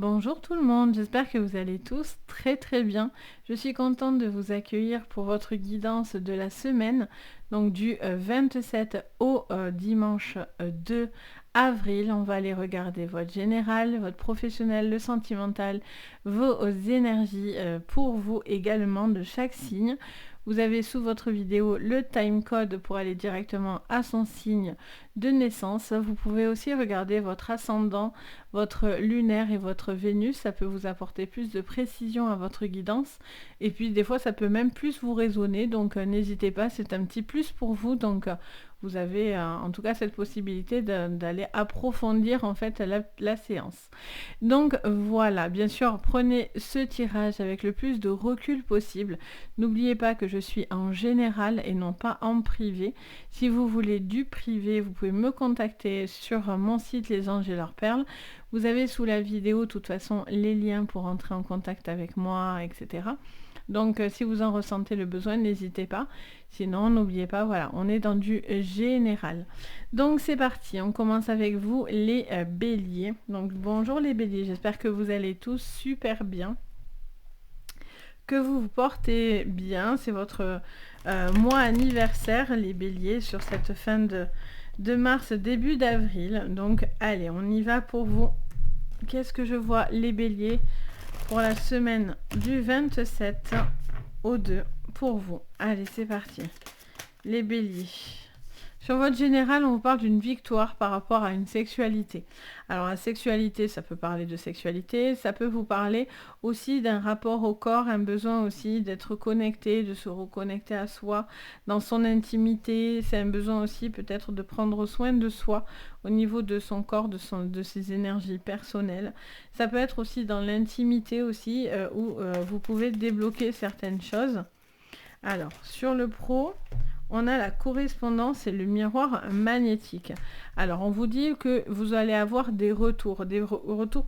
Bonjour tout le monde, j'espère que vous allez tous très bien. Je suis contente de vous accueillir pour votre guidance de la semaine, donc du 27 au dimanche 2 avril. On va aller regarder votre général, votre professionnel, le sentimental, vos énergies pour vous également de chaque signe. Vous avez sous votre vidéo le time code pour aller directement à son signe de naissance. Vous pouvez aussi regarder votre ascendant, votre lunaire et votre Vénus. Ça peut vous apporter plus de précision à votre guidance. Et puis des fois, ça peut même plus vous résonner. Donc n'hésitez pas, c'est un petit plus pour vous. Donc vous avez en tout cas cette possibilité d'aller approfondir en fait la séance. Donc voilà, bien sûr, prenez ce tirage avec le plus de recul possible. N'oubliez pas que je suis en général et non pas en privé. Si vous voulez du privé, vous pouvez me contacter sur mon site Les Anges et leurs perles. Vous avez sous la vidéo, de toute façon, les liens pour entrer en contact avec moi, etc. Donc, si vous en ressentez le besoin, n'hésitez pas. Sinon, n'oubliez pas, voilà, on est dans du général. Donc, c'est parti. On commence avec vous, les béliers. Donc, bonjour les béliers. J'espère que vous allez tous super bien. Que vous vous portez bien. C'est votre mois anniversaire, les béliers, sur cette fin de mars, début d'avril. Donc, allez, on y va pour vous. Qu'est-ce que je vois, les béliers, pour la semaine du 27 au 2 pour vous? Allez, c'est parti. Les béliers. Sur votre général, on vous parle d'une victoire par rapport à une sexualité. Alors la sexualité, ça peut parler de sexualité, ça peut vous parler aussi d'un rapport au corps, un besoin aussi d'être connecté, de se reconnecter à soi, dans son intimité. C'est un besoin aussi peut-être de prendre soin de soi au niveau de son corps, de ses énergies personnelles. Ça peut être aussi dans l'intimité aussi, où vous pouvez débloquer certaines choses. Alors, sur le pro, on a la correspondance et le miroir magnétique. Alors, on vous dit que vous allez avoir des retours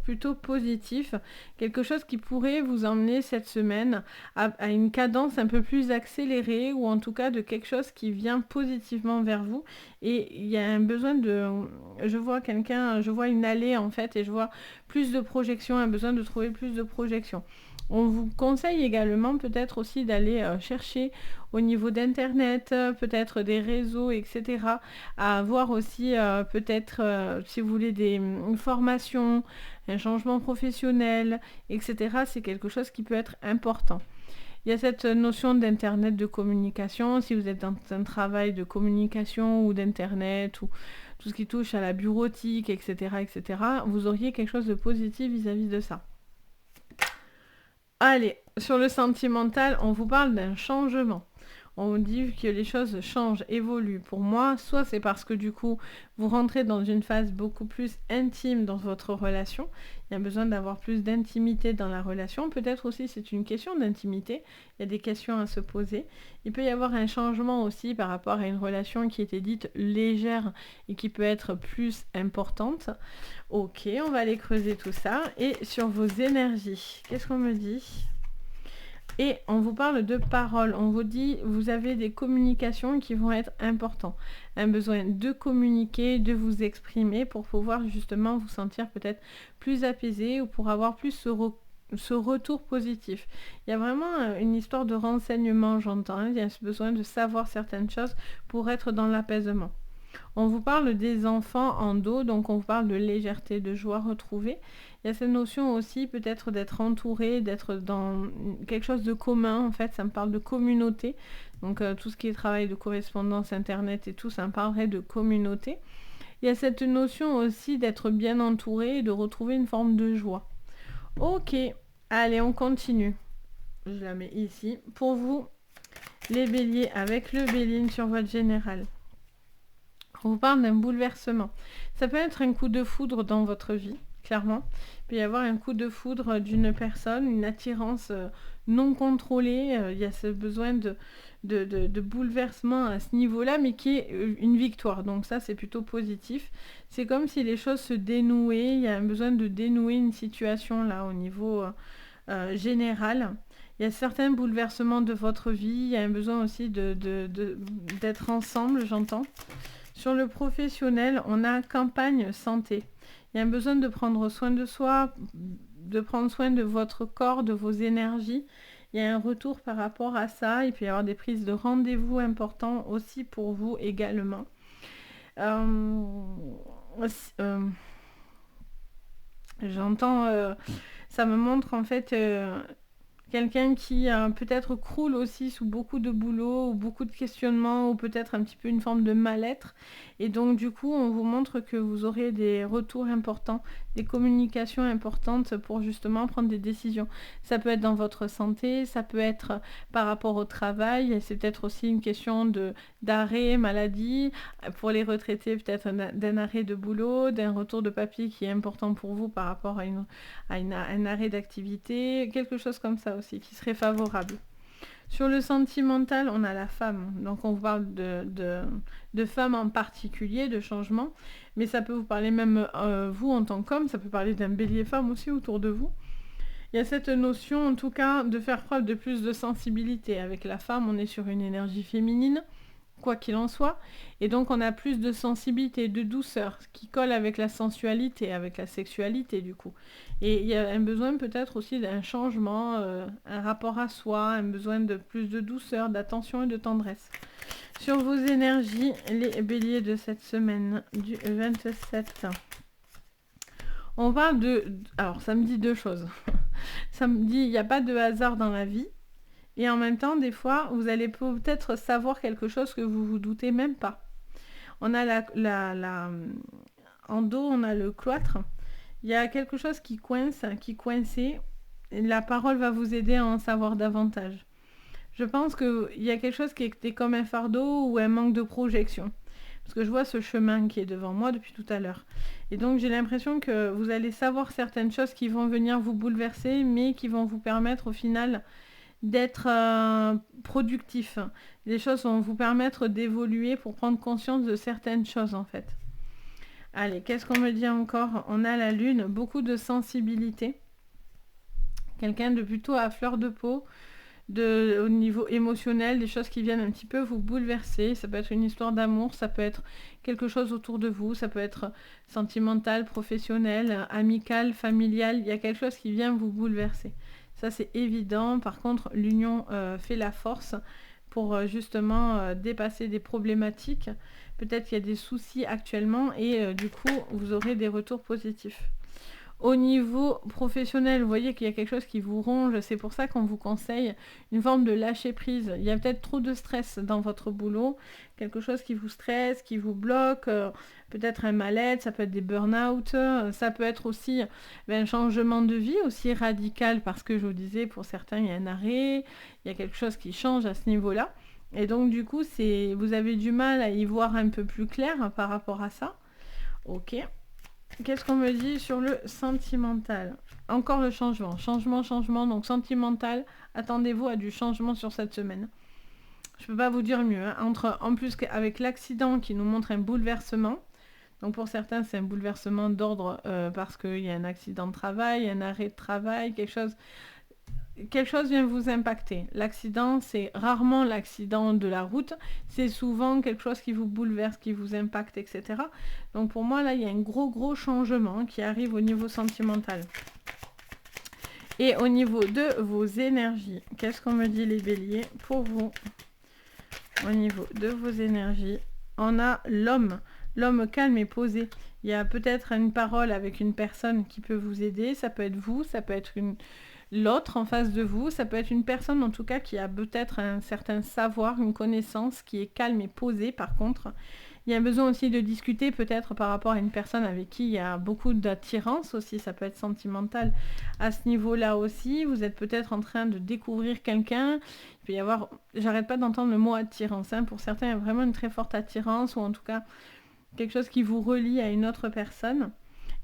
plutôt positifs, quelque chose qui pourrait vous emmener cette semaine à une cadence un peu plus accélérée, ou en tout cas de quelque chose qui vient positivement vers vous. Et il y a un besoin de... Je vois une allée en fait, et je vois plus de projection, un besoin de trouver plus de projection. On vous conseille également peut-être aussi d'aller chercher au niveau d'internet, peut-être des réseaux, etc. À avoir aussi peut-être, si vous voulez, des formations, un changement professionnel, etc. C'est quelque chose qui peut être important. Il y a cette notion d'internet de communication. Si vous êtes dans un travail de communication ou d'internet ou tout ce qui touche à la bureautique, etc., vous auriez quelque chose de positif vis-à-vis de ça. Allez, sur le sentimental, on vous parle d'un changement. On vous dit que les choses changent, évoluent. Pour moi, soit c'est parce que du coup, vous rentrez dans une phase beaucoup plus intime dans votre relation. Il y a besoin d'avoir plus d'intimité dans la relation. Peut-être aussi c'est une question d'intimité. Il y a des questions à se poser. Il peut y avoir un changement aussi par rapport à une relation qui était dite légère et qui peut être plus importante. Ok, on va aller creuser tout ça. Et sur vos énergies, qu'est-ce qu'on me dit ? Et on vous parle de paroles. On vous dit, vous avez des communications qui vont être importantes. Un besoin de communiquer, de vous exprimer pour pouvoir justement vous sentir peut-être plus apaisé ou pour avoir plus ce retour positif. Il y a vraiment une histoire de renseignement, j'entends. Il y a ce besoin de savoir certaines choses pour être dans l'apaisement. On vous parle des enfants en dos, donc on vous parle de légèreté, de joie retrouvée. Il y a cette notion aussi peut-être d'être entouré, d'être dans quelque chose de commun, en fait, ça me parle de communauté. Donc tout ce qui est travail de correspondance, internet et tout, ça me parlerait de communauté. Il y a cette notion aussi d'être bien entouré et de retrouver une forme de joie. Ok, allez, on continue. Je la mets ici. Pour vous, les béliers, avec le béline sur votre général. On vous parle d'un bouleversement. Ça peut être un coup de foudre dans votre vie, clairement. Il peut y avoir un coup de foudre d'une personne, une attirance non contrôlée. Il y a ce besoin de bouleversement à ce niveau-là, mais qui est une victoire. Donc ça, c'est plutôt positif. C'est comme si les choses se dénouaient. Il y a un besoin de dénouer une situation là au niveau général. Il y a certains bouleversements de votre vie. Il y a un besoin aussi d'être ensemble, j'entends. Sur le professionnel, on a campagne santé. Il Il y a un besoin de prendre soin de soi, de prendre soin de votre corps, de vos énergies. Il y a un retour par rapport à ça. Il peut y avoir des prises de rendez-vous importants aussi pour vous également. J'entends, ça me montre en fait quelqu'un qui peut-être croule aussi sous beaucoup de boulot ou beaucoup de questionnements ou peut-être un petit peu une forme de mal-être. Et donc du coup, on vous montre que vous aurez des retours importants, des communications importantes pour justement prendre des décisions. Ça peut être dans votre santé, ça peut être par rapport au travail, et c'est peut-être aussi une question d'arrêt, maladie. Pour les retraités, peut-être d'un arrêt de boulot, d'un retour de papier qui est important pour vous par rapport à un arrêt d'activité, quelque chose comme ça aussi, qui serait favorable. Sur le sentimental, on a la femme. Donc on vous parle de femmes en particulier, de changement. Mais ça peut vous parler même vous en tant qu'homme. Ça peut parler d'un bélier femme aussi autour de vous. Il y a cette notion en tout cas de faire preuve de plus de sensibilité. Avec la femme, on est sur une énergie féminine, quoi qu'il en soit. Et donc on a plus de sensibilité, de douceur, ce qui colle avec la sensualité, avec la sexualité du coup. Et il y a un besoin peut-être aussi d'un changement, un rapport à soi, un besoin de plus de douceur, d'attention et de tendresse. Sur vos énergies, les béliers de cette semaine du 27. On parle alors ça me dit deux choses. Ça me dit, il n'y a pas de hasard dans la vie. Et en même temps, des fois, vous allez peut-être savoir quelque chose que vous vous doutez même pas. On a en dos, on a le cloître. Il y a quelque chose qui coince, qui coinçait. La parole va vous aider à en savoir davantage. Je pense qu'il y a quelque chose qui était comme un fardeau ou un manque de projection. Parce que je vois ce chemin qui est devant moi depuis tout à l'heure. Et donc j'ai l'impression que vous allez savoir certaines choses qui vont venir vous bouleverser, mais qui vont vous permettre au final d'être productif. Les choses vont vous permettre d'évoluer pour prendre conscience de certaines choses en fait. Allez, qu'est-ce qu'on me dit encore? On a la lune, beaucoup de sensibilité. Quelqu'un de plutôt à fleur de peau, au niveau émotionnel, des choses qui viennent un petit peu vous bouleverser. Ça peut être une histoire d'amour, ça peut être quelque chose autour de vous, ça peut être sentimental, professionnel, amical, familial. Il y a quelque chose qui vient vous bouleverser. Ça, c'est évident. Par contre, l'union fait la force pour justement dépasser des problématiques. Peut-être qu'il y a des soucis actuellement et du coup, vous aurez des retours positifs. Au niveau professionnel, vous voyez qu'il y a quelque chose qui vous ronge. C'est pour ça qu'on vous conseille une forme de lâcher prise. Il y a peut-être trop de stress dans votre boulot. Quelque chose qui vous stresse, qui vous bloque. Peut-être un mal-être, ça peut être des burn-out. Ça peut être aussi un changement de vie aussi radical. Parce que je vous disais, pour certains, il y a un arrêt. Il y a quelque chose qui change à ce niveau-là. Et donc du coup, vous avez du mal à y voir un peu plus clair par rapport à ça. Ok. Qu'est-ce qu'on me dit sur le sentimental? Encore le changement. Changement. Donc sentimental, attendez-vous à du changement sur cette semaine. Je ne peux pas vous dire mieux. Hein. En plus qu'avec l'accident qui nous montre un bouleversement. Donc pour certains, c'est un bouleversement d'ordre parce qu'il y a un accident de travail, un arrêt de travail, quelque chose vient vous impacter. L'accident, c'est rarement l'accident de la route, c'est souvent quelque chose qui vous bouleverse, qui vous impacte, etc. Donc pour moi, là, il y a un gros changement qui arrive au niveau sentimental. Et au niveau de vos énergies, qu'est-ce qu'on me dit les béliers pour vous? Au niveau de vos énergies, on a l'homme calme et posé. Il y a peut-être une parole avec une personne qui peut vous aider, ça peut être vous, ça peut être l'autre en face de vous, ça peut être une personne en tout cas qui a peut-être un certain savoir, une connaissance qui est calme et posée par contre. Il y a besoin aussi de discuter peut-être par rapport à une personne avec qui il y a beaucoup d'attirance aussi, ça peut être sentimental à ce niveau-là aussi. Vous êtes peut-être en train de découvrir quelqu'un, il peut y avoir, j'arrête pas d'entendre le mot attirance, hein. Pour certains il y a vraiment une très forte attirance ou en tout cas quelque chose qui vous relie à une autre personne.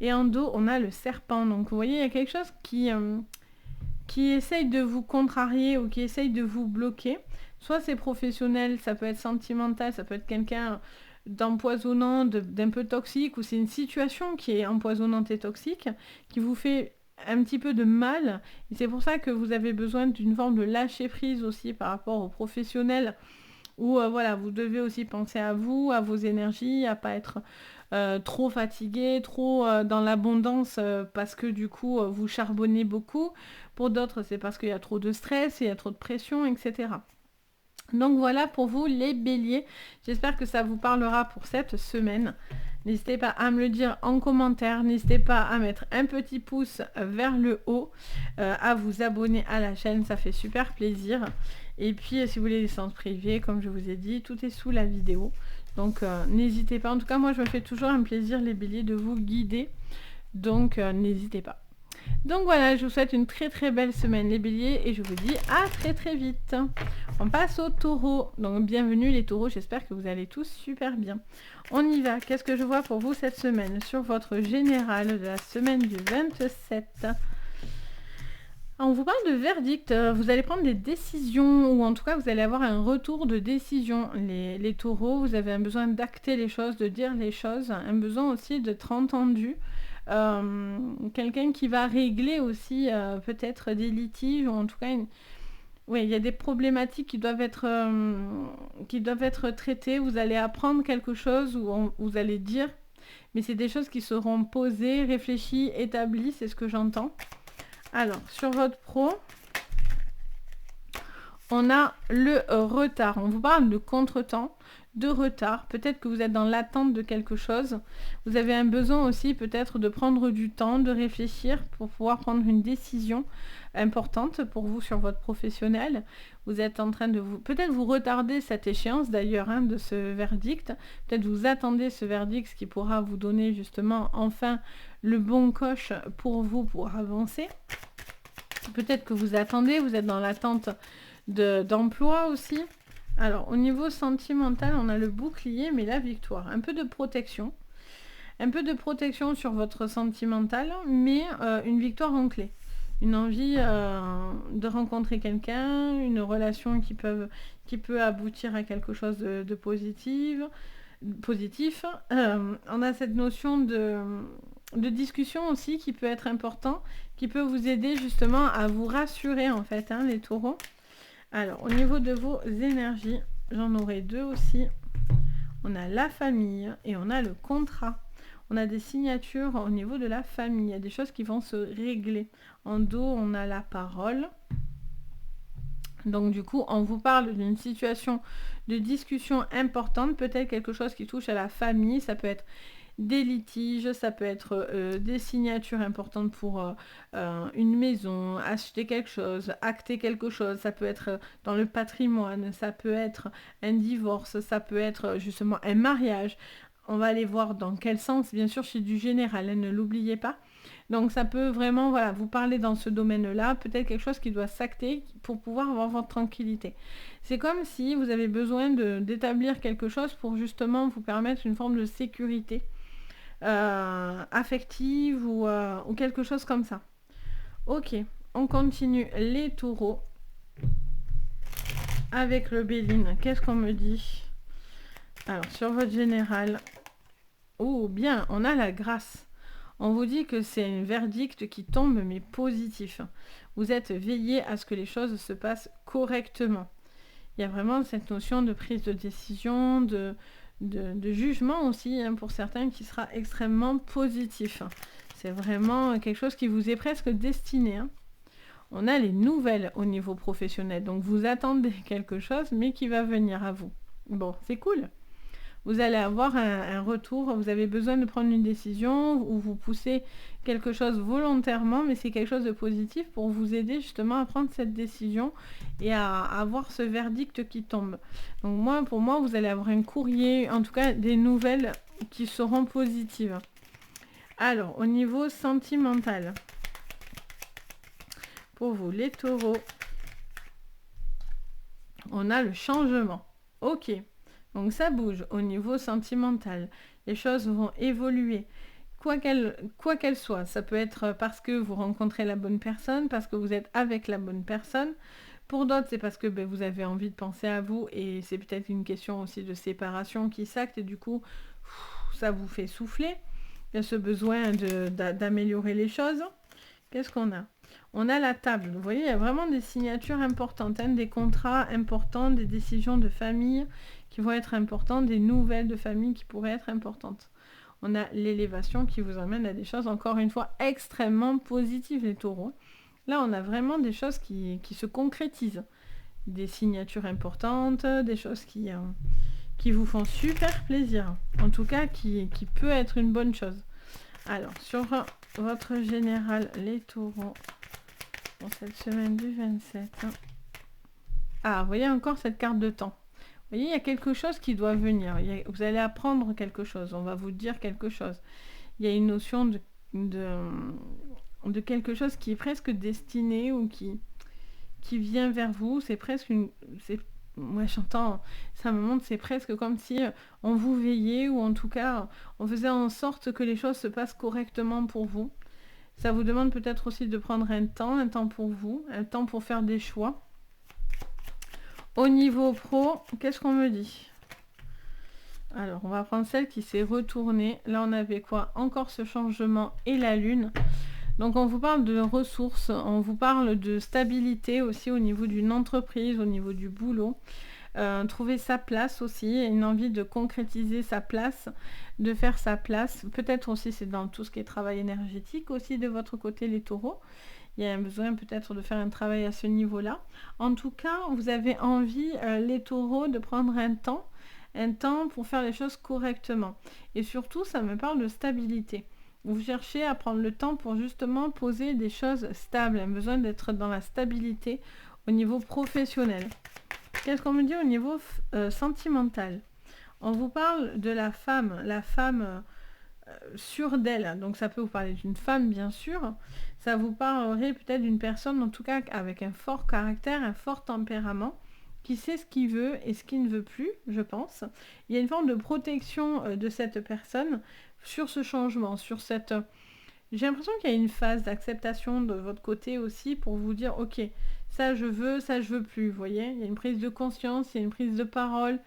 Et en dos on a le serpent, donc vous voyez il y a quelque chose qui essaye de vous contrarier ou qui essaye de vous bloquer. Soit c'est professionnel, ça peut être sentimental, ça peut être quelqu'un d'empoisonnant, d'un peu toxique, ou c'est une situation qui est empoisonnante et toxique, qui vous fait un petit peu de mal. Et c'est pour ça que vous avez besoin d'une forme de lâcher prise aussi par rapport aux professionnels, où voilà, vous devez aussi penser à vous, à vos énergies, à pas être trop fatigué, trop dans l'abondance parce que du coup vous charbonnez beaucoup. Pour d'autres, c'est parce qu'il y a trop de stress, il y a trop de pression, etc. Donc voilà pour vous les béliers. J'espère que ça vous parlera pour cette semaine. N'hésitez pas à me le dire en commentaire. N'hésitez pas à mettre un petit pouce vers le haut, à vous abonner à la chaîne. Ça fait super plaisir. Et puis si vous voulez les séances privées, comme je vous ai dit, tout est sous la vidéo. Donc n'hésitez pas. En tout cas, moi je me fais toujours un plaisir les béliers de vous guider. Donc n'hésitez pas. Donc voilà, je vous souhaite une très très belle semaine les béliers et je vous dis à très très vite. On passe aux taureaux. Donc bienvenue les taureaux, j'espère que vous allez tous super bien. On y va. Qu'est-ce que je vois pour vous cette semaine sur votre général de la semaine du 27? On vous parle de verdict, vous allez prendre des décisions ou en tout cas vous allez avoir un retour de décision. Les taureaux, vous avez un besoin d'acter les choses, de dire les choses, un besoin aussi d'être entendu. Quelqu'un qui va régler aussi peut-être des litiges ou en tout cas oui, il y a des problématiques qui doivent être traitées. Vous allez apprendre quelque chose ou vous allez dire, mais c'est des choses qui seront posées, réfléchies, établies, c'est ce que j'entends. Alors, sur votre pro, on a le retard. On vous parle de contretemps, de retard. Peut-être que vous êtes dans l'attente de quelque chose. Vous avez un besoin aussi peut-être de prendre du temps, de réfléchir pour pouvoir prendre une décision importante pour vous sur votre professionnel. Vous êtes en train de vous... Peut-être vous retardez cette échéance d'ailleurs de ce verdict. Peut-être vous attendez ce verdict, ce qui pourra vous donner justement enfin le bon coche pour vous pour avancer. Peut-être que vous attendez, vous êtes dans l'attente d'emploi aussi. Alors au niveau sentimental, on a le bouclier, mais la victoire. Un peu de protection. Un peu de protection sur votre sentimental, mais une victoire en clé. Une envie de rencontrer quelqu'un, une relation qui peut aboutir à quelque chose de positif. On a cette notion de discussion aussi qui peut être important, qui peut vous aider justement à vous rassurer en fait, les taureaux. Alors, au niveau de vos énergies, j'en aurai deux aussi. On a la famille et on a le contrat. On a des signatures au niveau de la famille. Il y a des choses qui vont se régler. En dos, on a la parole. Donc, du coup, on vous parle d'une situation de discussion importante. Peut-être quelque chose qui touche à la famille. Ça peut être des litiges, ça peut être des signatures importantes pour une maison, acheter quelque chose, acter quelque chose, ça peut être dans le patrimoine, ça peut être un divorce, ça peut être justement un mariage. On va aller voir dans quel sens, bien sûr, c'est du général, ne l'oubliez pas. Donc ça peut vraiment vous parler dans ce domaine-là, peut-être quelque chose qui doit s'acter pour pouvoir avoir votre tranquillité. C'est comme si vous avez besoin d'établir quelque chose pour justement vous permettre une forme de sécurité. Affective ou quelque chose comme ça. Ok, on continue les taureaux avec le Béline. Qu'est-ce qu'on me dit? Alors, sur votre général, oh bien, on a la grâce. On vous dit que c'est un verdict qui tombe mais positif. Vous êtes veillé à ce que les choses se passent correctement. Il y a vraiment cette notion de prise de décision, de jugement aussi, pour certains, qui sera extrêmement positif. C'est vraiment quelque chose qui vous est presque destiné. On a les nouvelles au niveau professionnel. Donc vous attendez quelque chose, mais qui va venir à vous. Bon, c'est cool. Vous allez avoir un retour, vous avez besoin de prendre une décision ou vous poussez quelque chose volontairement, mais c'est quelque chose de positif pour vous aider justement à prendre cette décision et à avoir ce verdict qui tombe. Donc pour moi, vous allez avoir un courrier, en tout cas des nouvelles qui seront positives. Alors, au niveau sentimental, pour vous les taureaux, on a le changement. Ok. Donc ça bouge au niveau sentimental. Les choses vont évoluer. Quoi qu'elles soient. Ça peut être parce que vous rencontrez la bonne personne, parce que vous êtes avec la bonne personne. Pour d'autres, c'est parce que vous avez envie de penser à vous et c'est peut-être une question aussi de séparation qui s'acte et du coup, ça vous fait souffler. Il y a ce besoin d'améliorer les choses. Qu'est-ce qu'on a? On a la table. Vous voyez, il y a vraiment des signatures importantes, des contrats importants, des décisions de famille qui vont être importantes, des nouvelles de famille qui pourraient être importantes. on a l'élévation qui vous emmène à des choses, encore une fois, extrêmement positives, les taureaux. Là, on a vraiment des choses qui se concrétisent. Des signatures importantes, des choses qui vous font super plaisir. En tout cas, qui peut être une bonne chose. Alors, sur votre général, les taureaux, pour cette semaine du 27. Ah, vous voyez encore cette carte de temps. Vous voyez, il y a quelque chose qui doit venir. Vous allez apprendre quelque chose. On va vous dire quelque chose. Il y a une notion de quelque chose qui est presque destiné ou qui vient vers vous. C'est presque une... Moi, j'entends, ça me montre, c'est presque comme si on vous veillait ou en tout cas, on faisait en sorte que les choses se passent correctement pour vous. Ça vous demande peut-être aussi de prendre un temps pour vous, un temps pour faire des choix. Au niveau pro, qu'est-ce qu'on me dit? Alors, on va prendre celle qui s'est retournée. Là, on avait quoi? Encore ce changement et la lune. Donc, on vous parle de ressources, on vous parle de stabilité aussi au niveau d'une entreprise, au niveau du boulot. Trouver sa place aussi, une envie de concrétiser sa place, de faire sa place. Peut-être aussi, c'est dans tout ce qui est travail énergétique aussi de votre côté, les taureaux. Il y a un besoin peut-être de faire un travail à ce niveau-là. En tout cas, vous avez envie, les taureaux, de prendre un temps pour faire les choses correctement. Et surtout, ça me parle de stabilité. Vous cherchez à prendre le temps pour justement poser des choses stables, un besoin d'être dans la stabilité au niveau professionnel. Qu'est-ce qu'on me dit au niveau sentimental? On vous parle de la femme sûre d'elle. Donc ça peut vous parler d'une femme, bien sûr. Ça vous parlerait peut-être d'une personne, en tout cas avec un fort caractère, un fort tempérament, qui sait ce qu'il veut et ce qu'il ne veut plus, je pense. Il y a une forme de protection de cette personne sur ce changement, sur cette... J'ai l'impression qu'il y a une phase d'acceptation de votre côté aussi pour vous dire, ok, ça je veux plus, vous voyez. Il y a une prise de conscience, il y a une prise de parole.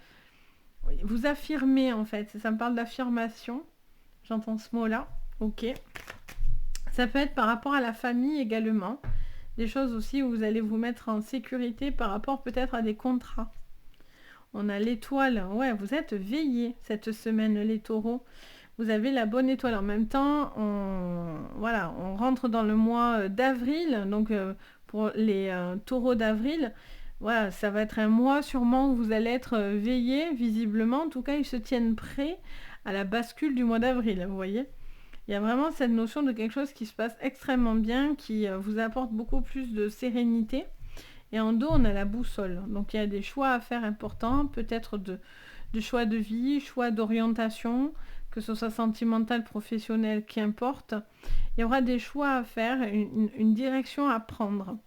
Vous affirmez en fait, ça me parle d'affirmation. J'entends ce mot-là, ok. Ça peut être par rapport à la famille également. Des choses aussi où vous allez vous mettre en sécurité par rapport peut-être à des contrats. On a l'étoile, ouais, vous êtes veillés cette semaine, les taureaux. Vous avez la bonne étoile. En même temps, on rentre dans le mois d'avril. Donc, pour les taureaux d'avril, voilà, ça va être un mois sûrement où vous allez être veillés, visiblement. En tout cas, ils se tiennent prêts à la bascule du mois d'avril, vous voyez. Il y a vraiment cette notion de quelque chose qui se passe extrêmement bien, qui vous apporte beaucoup plus de sérénité. Et en dos, on a la boussole. Donc, il y a des choix à faire importants, peut-être de choix de vie, choix d'orientation, que ce soit sentimental, professionnel, qu'importe. Il y aura des choix à faire, une direction à prendre.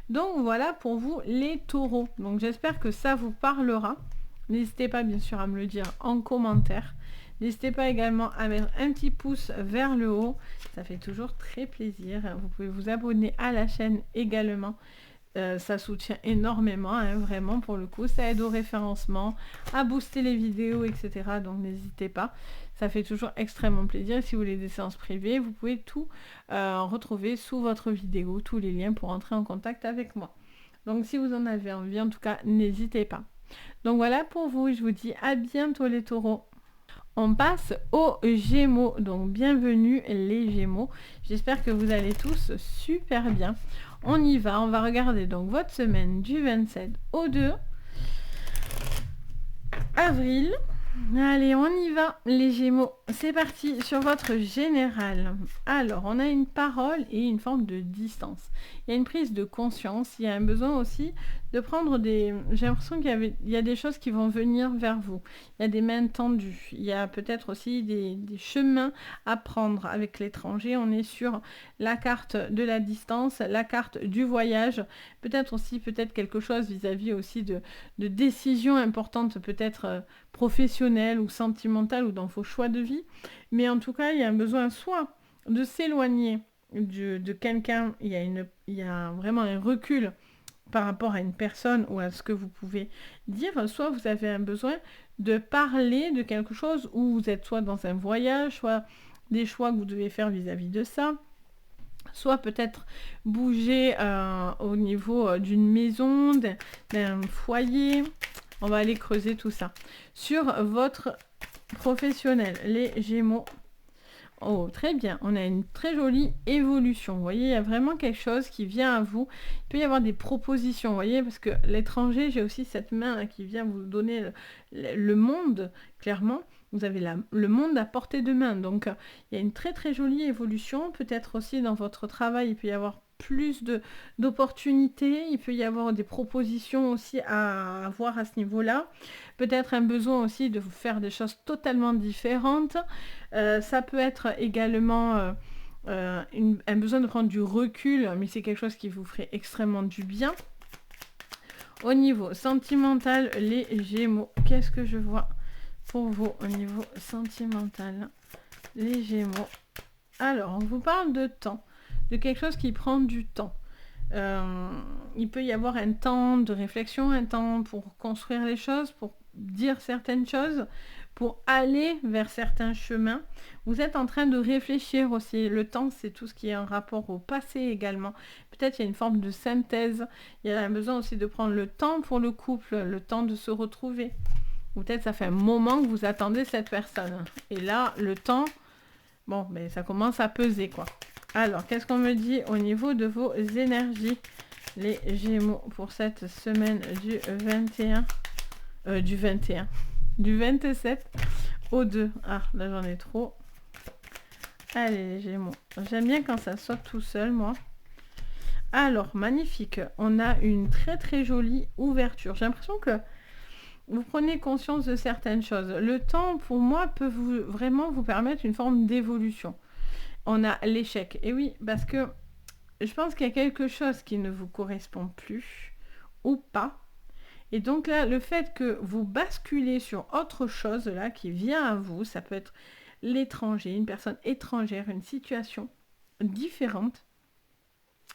Donc voilà pour vous les taureaux. Donc j'espère que ça vous parlera. N'hésitez pas bien sûr à me le dire en commentaire. N'hésitez pas également à mettre un petit pouce vers le haut. Ça fait toujours très plaisir. Vous pouvez vous abonner à la chaîne également. Ça soutient énormément, hein, vraiment pour le coup. Ça aide au référencement, à booster les vidéos, etc. Donc n'hésitez pas. Ça fait toujours extrêmement plaisir. Et si vous voulez des séances privées, vous pouvez tout retrouver sous votre vidéo, tous les liens pour entrer en contact avec moi. Donc si vous en avez envie, en tout cas, n'hésitez pas. Donc voilà pour vous. Je vous dis à bientôt les taureaux. On passe aux Gémeaux. Donc bienvenue les Gémeaux. J'espère que vous allez tous super bien. On y va. On va regarder donc votre semaine du 27 au 2 avril. Allez, on y va, les Gémeaux. C'est parti sur votre général. Alors, on a une parole et une forme de distance. Il y a une prise de conscience. Il y a un besoin aussi de prendre des... J'ai l'impression qu'il y a des choses qui vont venir vers vous. Il y a des mains tendues. Il y a peut-être aussi des chemins à prendre avec l'étranger. On est sur la carte de la distance, la carte du voyage. Peut-être aussi, quelque chose vis-à-vis aussi de décisions importantes, peut-être professionnelles ou sentimentales ou dans vos choix de vie. Mais en tout cas, il y a un besoin soit de s'éloigner de quelqu'un, il y a vraiment un recul par rapport à une personne ou à ce que vous pouvez dire, soit vous avez un besoin de parler de quelque chose où vous êtes soit dans un voyage, soit des choix que vous devez faire vis-à-vis de ça, soit peut-être bouger au niveau d'une maison, d'un foyer. On va aller creuser tout ça. Sur votre professionnel, les Gémeaux, Oh, très bien. On a une très jolie évolution. Vous voyez, il y a vraiment quelque chose qui vient à vous. Il peut y avoir des propositions, vous voyez, parce que l'étranger, j'ai aussi cette main là, qui vient vous donner le monde, clairement. Vous avez le monde à portée de main. Donc, il y a une très très jolie évolution. Peut-être aussi dans votre travail, il peut y avoir plus d'opportunités. Il peut y avoir des propositions aussi à avoir à ce niveau-là. Peut-être un besoin aussi de vous faire des choses totalement différentes. Ça peut être également un besoin de prendre du recul, mais c'est quelque chose qui vous ferait extrêmement du bien. Au niveau sentimental, les Gémeaux, qu'est-ce que je vois pour vous au niveau sentimental, les Gémeaux? Alors, on vous parle de temps, de quelque chose qui prend du temps. Il peut y avoir un temps de réflexion, un temps pour construire les choses, pour dire certaines choses, pour aller vers certains chemins. Vous êtes en train de réfléchir aussi. Le temps, c'est tout ce qui est en rapport au passé également. Peut-être il y a une forme de synthèse. Il y a besoin aussi de prendre le temps pour le couple, le temps de se retrouver. Ou peut-être ça fait un moment que vous attendez cette personne. Et là, le temps, bon, ben, ça commence à peser, quoi. Alors, qu'est-ce qu'on me dit au niveau de vos énergies, les Gémeaux, pour cette semaine du 21, du 27 au 2. Ah, là j'en ai trop. Allez, les Gémeaux. J'aime bien quand ça saute tout seul, moi. Alors, magnifique. On a une très très jolie ouverture. J'ai l'impression que vous prenez conscience de certaines choses. Le temps, pour moi, peut vraiment vous permettre une forme d'évolution. On a l'échec. Et oui, parce que je pense qu'il y a quelque chose qui ne vous correspond plus ou pas. Et donc là, le fait que vous basculez sur autre chose là qui vient à vous, ça peut être l'étranger, une personne étrangère, une situation différente,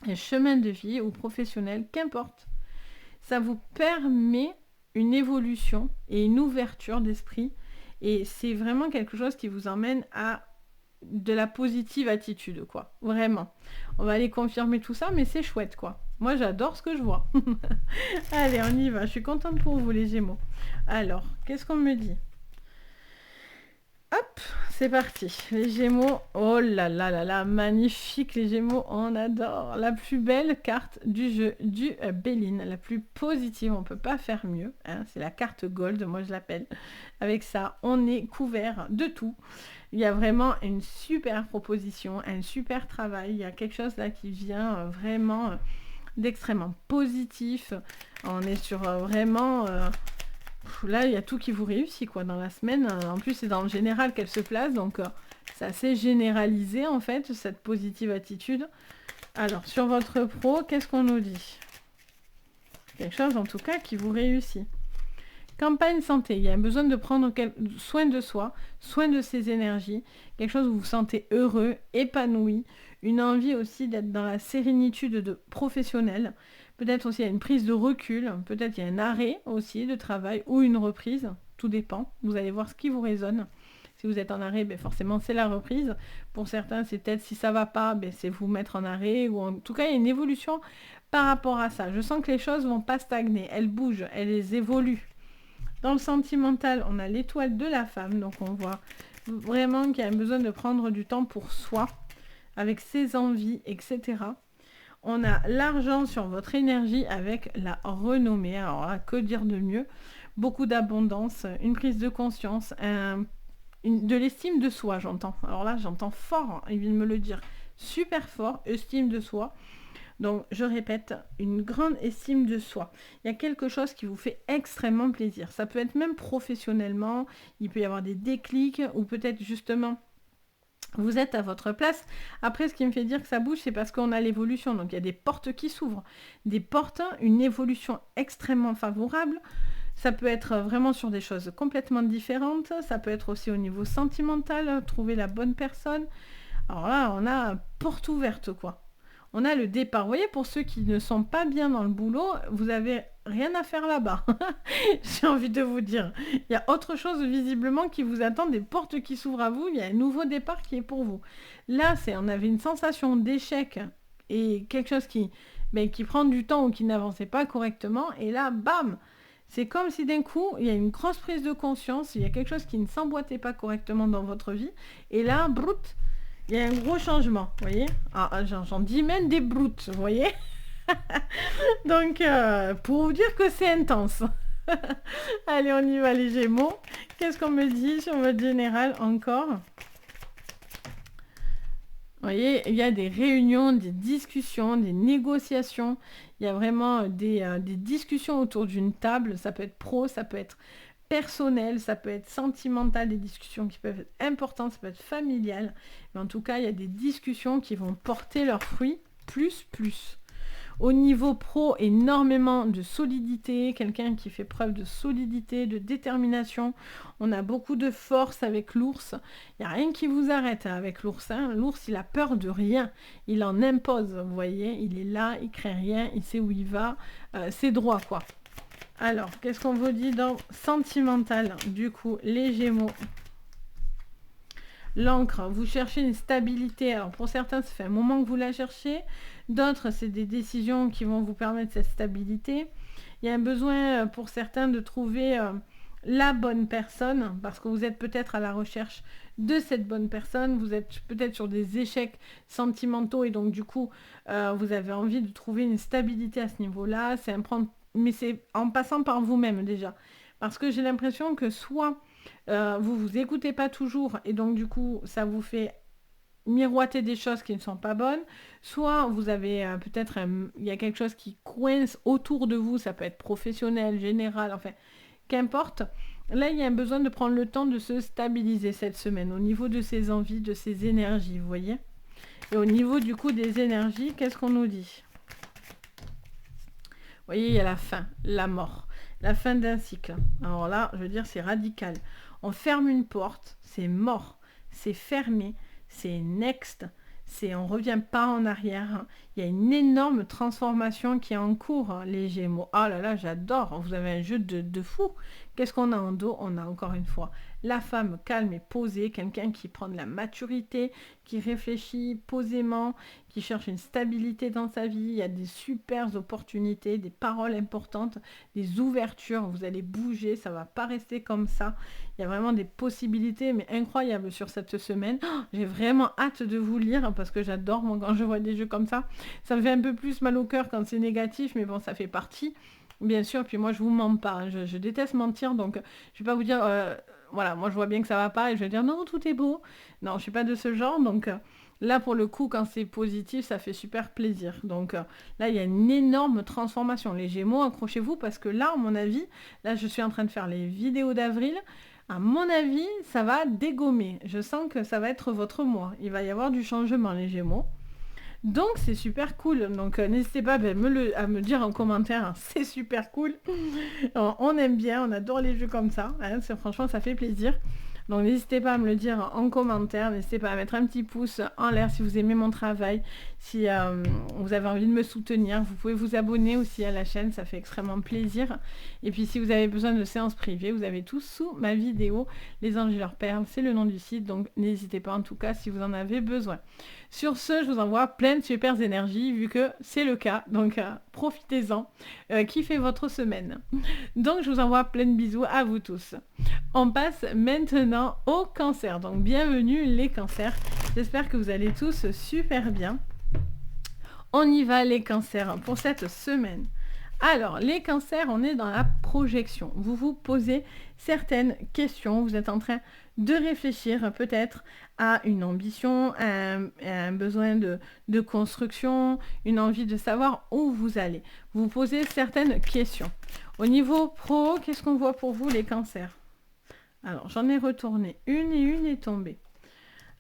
un chemin de vie ou professionnel, qu'importe. Ça vous permet une évolution et une ouverture d'esprit. Et c'est vraiment quelque chose qui vous emmène à de la positive attitude, quoi. Vraiment. On va aller confirmer tout ça, mais c'est chouette, quoi. Moi, j'adore ce que je vois. Allez, on y va. Je suis contente pour vous, les Gémeaux. Alors, qu'est-ce qu'on me dit? Hop, c'est parti. Les Gémeaux, oh là là là là, magnifique, les Gémeaux, on adore. La plus belle carte du jeu, du Béline, la plus positive, on ne peut pas faire mieux. Hein, c'est la carte Gold, moi je l'appelle. Avec ça, on est couvert de tout. Il y a vraiment une super proposition, un super travail. Il y a quelque chose là qui vient vraiment d'extrêmement positif. On est sur vraiment... là, il y a tout qui vous réussit quoi dans la semaine. En plus, c'est dans le général qu'elle se place. Donc, c'est assez généralisé en fait, cette positive attitude. Alors, sur votre pro, qu'est-ce qu'on nous dit? Quelque chose en tout cas qui vous réussit. Campagne santé, il y a un besoin de prendre soin de soi, soin de ses énergies, quelque chose où vous vous sentez heureux, épanoui, une envie aussi d'être dans la sérénitude de professionnel. Peut-être aussi il y a une prise de recul, peut-être il y a un arrêt aussi de travail ou une reprise, tout dépend. Vous allez voir ce qui vous résonne. Si vous êtes en arrêt, ben forcément c'est la reprise. Pour certains, c'est peut-être si ça va pas, ben c'est vous mettre en arrêt. Ou en tout cas, il y a une évolution par rapport à ça. Je sens que les choses vont pas stagner, elles bougent, elles évoluent. Dans le sentimental, on a l'étoile de la femme, donc on voit vraiment qu'il y a un besoin de prendre du temps pour soi, avec ses envies, etc. On a l'argent sur votre énergie avec la renommée. Alors là, que dire de mieux? Beaucoup d'abondance, une prise de conscience, de l'estime de soi, j'entends. Alors là, j'entends fort, hein, il vient de me le dire, super fort, estime de soi. Donc, je répète, une grande estime de soi. Il y a quelque chose qui vous fait extrêmement plaisir. Ça peut être même professionnellement, il peut y avoir des déclics, ou peut-être justement, vous êtes à votre place. Après, ce qui me fait dire que ça bouge, c'est parce qu'on a l'évolution. Donc, il y a des portes qui s'ouvrent. Des portes, une évolution extrêmement favorable. Ça peut être vraiment sur des choses complètement différentes. Ça peut être aussi au niveau sentimental, trouver la bonne personne. Alors là, on a porte ouverte, quoi. On a le départ. Vous voyez, pour ceux qui ne sont pas bien dans le boulot, vous avez rien à faire là-bas. J'ai envie de vous dire. Il y a autre chose visiblement qui vous attend, des portes qui s'ouvrent à vous. Il y a un nouveau départ qui est pour vous. Là, on avait une sensation d'échec et quelque chose qui prend du temps ou qui n'avançait pas correctement. Et là, bam! C'est comme si d'un coup, il y a une grosse prise de conscience. Il y a quelque chose qui ne s'emboîtait pas correctement dans votre vie. Et là, brout! Il y a un gros changement, vous voyez. Ah, j'en dis même des brutes, vous voyez. Donc, pour vous dire que c'est intense. Allez, on y va les Gémeaux. Qu'est-ce qu'on me dit sur votre général encore? Vous voyez, il y a des réunions, des discussions, des négociations. Il y a vraiment des discussions autour d'une table. Ça peut être pro, ça peut être personnel, ça peut être sentimental, des discussions qui peuvent être importantes, ça peut être familial. Mais en tout cas, il y a des discussions qui vont porter leurs fruits plus. Au niveau pro, énormément de solidité, quelqu'un qui fait preuve de solidité, de détermination. On a beaucoup de force avec l'ours. Il n'y a rien qui vous arrête avec l'ours. Hein. L'ours, il a peur de rien. Il en impose, vous voyez. Il est là, il crée rien, il sait où il va. C'est droit, quoi. Alors, qu'est-ce qu'on vous dit dans sentimental? Du coup, les Gémeaux. L'encre, vous cherchez une stabilité. Alors, pour certains, ça fait un moment que vous la cherchez. D'autres, c'est des décisions qui vont vous permettre cette stabilité. Il y a un besoin pour certains de trouver la bonne personne, parce que vous êtes peut-être à la recherche de cette bonne personne. Vous êtes peut-être sur des échecs sentimentaux et donc, du coup, vous avez envie de trouver une stabilité à ce niveau-là. C'est un prendre... Mais c'est en passant par vous-même déjà. Parce que j'ai l'impression que soit vous écoutez pas toujours et donc du coup ça vous fait miroiter des choses qui ne sont pas bonnes, soit vous avez peut-être il y a quelque chose qui coince autour de vous, ça peut être professionnel, général, enfin qu'importe. Là, il y a un besoin de prendre le temps de se stabiliser cette semaine au niveau de ses envies, de ses énergies, vous voyez. Et au niveau du coup des énergies, qu'est-ce qu'on nous dit? Vous voyez, il y a la fin, la mort, la fin d'un cycle. Alors là, je veux dire, c'est radical. On ferme une porte, c'est mort, c'est fermé, c'est next, on ne revient pas en arrière. Il y a une énorme transformation qui est en cours, les Gémeaux. Oh là là, j'adore, vous avez un jeu de fou. Qu'est-ce qu'on a en dos? On a encore une fois la femme calme et posée, quelqu'un qui prend de la maturité, qui réfléchit posément, qui cherche une stabilité dans sa vie. Il y a des super opportunités, des paroles importantes, des ouvertures. Vous allez bouger, ça ne va pas rester comme ça. Il y a vraiment des possibilités, mais incroyables sur cette semaine. Oh, j'ai vraiment hâte de vous lire parce que j'adore, moi, quand je vois des jeux comme ça. Ça me fait un peu plus mal au cœur quand c'est négatif, mais bon, ça fait partie. Bien sûr, puis moi, je vous mens pas. Hein. Je déteste mentir, donc je vais pas vous dire... voilà, moi, je vois bien que ça va pas et je vais dire non, tout est beau. Non, je suis pas de ce genre, donc... là, pour le coup, quand c'est positif, ça fait super plaisir. Donc là, il y a une énorme transformation. Les Gémeaux, accrochez-vous parce que là, à mon avis, là, je suis en train de faire les vidéos d'avril. À mon avis, ça va dégommer. Je sens que ça va être votre mois. Il va y avoir du changement, les Gémeaux. Donc, c'est super cool. Donc, n'hésitez pas à me dire en commentaire. Hein, c'est super cool. Alors, on aime bien, on adore les jeux comme ça. Hein, franchement, ça fait plaisir. Donc n'hésitez pas à me le dire en commentaire, n'hésitez pas à mettre un petit pouce en l'air si vous aimez mon travail, si vous avez envie de me soutenir, vous pouvez vous abonner aussi à la chaîne, ça fait extrêmement plaisir. Et puis si vous avez besoin de séances privées, vous avez tout sous ma vidéo, Les Anges et leurs perles, c'est le nom du site, donc n'hésitez pas en tout cas si vous en avez besoin. Sur ce, je vous envoie plein de super énergies vu que c'est le cas, donc profitez-en, kiffez votre semaine. Donc je vous envoie plein de bisous à vous tous. On passe maintenant au cancer. Donc bienvenue les cancers. J'espère que vous allez tous super bien. On y va les cancers pour cette semaine. Alors les cancers, on est dans la projection. Vous vous posez certaines questions. Vous êtes en train de réfléchir peut-être à une ambition, à un besoin de construction, une envie de savoir où vous allez. Vous vous posez certaines questions. Au niveau pro, qu'est-ce qu'on voit pour vous les cancers? Alors, j'en ai retourné une et une est tombée.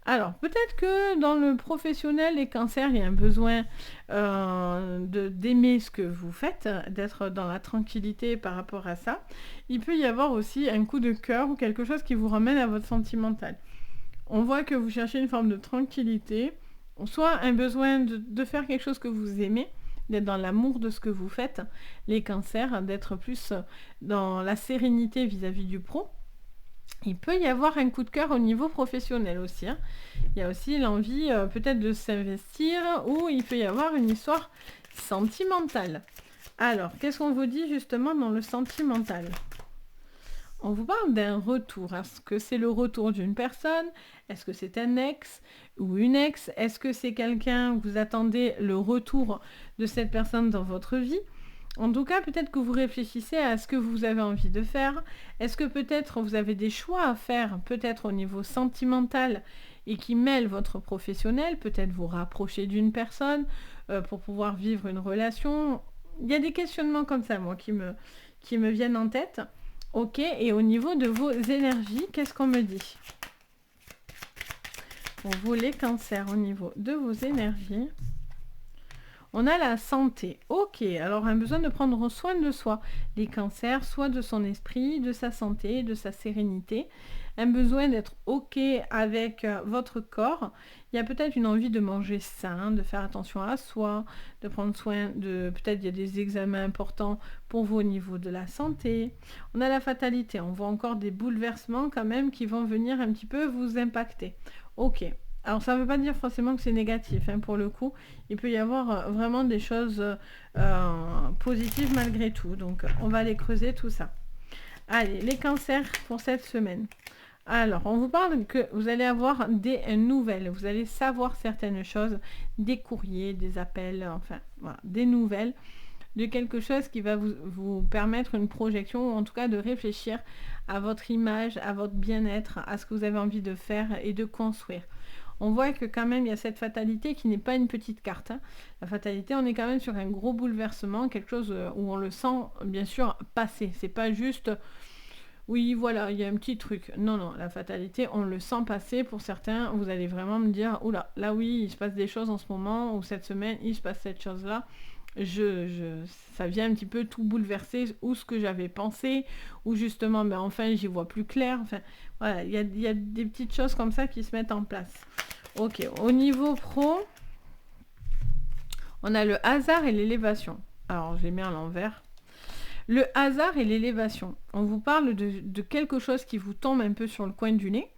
Alors, peut-être que dans le professionnel, les cancers, il y a un besoin d'aimer ce que vous faites, d'être dans la tranquillité par rapport à ça. Il peut y avoir aussi un coup de cœur ou quelque chose qui vous ramène à votre sentimental. On voit que vous cherchez une forme de tranquillité, soit un besoin de faire quelque chose que vous aimez, d'être dans l'amour de ce que vous faites, les cancers, d'être plus dans la sérénité vis-à-vis du pro. Il peut y avoir un coup de cœur au niveau professionnel aussi. Hein. Il y a aussi l'envie peut-être de s'investir ou il peut y avoir une histoire sentimentale. Alors, qu'est-ce qu'on vous dit justement dans le sentimental? On vous parle d'un retour. Est-ce que c'est le retour d'une personne? Est-ce que c'est un ex ou une ex? Est-ce que c'est quelqu'un, vous attendez le retour de cette personne dans votre vie? En tout cas, peut-être que vous réfléchissez à ce que vous avez envie de faire. Est-ce que peut-être vous avez des choix à faire, peut-être au niveau sentimental et qui mêlent votre professionnel, peut-être vous rapprocher d'une personne pour pouvoir vivre une relation. Il y a des questionnements comme ça, moi, qui me viennent en tête. Ok, et au niveau de vos énergies, qu'est-ce qu'on me dit? Pour vous, les cancers, au niveau de vos énergies. On a la santé. Ok, alors un besoin de prendre soin de soi. Les cancers, soit de son esprit, de sa santé, de sa sérénité. Un besoin d'être ok avec votre corps. Il y a peut-être une envie de manger sain, de faire attention à soi, de prendre soin de... Peut-être il y a des examens importants pour vous au niveau de la santé. On a la fatalité. On voit encore des bouleversements quand même qui vont venir un petit peu vous impacter. Ok. Alors ça ne veut pas dire forcément que c'est négatif, hein, pour le coup. Il peut y avoir vraiment des choses positives malgré tout. Donc on va aller creuser tout ça. Allez, les cancers pour cette semaine. Alors, on vous parle que vous allez avoir des nouvelles. Vous allez savoir certaines choses, des courriers, des appels, enfin, voilà, des nouvelles de quelque chose qui va vous permettre une projection, ou en tout cas de réfléchir à votre image, à votre bien-être, à ce que vous avez envie de faire et de construire. On voit que quand même il y a cette fatalité qui n'est pas une petite carte, hein. La fatalité, on est quand même sur un gros bouleversement, quelque chose où on le sent bien sûr passer. C'est pas juste oui voilà, il y a un petit truc. Non, non, la fatalité, on le sent passer. Pour certains, vous allez vraiment me dire oula, là oui, il se passe des choses en ce moment, ou cette semaine, il se passe cette chose-là. Ça vient un petit peu tout bouleverser, ou ce que j'avais pensé, ou justement, ben enfin, j'y vois plus clair. Enfin, voilà, il y a des petites choses comme ça qui se mettent en place. Ok, au niveau pro, on a le hasard et l'élévation. Alors, je les mets à l'envers. Le hasard et l'élévation. On vous parle de quelque chose qui vous tombe un peu sur le coin du nez.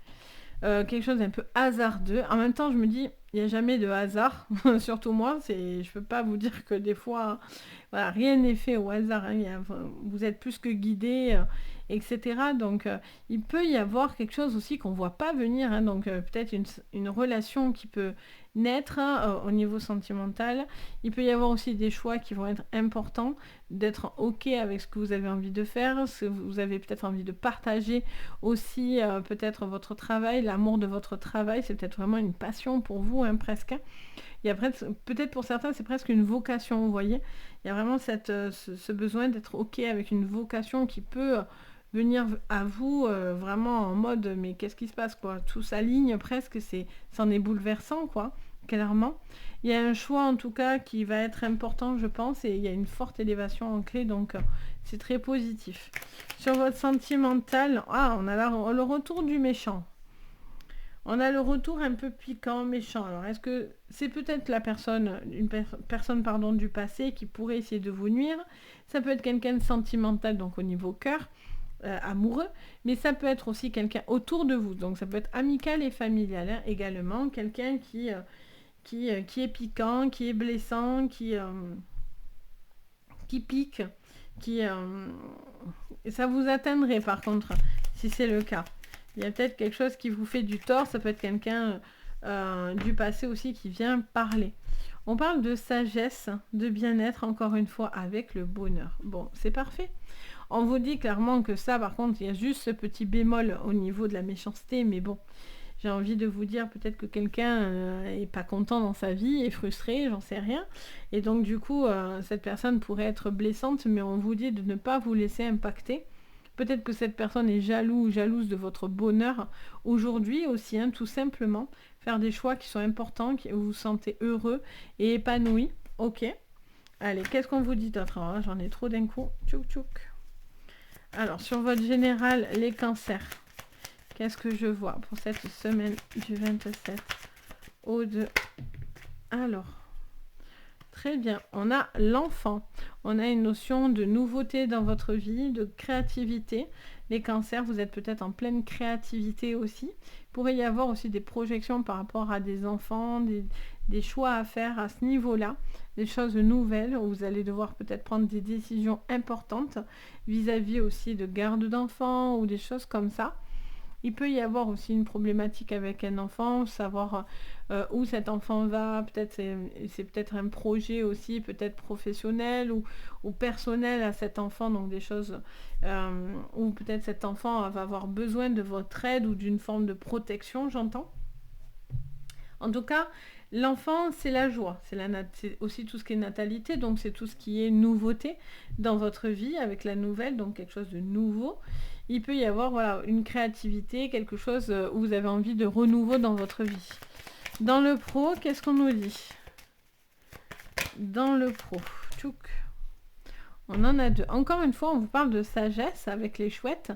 Quelque chose d'un peu hasardeux. En même temps, je me dis, il n'y a jamais de hasard. Surtout moi, je peux pas vous dire que des fois, voilà, rien n'est fait au hasard, hein. Vous êtes plus que guidé, etc. Donc, il peut y avoir quelque chose aussi qu'on ne voit pas venir, hein. Donc, peut-être une relation qui peut naître, hein, au niveau sentimental. Il peut y avoir aussi des choix qui vont être importants, d'être ok avec ce que vous avez envie de faire, ce que vous avez peut-être envie de partager aussi, peut-être votre travail, l'amour de votre travail. C'est peut-être vraiment une passion pour vous, hein, presque. Il y a peut-être pour certains, c'est presque une vocation, vous voyez. Il y a vraiment ce besoin d'être ok avec une vocation qui peut venir à vous vraiment en mode mais qu'est-ce qui se passe, quoi. Tout s'aligne presque, c'en est bouleversant, quoi, clairement. Il y a un choix en tout cas qui va être important, je pense, et il y a une forte élévation en clé, donc c'est très positif. Sur votre sentimental, on a le retour du méchant. On a le retour un peu piquant, méchant. Alors, est-ce que c'est peut-être la personne, personne pardon, du passé qui pourrait essayer de vous nuire? Ça peut être quelqu'un de sentimental, donc au niveau cœur, amoureux, mais ça peut être aussi quelqu'un autour de vous. Donc, ça peut être amical et familial, hein, également. Quelqu'un qui est piquant, qui est blessant, qui pique, ça vous atteindrait par contre, si c'est le cas. Il y a peut-être quelque chose qui vous fait du tort, ça peut être quelqu'un du passé aussi qui vient parler. On parle de sagesse, de bien-être, encore une fois, avec le bonheur. Bon, c'est parfait. On vous dit clairement que ça, par contre, il y a juste ce petit bémol au niveau de la méchanceté, mais bon, j'ai envie de vous dire peut-être que quelqu'un est pas content dans sa vie, est frustré, j'en sais rien. Et donc du coup, cette personne pourrait être blessante, mais on vous dit de ne pas vous laisser impacter. Peut-être que cette personne est jaloux ou jalouse de votre bonheur aujourd'hui aussi, hein, tout simplement. Faire des choix qui sont importants, où vous vous sentez heureux et épanoui. Ok. Allez, qu'est-ce qu'on vous dit d'autre? J'en ai trop d'un coup. Tchouk tchouk. Alors, sur votre général, les cancers. Qu'est-ce que je vois pour cette semaine du 27 au 2? Alors, très bien. On a l'enfant. On a une notion de nouveauté dans votre vie, de créativité. Les cancers, vous êtes peut-être en pleine créativité aussi. Il pourrait y avoir aussi des projections par rapport à des enfants, des choix à faire à ce niveau-là, des choses nouvelles, où vous allez devoir peut-être prendre des décisions importantes vis-à-vis aussi de garde d'enfants ou des choses comme ça. Il peut y avoir aussi une problématique avec un enfant, savoir où cet enfant va, peut-être c'est peut-être un projet aussi, peut-être professionnel ou personnel à cet enfant, donc des choses où peut-être cet enfant va avoir besoin de votre aide ou d'une forme de protection, j'entends. En tout cas, l'enfant, c'est la joie, c'est aussi tout ce qui est natalité, donc c'est tout ce qui est nouveauté dans votre vie avec la nouvelle, donc quelque chose de nouveau. Il peut y avoir voilà, une créativité, quelque chose où vous avez envie de renouveau dans votre vie. Dans le pro, qu'est-ce qu'on nous dit? Dans le pro, tchouk. On en a deux. Encore une fois, on vous parle de sagesse avec les chouettes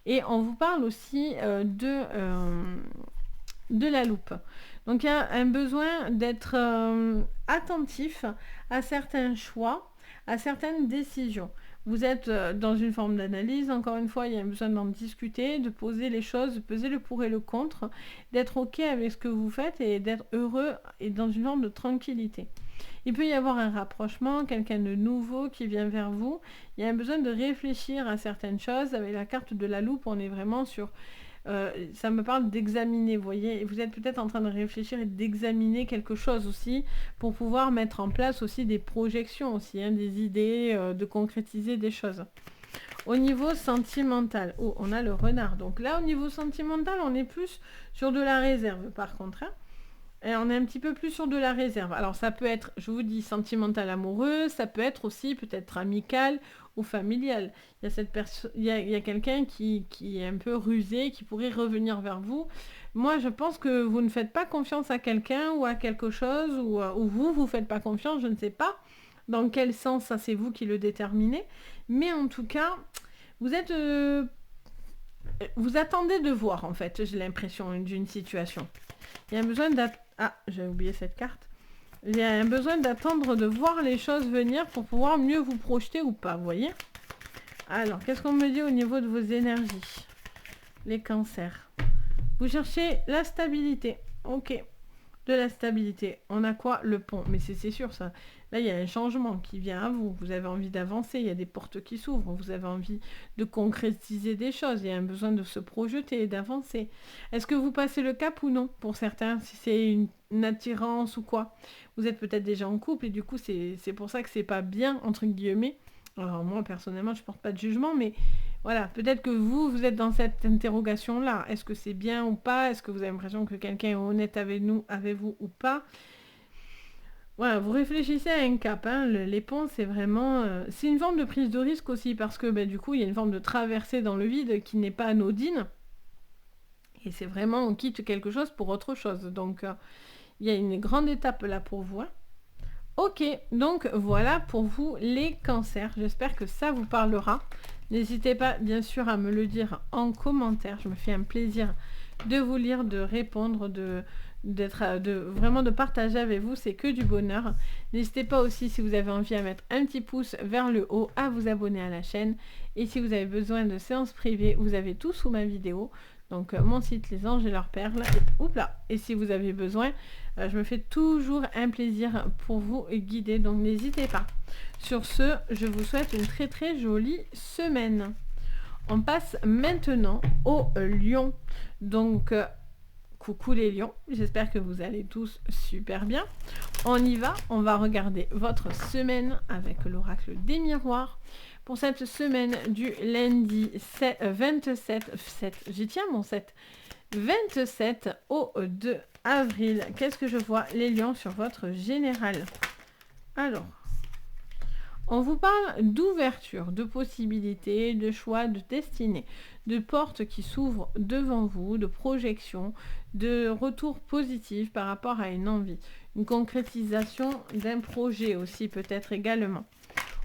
et on vous parle aussi de la loupe. Donc il y a un besoin d'être attentif à certains choix, à certaines décisions. Vous êtes dans une forme d'analyse, encore une fois, il y a un besoin d'en discuter, de poser les choses, de peser le pour et le contre, d'être OK avec ce que vous faites et d'être heureux et dans une forme de tranquillité. Il peut y avoir un rapprochement, quelqu'un de nouveau qui vient vers vous. Il y a un besoin de réfléchir à certaines choses. Avec la carte de la loupe, on est vraiment sur... ça me parle d'examiner, vous voyez, et vous êtes peut-être en train de réfléchir et d'examiner quelque chose aussi pour pouvoir mettre en place aussi des projections aussi, hein, des idées, de concrétiser des choses. Au niveau sentimental, oh, on a le renard, donc là au niveau sentimental on est plus sur de la réserve par contre, hein. Et on est un petit peu plus sur de la réserve. Alors ça peut être, je vous dis, sentimental amoureux, ça peut être aussi peut-être amical ou familial. Il y a, il y a quelqu'un qui est un peu rusé, qui pourrait revenir vers vous. Moi, je pense que vous ne faites pas confiance à quelqu'un ou à quelque chose, ou vous faites pas confiance, je ne sais pas dans quel sens, ça c'est vous qui le déterminez. Mais en tout cas, vous êtes... vous attendez de voir, en fait, j'ai l'impression d'une situation. Il y a un besoin d'attendre... Ah, j'ai oublié cette carte. Il y a un besoin d'attendre de voir les choses venir pour pouvoir mieux vous projeter ou pas, vous voyez? Alors, qu'est-ce qu'on me dit au niveau de vos énergies? Les cancers. Vous cherchez la stabilité. Ok. De la stabilité. On a quoi? Le pont. Mais c'est sûr, ça. Là, il y a un changement qui vient à vous. Vous avez envie d'avancer. Il y a des portes qui s'ouvrent. Vous avez envie de concrétiser des choses. Il y a un besoin de se projeter et d'avancer. Est-ce que vous passez le cap ou non? Pour certains, si c'est une attirance ou quoi. Vous êtes peut-être déjà en couple et du coup, c'est pour ça que c'est pas bien, entre guillemets. Alors moi, personnellement, je porte pas de jugement, mais voilà, peut-être que vous êtes dans cette interrogation-là. Est-ce que c'est bien ou pas? Est-ce que vous avez l'impression que quelqu'un est honnête avec vous ou pas? Voilà, vous réfléchissez à un cap. Hein. Les ponts, c'est vraiment... c'est une forme de prise de risque aussi, parce que du coup, il y a une forme de traversée dans le vide qui n'est pas anodine. Et c'est vraiment, on quitte quelque chose pour autre chose. Donc, il y a une grande étape là pour vous. Hein. Ok, donc voilà pour vous les cancers. J'espère que ça vous parlera. N'hésitez pas bien sûr à me le dire en commentaire. Je me fais un plaisir de vous lire, de répondre, vraiment de partager avec vous. C'est que du bonheur. N'hésitez pas aussi, si vous avez envie, à mettre un petit pouce vers le haut, à vous abonner à la chaîne. Et si vous avez besoin de séances privées, vous avez tout sous ma vidéo. Donc mon site Les Anges et leurs perles. Et si vous avez besoin, je me fais toujours un plaisir pour vous guider. Donc n'hésitez pas. Sur ce, je vous souhaite une très très jolie semaine. On passe maintenant aux lions. Donc coucou les lions. J'espère que vous allez tous super bien. On y va. On va regarder votre semaine avec l'oracle des miroirs. Pour cette semaine du lundi 27, j'y tiens mon 7, 27 au 2 avril. Qu'est-ce que je vois les lions sur votre général? Alors, on vous parle d'ouverture, de possibilités, de choix, de destinée, de portes qui s'ouvrent devant vous, de projections, de retours positifs par rapport à une envie, une concrétisation d'un projet aussi peut-être également.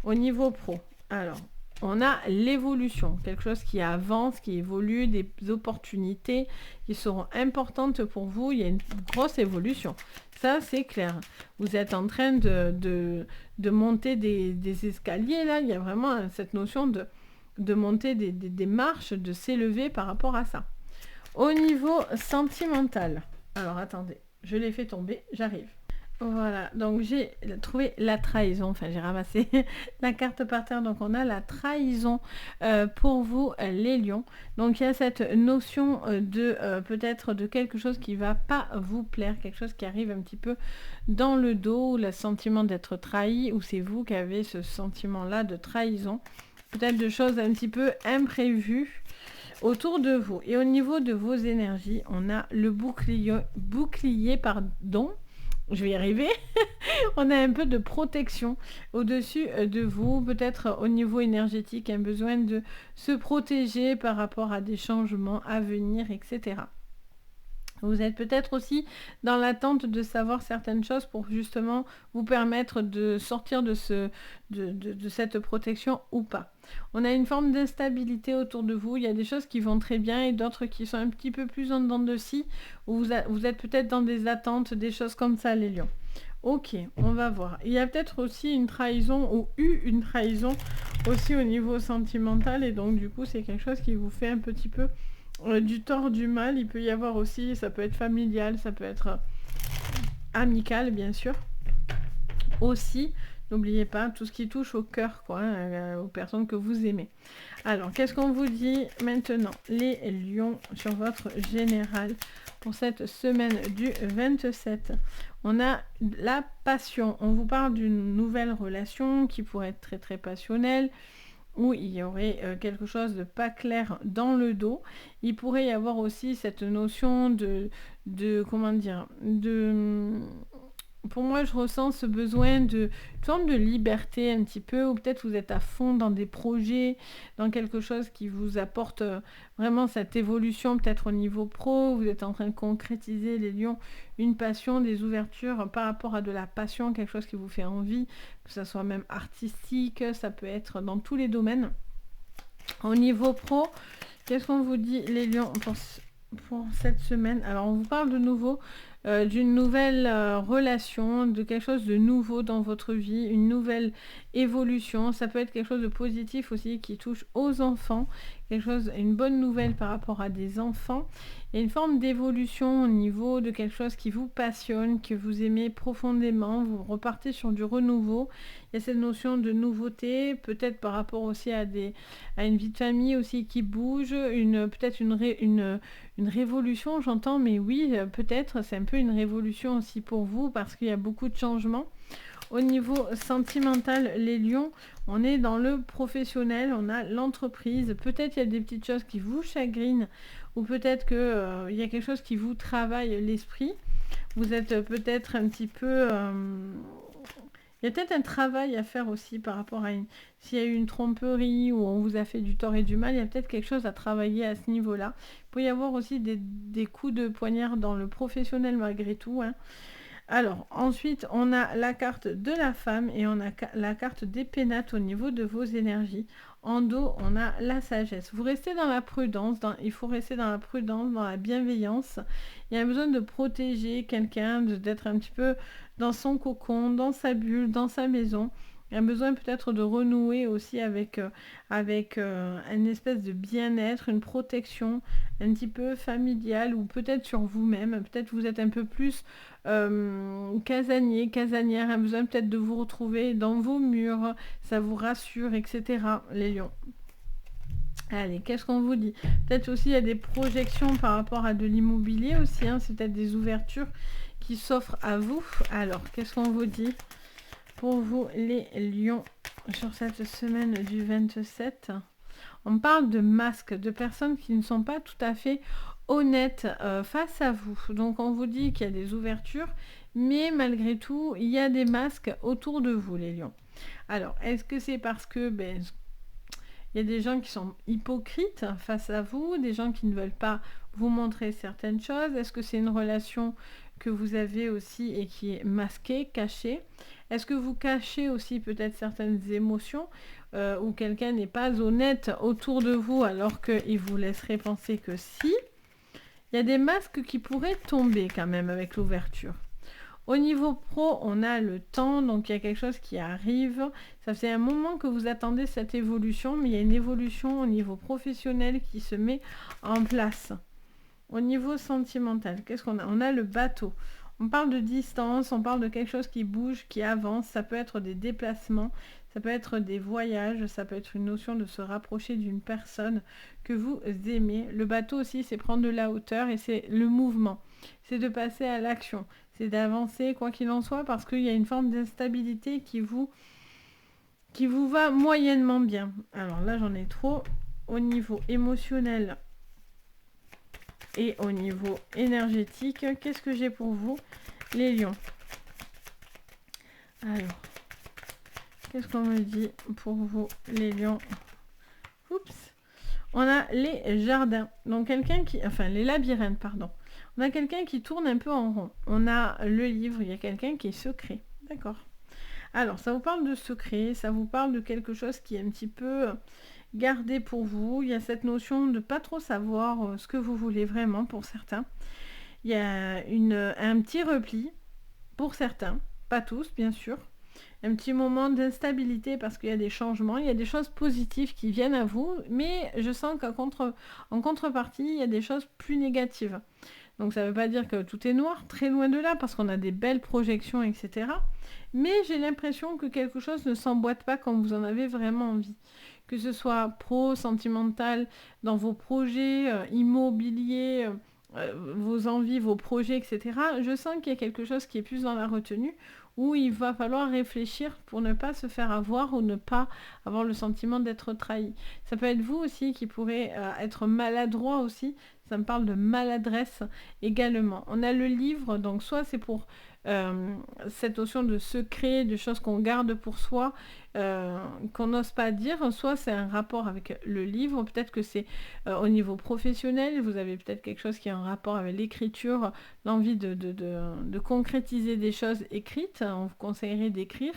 Au niveau pro, alors, on a l'évolution, quelque chose qui avance, qui évolue, des opportunités qui seront importantes pour vous. Il y a une grosse évolution. Ça, c'est clair. Vous êtes en train de monter des escaliers, là. Il y a vraiment cette notion de monter des marches, de s'élever par rapport à ça. Au niveau sentimental, alors attendez, je l'ai fait tomber, j'arrive. Voilà, donc j'ai trouvé la trahison, enfin j'ai ramassé la carte par terre, donc on a la trahison pour vous les lions. Donc il y a cette notion de peut-être de quelque chose qui va pas vous plaire, quelque chose qui arrive un petit peu dans le dos, ou le sentiment d'être trahi, ou c'est vous qui avez ce sentiment-là de trahison, peut-être de choses un petit peu imprévues autour de vous. Et au niveau de vos énergies, on a le bouclier, pardon, je vais y arriver. On a un peu de protection au-dessus de vous, peut-être au niveau énergétique, un besoin de se protéger par rapport à des changements à venir, etc. Vous êtes peut-être aussi dans l'attente de savoir certaines choses pour justement vous permettre de sortir de cette protection ou pas. On a une forme d'instabilité autour de vous. Il y a des choses qui vont très bien et d'autres qui sont un petit peu plus en dents de scie, où vous êtes peut-être dans des attentes, des choses comme ça, les lions. Ok, on va voir. Il y a peut-être aussi une trahison ou eu une trahison aussi au niveau sentimental, et donc du coup c'est quelque chose qui vous fait un petit peu du tort, du mal. Il peut y avoir aussi, ça peut être familial, ça peut être amical bien sûr. Aussi, n'oubliez pas tout ce qui touche au cœur, quoi, aux personnes que vous aimez. Alors, qu'est-ce qu'on vous dit maintenant, les lions, sur votre général pour cette semaine du 27? On a la passion. On vous parle d'une nouvelle relation qui pourrait être très très passionnelle, où il y aurait quelque chose de pas clair dans le dos. Il pourrait y avoir aussi cette notion de comment dire, pour moi, je ressens ce besoin de une forme de liberté un petit peu, ou peut-être vous êtes à fond dans des projets, dans quelque chose qui vous apporte vraiment cette évolution, peut-être au niveau pro, vous êtes en train de concrétiser, les lions, une passion, des ouvertures par rapport à de la passion, quelque chose qui vous fait envie, que ce soit même artistique, ça peut être dans tous les domaines. Au niveau pro, qu'est-ce qu'on vous dit, les lions, pour cette semaine? Alors, on vous parle de nouveau d'une nouvelle relation, de quelque chose de nouveau dans votre vie, une nouvelle évolution. Ça peut être quelque chose de positif aussi qui touche aux enfants, quelque chose, une bonne nouvelle par rapport à des enfants, et une forme d'évolution au niveau de quelque chose qui vous passionne, que vous aimez profondément. Vous repartez sur du renouveau. Il y a cette notion de nouveauté, peut-être par rapport aussi à une vie de famille aussi qui bouge, peut-être une révolution, j'entends, mais oui, peut-être, c'est un peu une révolution aussi pour vous, parce qu'il y a beaucoup de changements. Au niveau sentimental, les lions, on est dans le professionnel, on a l'entreprise, peut-être il y a des petites choses qui vous chagrinent, ou peut-être qu'il y a quelque chose qui vous travaille l'esprit. Vous êtes peut-être un petit peu... il y a peut-être un travail à faire aussi par rapport à s'il y a eu une tromperie ou on vous a fait du tort et du mal, il y a peut-être quelque chose à travailler à ce niveau-là. Il peut y avoir aussi des coups de poignard dans le professionnel malgré tout, hein. Alors, ensuite, on a la carte de la femme et on a la carte des pénates au niveau de vos énergies. En dos, on a la sagesse. Vous restez dans la prudence, il faut rester dans la prudence, dans la bienveillance. Il y a besoin de protéger quelqu'un, d'être un petit peu dans son cocon, dans sa bulle, dans sa maison. Il y a besoin peut-être de renouer aussi avec une espèce de bien-être, une protection un petit peu familiale, ou peut-être sur vous-même. Peut-être vous êtes un peu plus casanier, casanière, a besoin peut-être de vous retrouver dans vos murs, ça vous rassure, etc. Les lions. Allez, qu'est-ce qu'on vous dit? Peut-être aussi il y a des projections par rapport à de l'immobilier aussi, hein, c'est peut-être des ouvertures qui s'offrent à vous. Alors, qu'est-ce qu'on vous dit pour vous les lions sur cette semaine du 27? On parle de masques, de personnes qui ne sont pas tout à fait honnêtes face à vous. Donc on vous dit qu'il y a des ouvertures, mais malgré tout, il y a des masques autour de vous, les lions. Alors, est-ce que c'est parce que il y a des gens qui sont hypocrites face à vous, des gens qui ne veulent pas vous montrer certaines choses? Est-ce que c'est une relation que vous avez aussi et qui est masquée, cachée? Est-ce que vous cachez aussi peut-être certaines émotions où quelqu'un n'est pas honnête autour de vous alors qu'il vous laisserait penser que si? Il y a des masques qui pourraient tomber quand même avec l'ouverture. Au niveau pro, on a le temps, donc il y a quelque chose qui arrive. Ça fait un moment que vous attendez cette évolution, mais il y a une évolution au niveau professionnel qui se met en place. Au niveau sentimental, qu'est-ce qu'on a? On a le bateau. On parle de distance, on parle de quelque chose qui bouge, qui avance. Ça peut être des déplacements, ça peut être des voyages, ça peut être une notion de se rapprocher d'une personne que vous aimez. Le bateau aussi, c'est prendre de la hauteur et c'est le mouvement. C'est de passer à l'action. C'est d'avancer quoi qu'il en soit parce qu'il y a une forme d'instabilité qui vous va moyennement bien. Alors là, j'en ai trop. Au niveau émotionnel et au niveau énergétique, qu'est-ce que j'ai pour vous, les lions? Alors, qu'est-ce qu'on me dit pour vous, les lions? Oups. On a les jardins. Donc quelqu'un qui... Enfin, les labyrinthes, pardon. On a quelqu'un qui tourne un peu en rond. On a le livre, il y a quelqu'un qui est secret. D'accord. Alors, ça vous parle de secret, ça vous parle de quelque chose qui est un petit peu gardé pour vous. Il y a cette notion de pas trop savoir ce que vous voulez vraiment pour certains. Il y a un petit repli pour certains, pas tous bien sûr. Un petit moment d'instabilité parce qu'il y a des changements, il y a des choses positives qui viennent à vous, mais je sens en contrepartie, il y a des choses plus négatives. Donc ça ne veut pas dire que tout est noir, très loin de là, parce qu'on a des belles projections, etc. Mais j'ai l'impression que quelque chose ne s'emboîte pas comme vous en avez vraiment envie. Que ce soit pro, sentimental, dans vos projets immobiliers, vos envies, vos projets, etc. Je sens qu'il y a quelque chose qui est plus dans la retenue, où il va falloir réfléchir pour ne pas se faire avoir ou ne pas avoir le sentiment d'être trahi. Ça peut être vous aussi qui pourrez être maladroit aussi. Ça me parle de maladresse également. On a le livre, donc soit c'est pour cette notion de secret, de choses qu'on garde pour soi, qu'on n'ose pas dire, soit c'est un rapport avec le livre, peut-être que c'est au niveau professionnel, vous avez peut-être quelque chose qui a un rapport avec l'écriture, l'envie de concrétiser des choses écrites, on vous conseillerait d'écrire.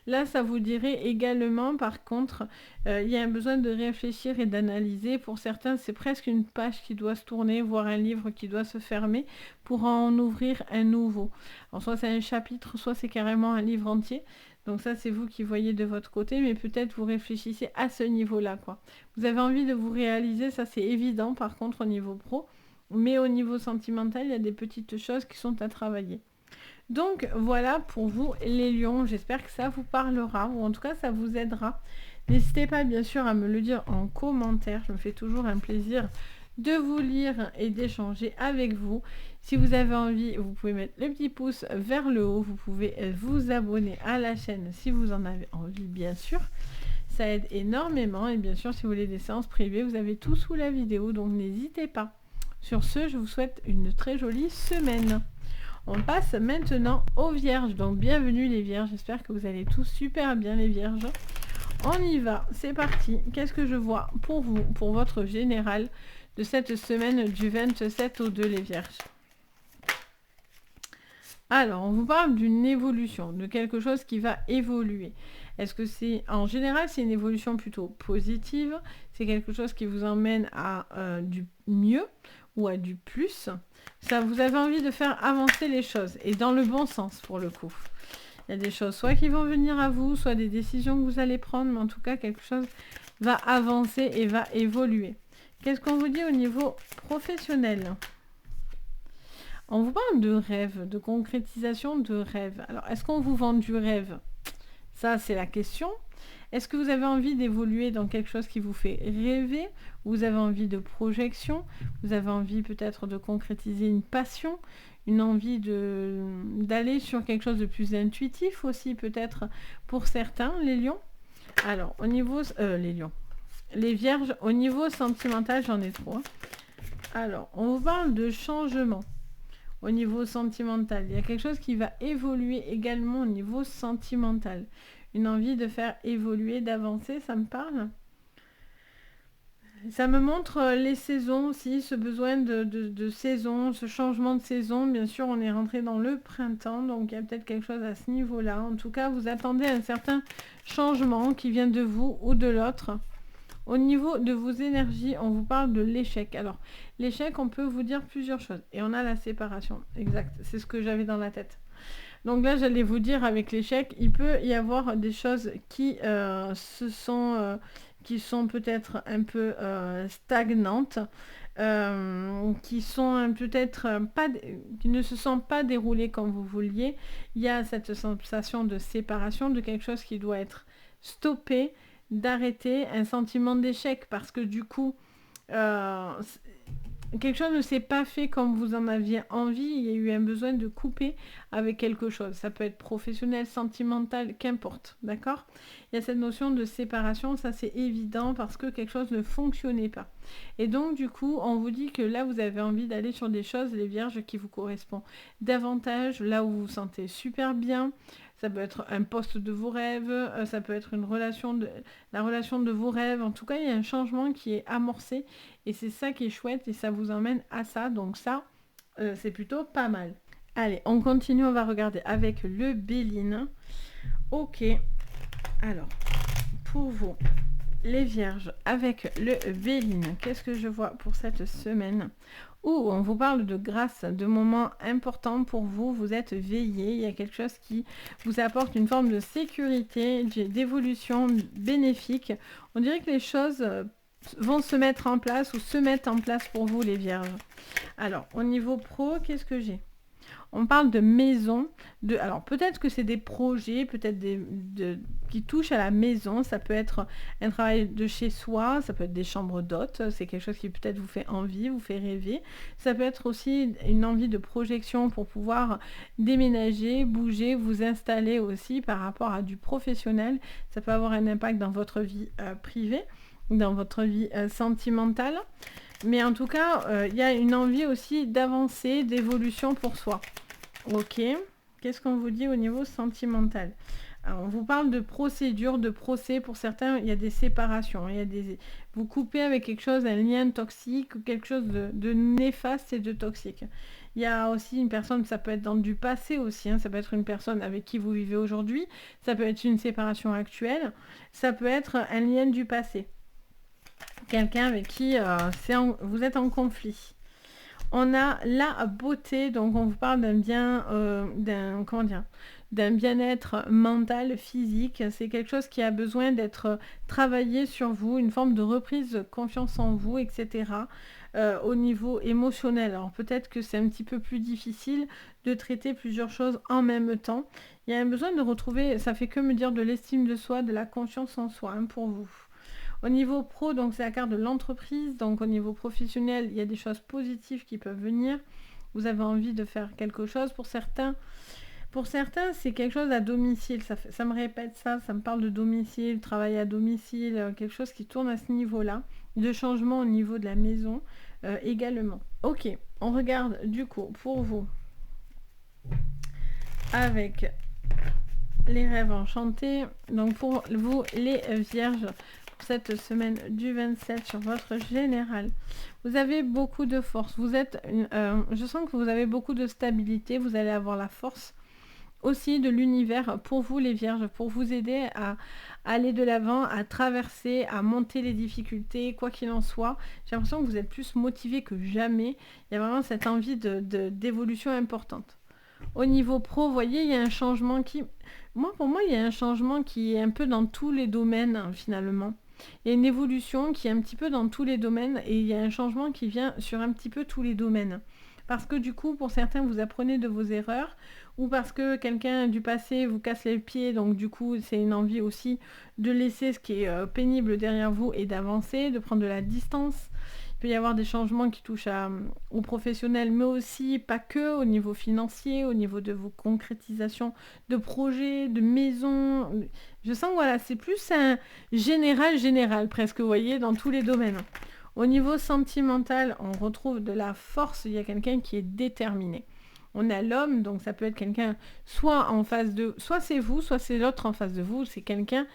Là, ça vous dirait également, par contre, il y a un besoin de réfléchir et d'analyser. Pour certains, c'est presque une page qui doit se tourner, voire un livre qui doit se fermer pour en ouvrir un nouveau. Alors, soit c'est un chapitre, soit c'est carrément un livre entier. Donc ça, c'est vous qui voyez de votre côté, mais peut-être vous réfléchissez à ce niveau-là, quoi. Vous avez envie de vous réaliser, ça c'est évident, par contre, au niveau pro. Mais au niveau sentimental, il y a des petites choses qui sont à travailler. Donc voilà pour vous, les lions. J'espère que ça vous parlera, ou en tout cas, ça vous aidera. N'hésitez pas, bien sûr, à me le dire en commentaire. Je me fais toujours un plaisir de vous lire et d'échanger avec vous. Si vous avez envie, vous pouvez mettre le petit pouce vers le haut. Vous pouvez vous abonner à la chaîne si vous en avez envie, bien sûr. Ça aide énormément. Et bien sûr, si vous voulez des séances privées, vous avez tout sous la vidéo. Donc n'hésitez pas. Sur ce, je vous souhaite une très jolie semaine. On passe maintenant aux vierges. Donc bienvenue les vierges. J'espère que vous allez tous super bien les vierges. On y va. C'est parti. Qu'est-ce que je vois pour vous, pour votre général de cette semaine du 27 au 2 les vierges? Alors, on vous parle d'une évolution, de quelque chose qui va évoluer. Est-ce que c'est, en général, c'est une évolution plutôt positive? C'est quelque chose qui vous emmène à du mieux ou à du plus? Ça, vous avez envie de faire avancer les choses, et dans le bon sens, pour le coup. Il y a des choses soit qui vont venir à vous, soit des décisions que vous allez prendre, mais en tout cas, quelque chose va avancer et va évoluer. Qu'est-ce qu'on vous dit au niveau professionnel? On vous parle de rêve, de concrétisation de rêve. Alors, est-ce qu'on vous vend du rêve? Ça, c'est la question. Est-ce que vous avez envie d'évoluer dans quelque chose qui vous fait rêver? Vous avez envie de projection? Vous avez envie peut-être de concrétiser une passion? Une envie d'aller sur quelque chose de plus intuitif aussi, peut-être pour certains, les lions? Alors, au niveau... les lions. Les vierges, au niveau sentimental, j'en ai trop. Alors, on vous parle de changement. Au niveau sentimental, il y a quelque chose qui va évoluer également au niveau sentimental. Une envie de faire évoluer, d'avancer, ça me parle. Ça me montre les saisons aussi, ce besoin de saison, ce changement de saison. Bien sûr, on est rentré dans le printemps, donc il y a peut-être quelque chose à ce niveau-là. En tout cas, vous attendez un certain changement qui vient de vous ou de l'autre. Au niveau de vos énergies, on vous parle de l'échec. Alors, l'échec, on peut vous dire plusieurs choses. Et on a la séparation. Exact, c'est ce que j'avais dans la tête. Donc là, j'allais vous dire, avec l'échec, il peut y avoir des choses qui qui sont peut-être un peu stagnantes, qui sont peut-être pas, qui ne se sont pas déroulées comme vous vouliez. Il y a cette sensation de séparation, de quelque chose qui doit être stoppé, d'arrêter, un sentiment d'échec parce que du coup, euh, quelque chose ne s'est pas fait comme vous en aviez envie, il y a eu un besoin de couper avec quelque chose. Ça peut être professionnel, sentimental, qu'importe, d'accord? Il y a cette notion de séparation, ça c'est évident parce que quelque chose ne fonctionnait pas. Et donc du coup, on vous dit que là, vous avez envie d'aller sur des choses, les vierges, qui vous correspondent davantage, là où vous vous sentez super bien. Ça peut être un poste de vos rêves, ça peut être la relation de vos rêves. En tout cas, il y a un changement qui est amorcé et c'est ça qui est chouette et ça vous emmène à ça. Donc ça, c'est plutôt pas mal. Allez, on continue, on va regarder avec le Béline. Ok, alors, pour vous, les vierges, avec le Béline, qu'est-ce que je vois pour cette semaine? On vous parle de grâce, de moments importants pour vous, vous êtes veillé, il y a quelque chose qui vous apporte une forme de sécurité, d'évolution bénéfique. On dirait que les choses vont se mettre en place ou se mettent en place pour vous les vierges. Alors, au niveau pro, qu'est-ce que j'ai? On parle de maison, alors peut-être que c'est des projets, peut-être qui touchent à la maison, ça peut être un travail de chez soi, ça peut être des chambres d'hôtes, c'est quelque chose qui peut-être vous fait envie, vous fait rêver. Ça peut être aussi une envie de projection pour pouvoir déménager, bouger, vous installer aussi par rapport à du professionnel. Ça peut avoir un impact dans votre vie privée, dans votre vie sentimentale. Mais en tout cas, il y a une envie aussi d'avancer, d'évolution pour soi. Ok, qu'est-ce qu'on vous dit au niveau sentimental? Alors, on vous parle de procédure, de procès. Pour certains, il y a des séparations. Vous coupez avec quelque chose, un lien toxique ou quelque chose de néfaste et de toxique. Il y a aussi une personne, ça peut être dans du passé aussi, hein, ça peut être une personne avec qui vous vivez aujourd'hui, ça peut être une séparation actuelle, ça peut être un lien du passé. Quelqu'un avec qui vous êtes en conflit. On a la beauté, donc on vous parle d'un bien-être mental, physique. C'est quelque chose qui a besoin d'être travaillé sur vous, une forme de reprise de confiance en vous, etc. Au niveau émotionnel. Alors peut-être que c'est un petit peu plus difficile de traiter plusieurs choses en même temps. Il y a un besoin de retrouver, ça fait que me dire, de l'estime de soi, de la confiance en soi, hein, pour vous. Au niveau pro, donc c'est la carte de l'entreprise. Donc au niveau professionnel, il y a des choses positives qui peuvent venir. Vous avez envie de faire quelque chose. Pour certains, c'est quelque chose à domicile. Ça me répète ça me parle de domicile, travail à domicile, quelque chose qui tourne à ce niveau-là. De changement au niveau de la maison également. Ok, on regarde du coup pour vous avec les rêves enchantés. Donc pour vous les vierges, cette semaine du 27 sur votre général. Vous avez beaucoup de force. Je sens que vous avez beaucoup de stabilité. Vous allez avoir la force aussi de l'univers pour vous les vierges, pour vous aider à aller de l'avant, à traverser, à monter les difficultés, quoi qu'il en soit. J'ai l'impression que vous êtes plus motivé que jamais. Il y a vraiment cette envie d'évolution importante. Au niveau pro, vous voyez, il y a un changement pour moi, il y a un changement qui est un peu dans tous les domaines, hein, finalement. Il y a une évolution qui est un petit peu dans tous les domaines et il y a un changement qui vient sur un petit peu tous les domaines. Parce que du coup, pour certains, vous apprenez de vos erreurs ou parce que quelqu'un du passé vous casse les pieds, donc du coup, c'est une envie aussi de laisser ce qui est pénible derrière vous et d'avancer, de prendre de la distance. Il peut y avoir des changements qui touchent aux professionnels, mais aussi pas que, au niveau financier, au niveau de vos concrétisations de projets, de maisons. Je sens que voilà, c'est plus un général presque, vous voyez, dans tous les domaines. Au niveau sentimental, on retrouve de la force, il y a quelqu'un qui est déterminé. On a l'homme, donc ça peut être quelqu'un soit en face de... Soit c'est vous, soit c'est l'autre en face de vous, c'est quelqu'un...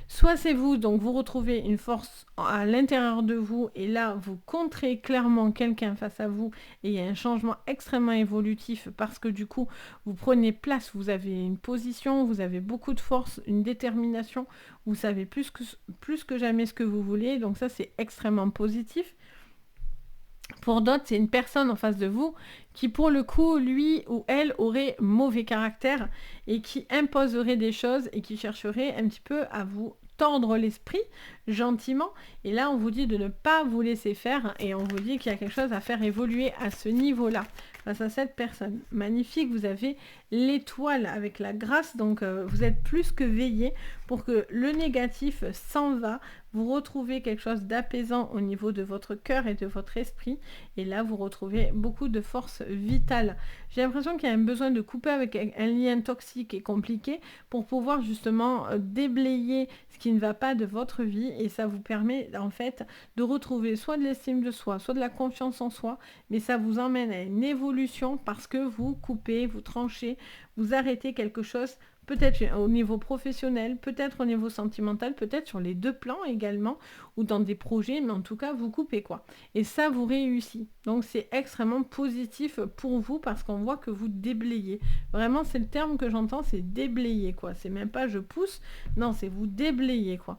Soit c'est vous, donc vous retrouvez une force à l'intérieur de vous et là vous contrez clairement quelqu'un face à vous et il y a un changement extrêmement évolutif parce que du coup vous prenez place, vous avez une position, vous avez beaucoup de force, une détermination, vous savez plus que jamais ce que vous voulez, donc ça c'est extrêmement positif. Pour d'autres, c'est une personne en face de vous qui, pour le coup, lui ou elle aurait mauvais caractère et qui imposerait des choses et qui chercherait un petit peu à vous tordre l'esprit gentiment. Et là, on vous dit de ne pas vous laisser faire et on vous dit qu'il y a quelque chose à faire évoluer à ce niveau-là face à cette personne. Magnifique, vous avez l'étoile avec la grâce, donc vous êtes plus que veillé pour que le négatif s'en va. Vous retrouvez quelque chose d'apaisant au niveau de votre cœur et de votre esprit. Et là, vous retrouvez beaucoup de force vitale. J'ai l'impression qu'il y a un besoin de couper avec un lien toxique et compliqué pour pouvoir justement déblayer ce qui ne va pas de votre vie. Et ça vous permet en fait de retrouver soit de l'estime de soi, soit de la confiance en soi. Mais ça vous emmène à une évolution parce que vous coupez, vous tranchez, vous arrêtez quelque chose. Peut-être au niveau professionnel, peut-être au niveau sentimental, peut-être sur les deux plans également, ou dans des projets, mais en tout cas, vous coupez quoi. Et ça, vous réussit. Donc, c'est extrêmement positif pour vous parce qu'on voit que vous déblayez. Vraiment, c'est le terme que j'entends, c'est déblayer quoi. C'est même pas je pousse, non, c'est vous déblayer quoi.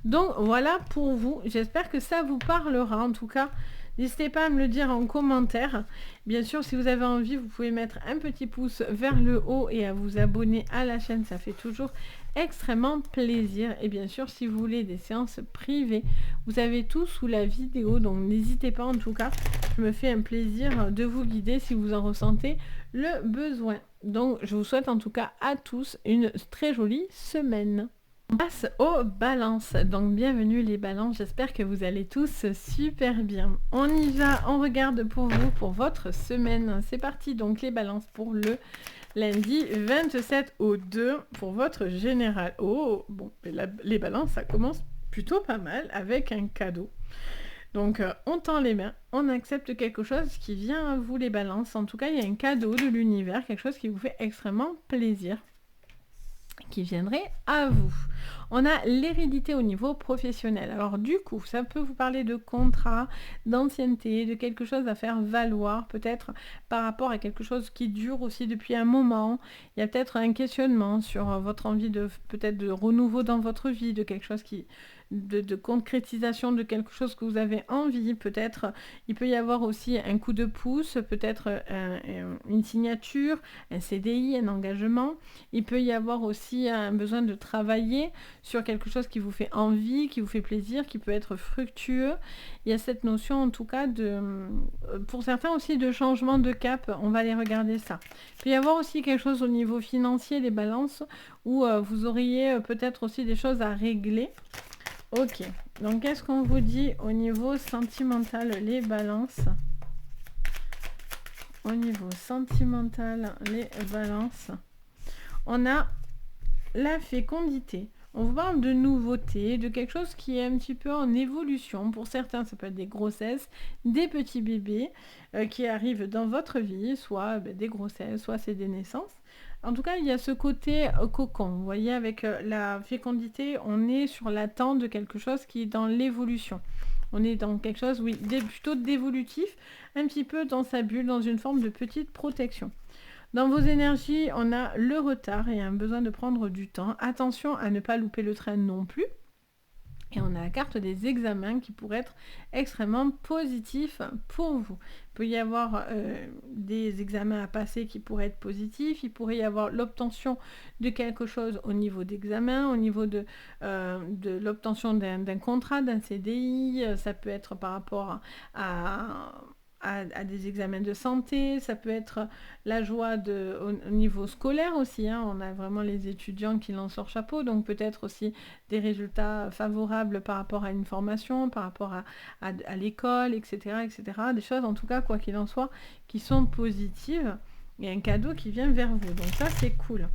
Donc, voilà pour vous. J'espère que ça vous parlera en tout cas. N'hésitez pas à me le dire en commentaire. Bien sûr, si vous avez envie, vous pouvez mettre un petit pouce vers le haut et à vous abonner à la chaîne. Ça fait toujours extrêmement plaisir. Et bien sûr, si vous voulez des séances privées, vous avez tout sous la vidéo. Donc, n'hésitez pas en tout cas. Je me fais un plaisir de vous guider si vous en ressentez le besoin. Donc, je vous souhaite en tout cas à tous une très jolie semaine. On passe aux balances, donc bienvenue les balances, j'espère que vous allez tous super bien. On y va, on regarde pour vous, pour votre semaine. C'est parti, donc les balances pour le lundi 27 au 2 pour votre général. Oh, bon, les balances, ça commence plutôt pas mal avec un cadeau. Donc on tend les mains, on accepte quelque chose qui vient à vous les balances. En tout cas, il y a un cadeau de l'univers, quelque chose qui vous fait extrêmement plaisir, qui viendrait à vous. On a l'hérédité au niveau professionnel. Alors du coup, ça peut vous parler de contrat, d'ancienneté, de quelque chose à faire valoir, peut-être par rapport à quelque chose qui dure aussi depuis un moment. Il y a peut-être un questionnement sur votre envie de peut-être de renouveau dans votre vie, de quelque chose qui de concrétisation de quelque chose que vous avez envie, peut-être il peut y avoir aussi un coup de pouce, peut-être une signature, un CDI, un engagement, il peut y avoir aussi un besoin de travailler sur quelque chose qui vous fait envie, qui vous fait plaisir, qui peut être fructueux. Il y a cette notion en tout cas de, pour certains aussi, de changement de cap, on va aller regarder ça. Il peut y avoir aussi quelque chose au niveau financier, les balances, où vous auriez peut-être aussi des choses à régler. Ok, donc qu'est-ce qu'on vous dit au niveau sentimental, les balances? Au niveau sentimental, les balances, on a la fécondité. On vous parle de nouveauté, de quelque chose qui est un petit peu en évolution. Pour certains, ça peut être des grossesses, des petits bébés qui arrivent dans votre vie, soit des grossesses, soit c'est des naissances. En tout cas, il y a ce côté cocon. Vous voyez, avec la fécondité, on est sur l'attente de quelque chose qui est dans l'évolution. On est dans quelque chose, oui, plutôt d'évolutif, un petit peu dans sa bulle, dans une forme de petite protection. Dans vos énergies, on a le retard et un besoin de prendre du temps. Attention à ne pas louper le train non plus. Et on a la carte des examens qui pourrait être extrêmement positif pour vous. Il peut y avoir des examens à passer qui pourraient être positifs. Il pourrait y avoir l'obtention de quelque chose au niveau d'examen, au niveau de l'obtention d'un contrat, d'un CDI. Ça peut être par rapport à des examens de santé, ça peut être la joie au niveau scolaire aussi, hein. On a vraiment les étudiants qui lancent leur chapeau, donc peut-être aussi des résultats favorables par rapport à une formation, par rapport à l'école, etc., etc. Des choses en tout cas, quoi qu'il en soit, qui sont positives. Il y a un cadeau qui vient vers vous, donc ça c'est cool.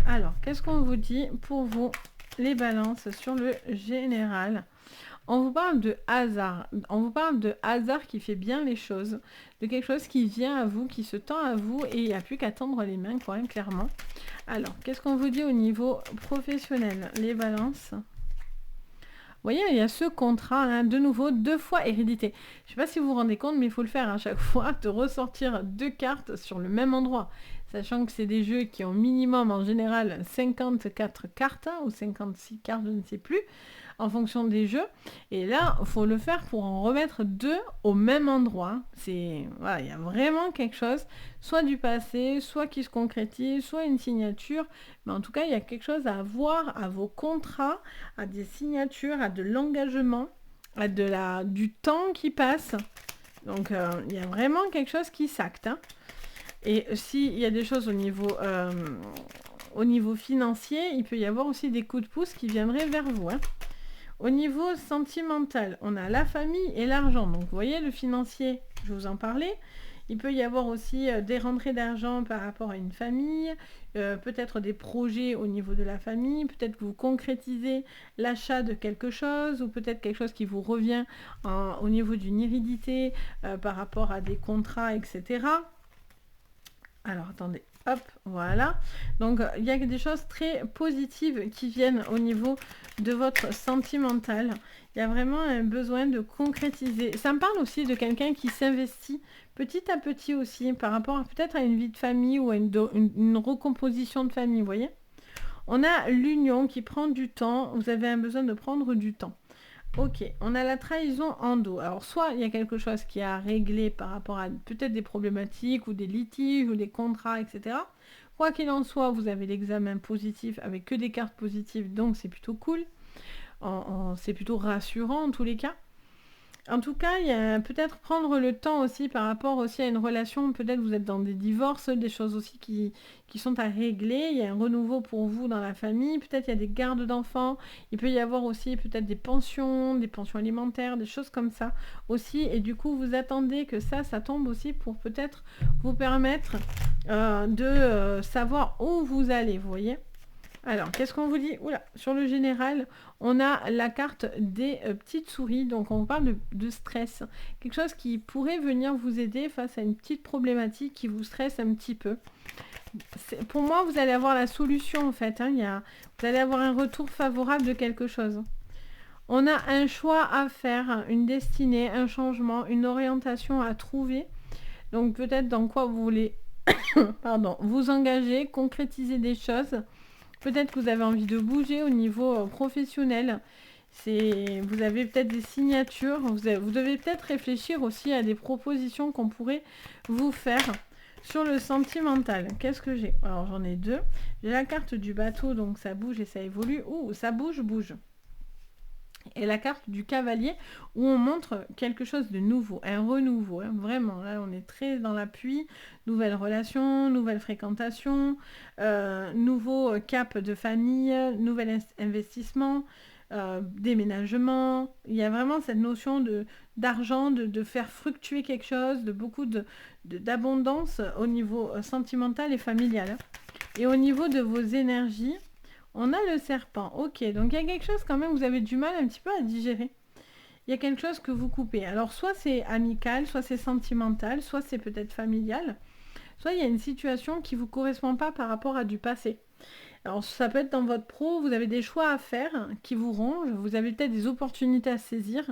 Alors, qu'est-ce qu'on vous dit pour vous, les balances, sur le général ? On vous parle de hasard. On vous parle de hasard qui fait bien les choses, de quelque chose qui vient à vous, qui se tend à vous, et il n'y a plus qu'à tendre les mains, quand même, clairement. Alors, qu'est-ce qu'on vous dit au niveau professionnel, les balances ? Vous voyez, il y a ce contrat, hein, de nouveau, 2 fois hérédité. Je ne sais pas si vous vous rendez compte, mais il faut le faire à chaque fois, de ressortir 2 cartes sur le même endroit. sachant que c'est des jeux qui ont minimum en général 54 cartes, ou 56 cartes, je ne sais plus, en fonction des jeux. Et là, il faut le faire pour en remettre 2 au même endroit. Voilà, il y a vraiment quelque chose, soit du passé, soit qui se concrétise, soit une signature. Mais en tout cas, il y a quelque chose à voir à vos contrats, à des signatures, à de l'engagement, à du temps qui passe. Donc, il y a vraiment quelque chose qui s'acte. Hein. Et s'il y a des choses au niveau financier, il peut y avoir aussi des coups de pouce qui viendraient vers vous. Hein. Au niveau sentimental, on a la famille et l'argent. Donc, vous voyez, le financier, je vous en parlais. Il peut y avoir aussi des rentrées d'argent par rapport à une famille, peut-être des projets au niveau de la famille, peut-être que vous concrétisez l'achat de quelque chose, ou peut-être quelque chose qui vous revient au niveau d'une hérédité par rapport à des contrats, etc. Alors, attendez. Hop, voilà. Donc, il y a des choses très positives qui viennent au niveau de votre sentimental. Il y a vraiment un besoin de concrétiser. Ça me parle aussi de quelqu'un qui s'investit petit à petit aussi par rapport peut-être à une vie de famille ou à une recomposition de famille, vous voyez. On a l'union qui prend du temps. Vous avez un besoin de prendre du temps. Ok, on a la trahison en dos. Alors, soit il y a quelque chose qui a réglé par rapport à peut-être des problématiques ou des litiges ou des contrats, etc. Quoi qu'il en soit, vous avez l'examen positif avec que des cartes positives, donc c'est plutôt cool. C'est plutôt rassurant en tous les cas. En tout cas, il y a peut-être prendre le temps aussi par rapport aussi à une relation. Peut-être vous êtes dans des divorces, des choses aussi qui sont à régler. Il y a un renouveau pour vous dans la famille. Peut-être il y a des gardes d'enfants. Il peut y avoir aussi peut-être des pensions alimentaires, des choses comme ça aussi. Et du coup, vous attendez que ça tombe aussi pour peut-être vous permettre de savoir où vous allez, vous voyez. Alors, qu'est-ce qu'on vous dit? Oula, sur le général, on a la carte des petites souris. Donc, on parle de stress. Quelque chose qui pourrait venir vous aider face à une petite problématique qui vous stresse un petit peu. Pour moi, vous allez avoir la solution, en fait. Hein. Vous allez avoir un retour favorable de quelque chose. On a un choix à faire, une destinée, un changement, une orientation à trouver. Donc, peut-être dans quoi vous voulez vous engager, concrétiser des choses. Peut-être que vous avez envie de bouger au niveau professionnel. Vous avez peut-être des signatures. Vous devez peut-être réfléchir aussi à des propositions qu'on pourrait vous faire sur le sentimental. Qu'est-ce que j'ai? Alors, j'en ai 2. J'ai la carte du bateau, donc ça bouge et ça évolue. Ouh, ça bouge. Et la carte du cavalier, où on montre quelque chose de nouveau, un renouveau. Hein, vraiment, là, on est très dans l'appui. Nouvelle relation, nouvelle fréquentation, nouveau cap de famille, nouvel investissement, déménagement. Il y a vraiment cette notion d'argent, de faire fructuer quelque chose, de beaucoup d'abondance au niveau sentimental et familial. Hein. Et au niveau de vos énergies, on a le serpent. Ok, donc il y a quelque chose quand même, vous avez du mal un petit peu à digérer. Il y a quelque chose que vous coupez. Alors, soit c'est amical, soit c'est sentimental, soit c'est peut-être familial. Soit il y a une situation qui ne vous correspond pas par rapport à du passé. Alors, ça peut être dans votre pro, vous avez des choix à faire qui vous rongent, vous avez peut-être des opportunités à saisir,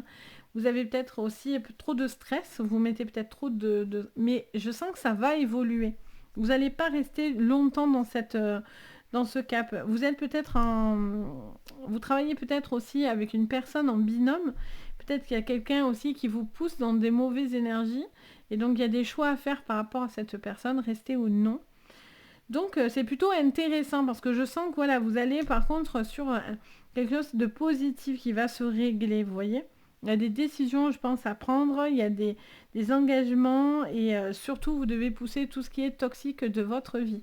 vous avez peut-être aussi trop de stress, vous mettez peut-être trop de... Mais je sens que ça va évoluer. Vous n'allez pas rester longtemps dans ce cap. Vous êtes peut-être vous travaillez peut-être aussi avec une personne en binôme. Peut-être qu'il y a quelqu'un aussi qui vous pousse dans des mauvaises énergies. Et donc, il y a des choix à faire par rapport à cette personne, rester ou non. Donc, c'est plutôt intéressant parce que je sens que voilà, vous allez par contre sur quelque chose de positif qui va se régler, vous voyez. Il y a des décisions, je pense, à prendre. Il y a des engagements et surtout, vous devez pousser tout ce qui est toxique de votre vie.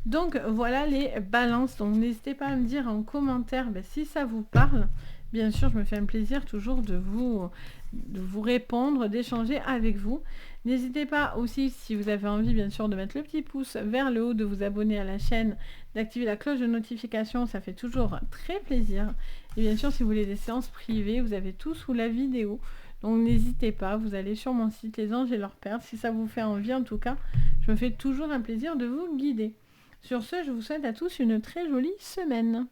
Donc voilà les balances. Donc n'hésitez pas à me dire en commentaire si ça vous parle. Bien sûr, je me fais un plaisir toujours de vous répondre, d'échanger avec vous. N'hésitez pas aussi, si vous avez envie, bien sûr, de mettre le petit pouce vers le haut, de vous abonner à la chaîne, d'activer la cloche de notification. Ça fait toujours très plaisir. Et bien sûr, si vous voulez des séances privées, vous avez tout sous la vidéo. Donc n'hésitez pas, vous allez sur mon site Les Anges et leurs Perles. Si ça vous fait envie, en tout cas, je me fais toujours un plaisir de vous guider. Sur ce, je vous souhaite à tous une très jolie semaine.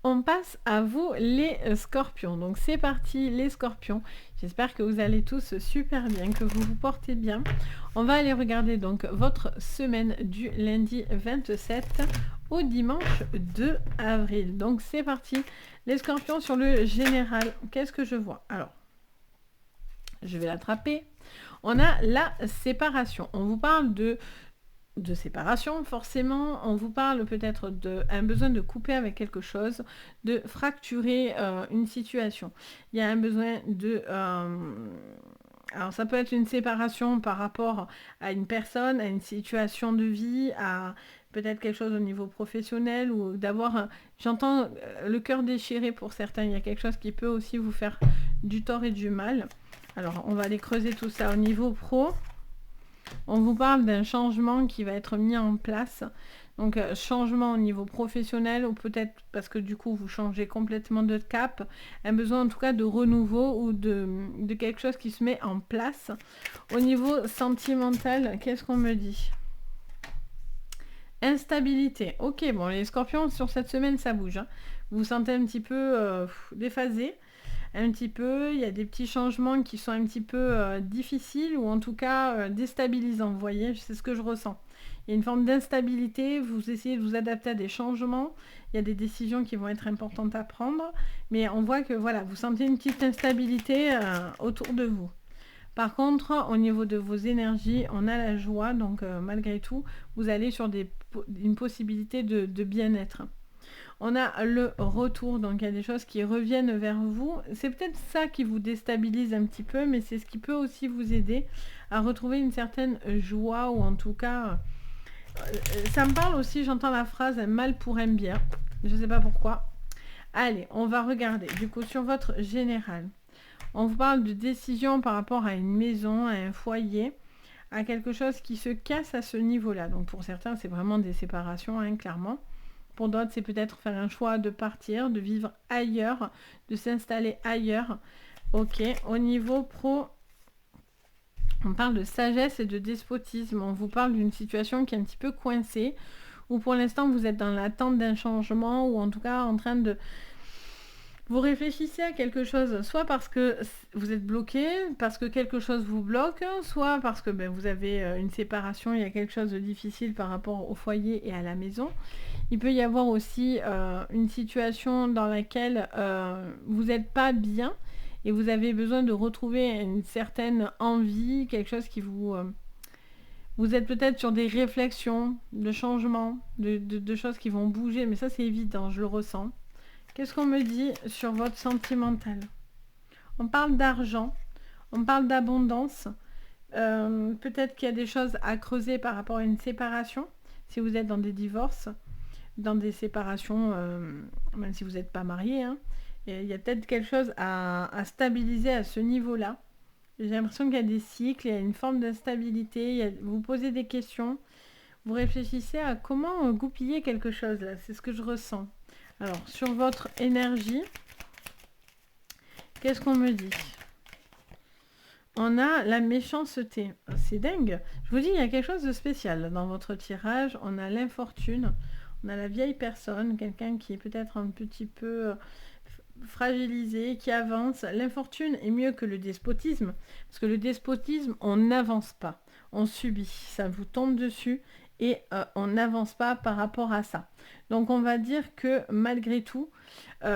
On passe à vous les scorpions. Donc c'est parti les scorpions. J'espère que vous allez tous super bien, que vous vous portez bien. On va aller regarder donc votre semaine du lundi 27 au dimanche 2 avril. Donc c'est parti les scorpions sur le général. Qu'est-ce que je vois? Alors, je vais l'attraper. On a la séparation. On vous parle de séparation, forcément, on vous parle peut-être d'un besoin de couper avec quelque chose, de fracturer une situation. Il y a un besoin de... alors ça peut être une séparation par rapport à une personne, à une situation de vie, à peut-être quelque chose au niveau professionnel ou d'avoir... J'entends le cœur déchiré pour certains, il y a quelque chose qui peut aussi vous faire du tort et du mal. Alors on va aller creuser tout ça au niveau pro. On vous parle d'un changement qui va être mis en place. Donc changement au niveau professionnel ou peut-être parce que du coup vous changez complètement de cap. Un besoin en tout cas de renouveau ou de quelque chose qui se met en place. Au niveau sentimental, qu'est-ce qu'on me dit? Instabilité. Ok, bon les scorpions sur cette semaine ça bouge. Hein. Vous vous sentez un petit peu déphasé. Un petit peu, il y a des petits changements qui sont un petit peu difficiles ou en tout cas déstabilisants, vous voyez, c'est ce que je ressens. Il y a une forme d'instabilité, vous essayez de vous adapter à des changements, il y a des décisions qui vont être importantes à prendre, mais on voit que voilà, vous sentez une petite instabilité autour de vous. Par contre, au niveau de vos énergies, on a la joie, donc malgré tout, vous allez sur une possibilité de bien-être. On a le retour, donc il y a des choses qui reviennent vers vous. C'est peut-être ça qui vous déstabilise un petit peu, mais c'est ce qui peut aussi vous aider à retrouver une certaine joie, ou en tout cas... ça me parle aussi, j'entends la phrase « un mal pour un bien ». Je ne sais pas pourquoi. Allez, on va regarder. Du coup, sur votre général, on vous parle de décision par rapport à une maison, à un foyer, à quelque chose qui se casse à ce niveau-là. Donc pour certains, c'est vraiment des séparations, hein, clairement. Pour d'autres, c'est peut-être faire un choix de partir, de vivre ailleurs, de s'installer ailleurs. Ok, au niveau pro, on parle de sagesse et de despotisme. On vous parle d'une situation qui est un petit peu coincée, où pour l'instant, vous êtes dans l'attente d'un changement, ou en tout cas en train de... Vous réfléchissez à quelque chose, soit parce que vous êtes bloqué, parce que quelque chose vous bloque, soit parce que vous avez une séparation, il y a quelque chose de difficile par rapport au foyer et à la maison. Il peut y avoir aussi une situation dans laquelle vous n'êtes pas bien et vous avez besoin de retrouver une certaine envie, quelque chose qui vous... vous êtes peut-être sur des réflexions de changements, de choses qui vont bouger, mais ça c'est évident, je le ressens. Qu'est-ce qu'on me dit sur votre sentimental? On parle d'argent, on parle d'abondance. Peut-être qu'il y a des choses à creuser par rapport à une séparation, si vous êtes dans des divorces, dans des séparations, même si vous n'êtes pas marié. Hein. Il y a peut-être quelque chose à stabiliser à ce niveau-là. J'ai l'impression qu'il y a des cycles, il y a une forme d'instabilité, vous posez des questions, vous réfléchissez à comment goupiller quelque chose là, c'est ce que je ressens. Alors, sur votre énergie, qu'est-ce qu'on me dit? On a la méchanceté. C'est dingue. Je vous dis, il y a quelque chose de spécial dans votre tirage. On a l'infortune. On a la vieille personne, quelqu'un qui est peut-être un petit peu fragilisé, qui avance. L'infortune est mieux que le despotisme. Parce que le despotisme, on n'avance pas. On subit. Ça vous tombe dessus. Et on n'avance pas par rapport à ça. Donc on va dire que malgré tout, il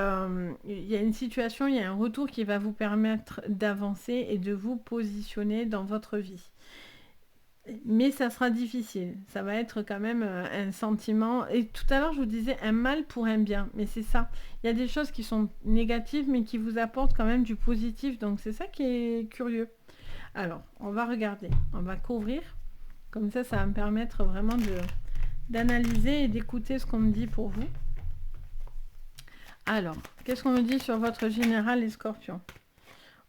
y a une situation, il y a un retour qui va vous permettre d'avancer et de vous positionner dans votre vie. Mais ça sera difficile, ça va être quand même un sentiment. Et tout à l'heure je vous disais un mal pour un bien, mais c'est ça. Il y a des choses qui sont négatives mais qui vous apportent quand même du positif, donc c'est ça qui est curieux. Alors, on va regarder, on va couvrir. Comme ça va me permettre vraiment d'analyser et d'écouter ce qu'on me dit pour vous. Alors, qu'est-ce qu'on me dit sur votre général les scorpions?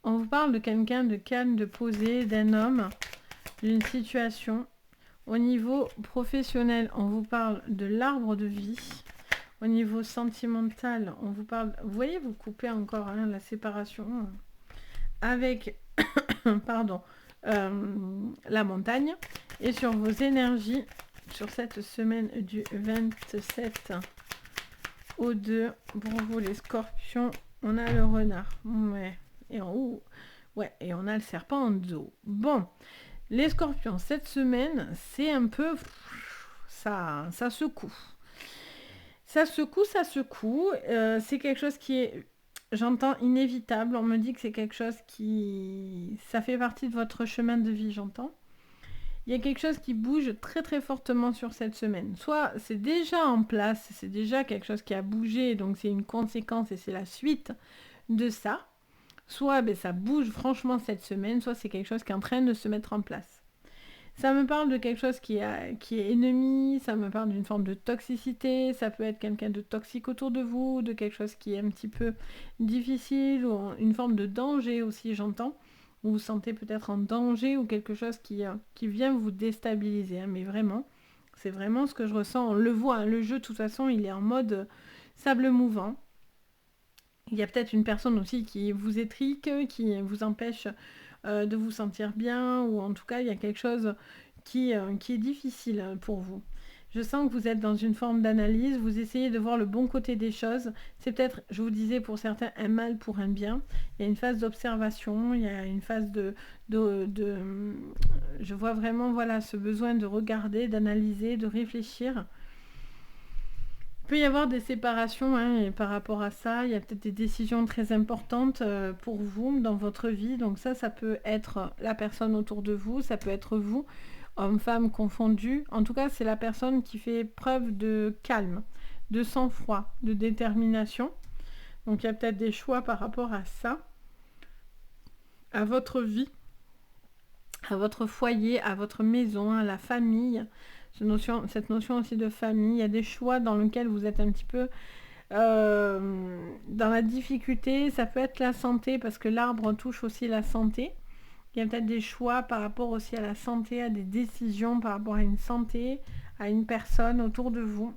On vous parle de quelqu'un de calme, de posé, d'un homme, d'une situation. Au niveau professionnel, on vous parle de l'arbre de vie. Au niveau sentimental, on vous parle... Vous voyez, vous coupez encore hein, la séparation avec... pardon. La montagne. Et sur vos énergies, sur cette semaine du 27 au 2, pour vous les scorpions, on a le renard. Ouais. Et en haut, ouais, et on a le serpent en dos. Bon, les scorpions, cette semaine, c'est un peu... Ça secoue. Ça secoue, ça secoue. C'est quelque chose qui est, j'entends, inévitable. On me dit que c'est quelque chose qui... Ça fait partie de votre chemin de vie, j'entends. Il y a quelque chose qui bouge très très fortement sur cette semaine. Soit c'est déjà en place, c'est déjà quelque chose qui a bougé, donc c'est une conséquence et c'est la suite de ça. Soit ça bouge franchement cette semaine, soit c'est quelque chose qui est en train de se mettre en place. Ça me parle de quelque chose qui est ennemi, ça me parle d'une forme de toxicité, ça peut être quelqu'un de toxique autour de vous, de quelque chose qui est un petit peu difficile, ou une forme de danger aussi, j'entends. Vous vous sentez peut-être en danger ou quelque chose qui vient vous déstabiliser, hein, mais vraiment, c'est vraiment ce que je ressens. On le voit, hein, le jeu de toute façon, il est en mode sable mouvant. Il y a peut-être une personne aussi qui vous étrique, qui vous empêche de vous sentir bien, ou en tout cas il y a quelque chose qui est difficile pour vous. Je sens que vous êtes dans une forme d'analyse, vous essayez de voir le bon côté des choses. C'est peut-être, je vous disais pour certains, un mal pour un bien. Il y a une phase d'observation, il y a une phase je vois vraiment voilà, ce besoin de regarder, d'analyser, de réfléchir. Il peut y avoir des séparations, hein, et par rapport à ça, il y a peut-être des décisions très importantes pour vous dans votre vie. Donc ça peut être la personne autour de vous, ça peut être vous, homme-femme confondu. En tout cas, c'est la personne qui fait preuve de calme, de sang-froid, de détermination. Donc il y a peut-être des choix par rapport à ça, à votre vie, à votre foyer, à votre maison, à la famille. Cette notion aussi de famille, il y a des choix dans lesquels vous êtes un petit peu dans la difficulté. Ça peut être la santé, parce que l'arbre touche aussi la santé. Il y a peut-être des choix par rapport aussi à la santé, à des décisions par rapport à une santé, à une personne autour de vous.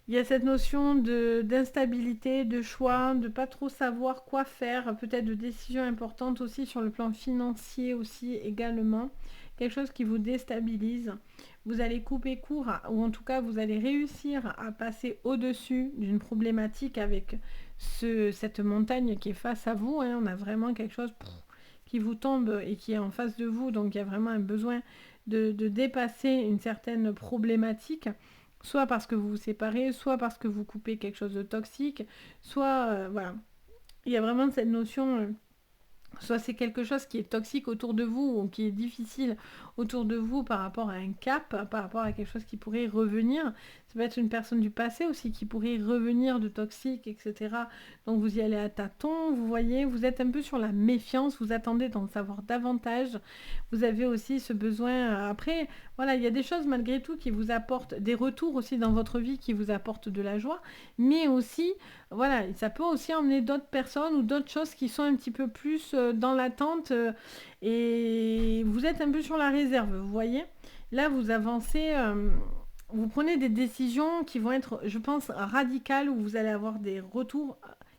Il y a cette notion d'instabilité, de choix, de pas trop savoir quoi faire, peut-être de décisions importantes aussi sur le plan financier aussi également. Quelque chose qui vous déstabilise. Vous allez couper court, ou en tout cas vous allez réussir à passer au-dessus d'une problématique avec cette montagne qui est face à vous, hein. On a vraiment quelque chose qui vous tombe et qui est en face de vous, donc il y a vraiment un besoin de dépasser une certaine problématique, soit parce que vous vous séparez, soit parce que vous coupez quelque chose de toxique, soit voilà. Il y a vraiment cette notion... soit c'est quelque chose qui est toxique autour de vous ou qui est difficile autour de vous par rapport à un cap, par rapport à quelque chose qui pourrait revenir. Ça peut être une personne du passé aussi qui pourrait revenir de toxique, etc. Donc vous y allez à tâtons, vous voyez, vous êtes un peu sur la méfiance, vous attendez d'en savoir davantage. Vous avez aussi ce besoin... Après, voilà, il y a des choses malgré tout qui vous apportent, des retours aussi dans votre vie qui vous apportent de la joie, mais aussi... Voilà, ça peut aussi emmener d'autres personnes ou d'autres choses qui sont un petit peu plus dans l'attente et vous êtes un peu sur la réserve, vous voyez. Là, vous avancez, vous prenez des décisions qui vont être, je pense, radicales, où vous allez avoir des retours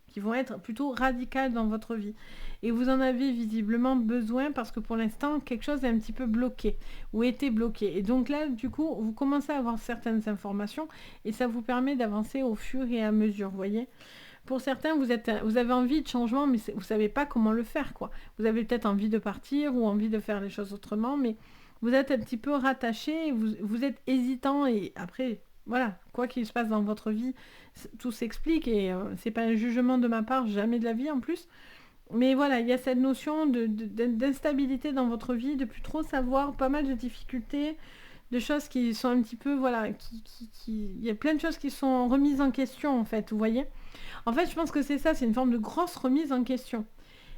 qui vont être plutôt radicales dans votre vie. Et vous en avez visiblement besoin parce que pour l'instant, quelque chose est un petit peu bloqué ou était bloqué. Et donc là, du coup, vous commencez à avoir certaines informations et ça vous permet d'avancer au fur et à mesure, vous voyez. Pour certains, vous avez envie de changement, mais vous ne savez pas comment le faire, quoi. Vous avez peut-être envie de partir ou envie de faire les choses autrement, mais vous êtes un petit peu rattaché, vous êtes hésitant et après... Voilà, quoi qu'il se passe dans votre vie, tout s'explique et c'est pas un jugement de ma part, jamais de la vie en plus. Mais voilà, il y a cette notion d'instabilité dans votre vie, de plus trop savoir, pas mal de difficultés, de choses qui sont un petit peu, voilà, il y a plein de choses qui sont remises en question en fait, vous voyez. En fait, je pense que c'est ça, c'est une forme de grosse remise en question.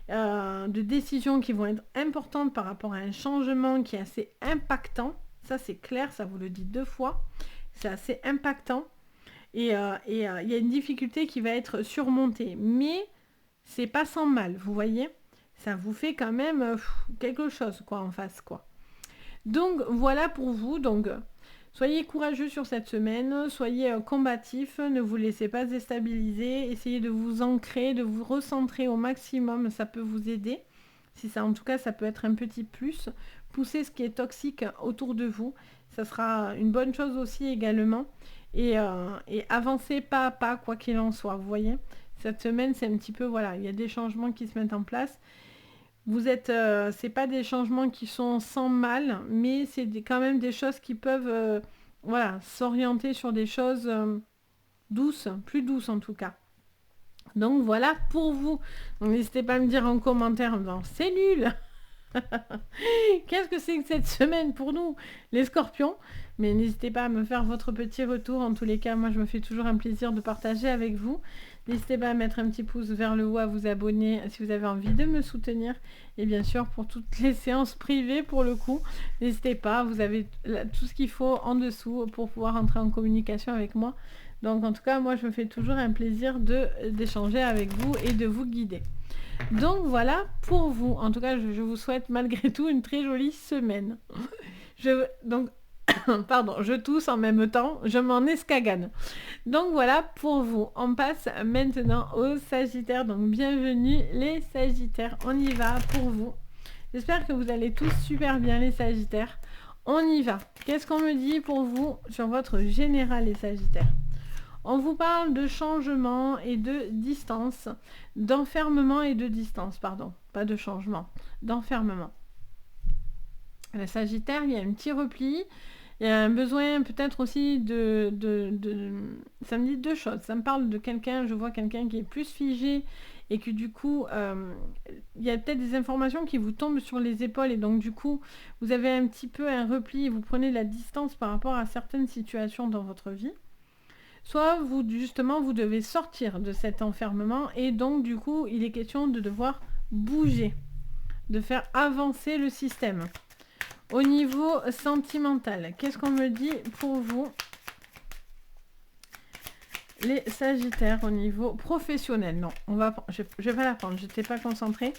De décisions qui vont être importantes par rapport à un changement qui est assez impactant. Ça, c'est clair, ça vous le dit 2 fois. C'est assez impactant. Et il y a une difficulté qui va être surmontée. Mais c'est pas sans mal, vous voyez. Ça vous fait quand même quelque chose, quoi, en face, quoi. Donc, voilà pour vous. Donc, soyez courageux sur cette semaine, soyez combatifs, ne vous laissez pas déstabiliser, essayez de vous ancrer, de vous recentrer au maximum, ça peut vous aider. Si ça, en tout cas, ça peut être un petit plus. Poussez ce qui est toxique autour de vous, ça sera une bonne chose aussi également. et avancez pas à pas, quoi qu'il en soit, vous voyez. Cette semaine, c'est un petit peu, voilà, il y a des changements qui se mettent en place. Vous êtes, c'est pas des changements qui sont sans mal, mais c'est quand même des choses qui peuvent, voilà, s'orienter sur des choses douces, plus douces en tout cas. Donc voilà pour vous. Donc n'hésitez pas à me dire en commentaire dans c'est nul. Qu'est-ce que c'est que cette semaine pour nous, les scorpions? Mais n'hésitez pas à me faire votre petit retour. En tous les cas, moi je me fais toujours un plaisir de partager avec vous. N'hésitez pas à mettre un petit pouce vers le haut, à vous abonner si vous avez envie de me soutenir. Et bien sûr, pour toutes les séances privées, pour le coup, n'hésitez pas, vous avez tout ce qu'il faut en dessous pour pouvoir entrer en communication avec moi. Donc en tout cas, moi je me fais toujours un plaisir d'échanger avec vous et de vous guider. Donc voilà pour vous. En tout cas, je vous souhaite malgré tout une très jolie semaine. Donc, pardon, je tousse en même temps, je m'en escagane. Donc voilà pour vous. On passe maintenant aux Sagittaires. Donc bienvenue les Sagittaires. On y va pour vous. J'espère que vous allez tous super bien les Sagittaires. On y va. Qu'est-ce qu'on me dit pour vous sur votre général les Sagittaires? On vous parle de changement et de distance, d'enfermement et de distance, pardon, pas de changement, d'enfermement. Le Sagittaire, il y a un petit repli, il y a un besoin peut-être aussi ça me dit deux choses. Ça me parle de quelqu'un, je vois quelqu'un qui est plus figé et que du coup, il y a peut-être des informations qui vous tombent sur les épaules et donc du coup, vous avez un petit peu un repli, vous prenez la distance par rapport à certaines situations dans votre vie. Soit vous, justement, vous devez sortir de cet enfermement et donc du coup, il est question de devoir bouger, de faire avancer le système. Au niveau sentimental, qu'est-ce qu'on me dit pour vous, les Sagittaires, au niveau professionnel? Non, je vais pas la prendre, je n'étais pas concentrée.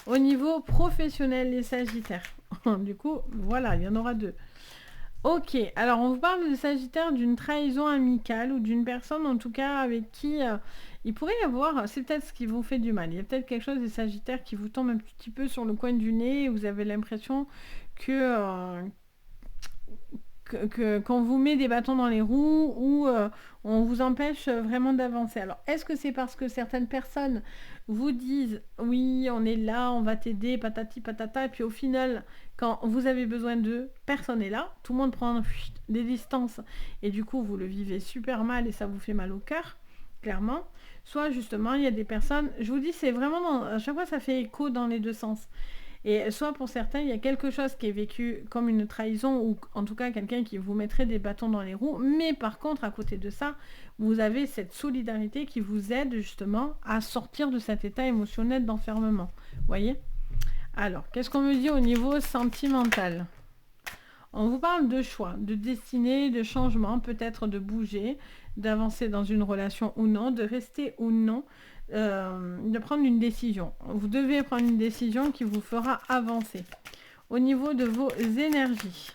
Au niveau professionnel, les Sagittaires. Du coup, voilà, il y en aura deux. Ok, alors on vous parle de Sagittaire d'une trahison amicale ou d'une personne en tout cas avec qui il pourrait y avoir, c'est peut-être ce qui vous fait du mal, il y a peut-être quelque chose des Sagittaires qui vous tombe un petit peu sur le coin du nez et vous avez l'impression que qu'on vous met des bâtons dans les roues ou on vous empêche vraiment d'avancer. Alors, est-ce que c'est parce que certaines personnes vous disent oui, on est là, on va t'aider, patati patata, et puis au final, quand vous avez besoin d'eux, personne n'est là, tout le monde prend des distances et du coup, vous le vivez super mal et ça vous fait mal au cœur, clairement. Soit justement, il y a des personnes, je vous dis, c'est vraiment, à chaque fois, ça fait écho dans les deux sens. Et soit pour certains, il y a quelque chose qui est vécu comme une trahison ou en tout cas quelqu'un qui vous mettrait des bâtons dans les roues. Mais par contre, à côté de ça, vous avez cette solidarité qui vous aide justement à sortir de cet état émotionnel d'enfermement. Voyez? Alors, qu'est-ce qu'on me dit au niveau sentimental? On vous parle de choix, de destinée, de changement, peut-être de bouger, d'avancer dans une relation ou non, de rester ou non. De prendre une décision. Vous devez prendre une décision qui vous fera avancer. Au niveau de vos énergies,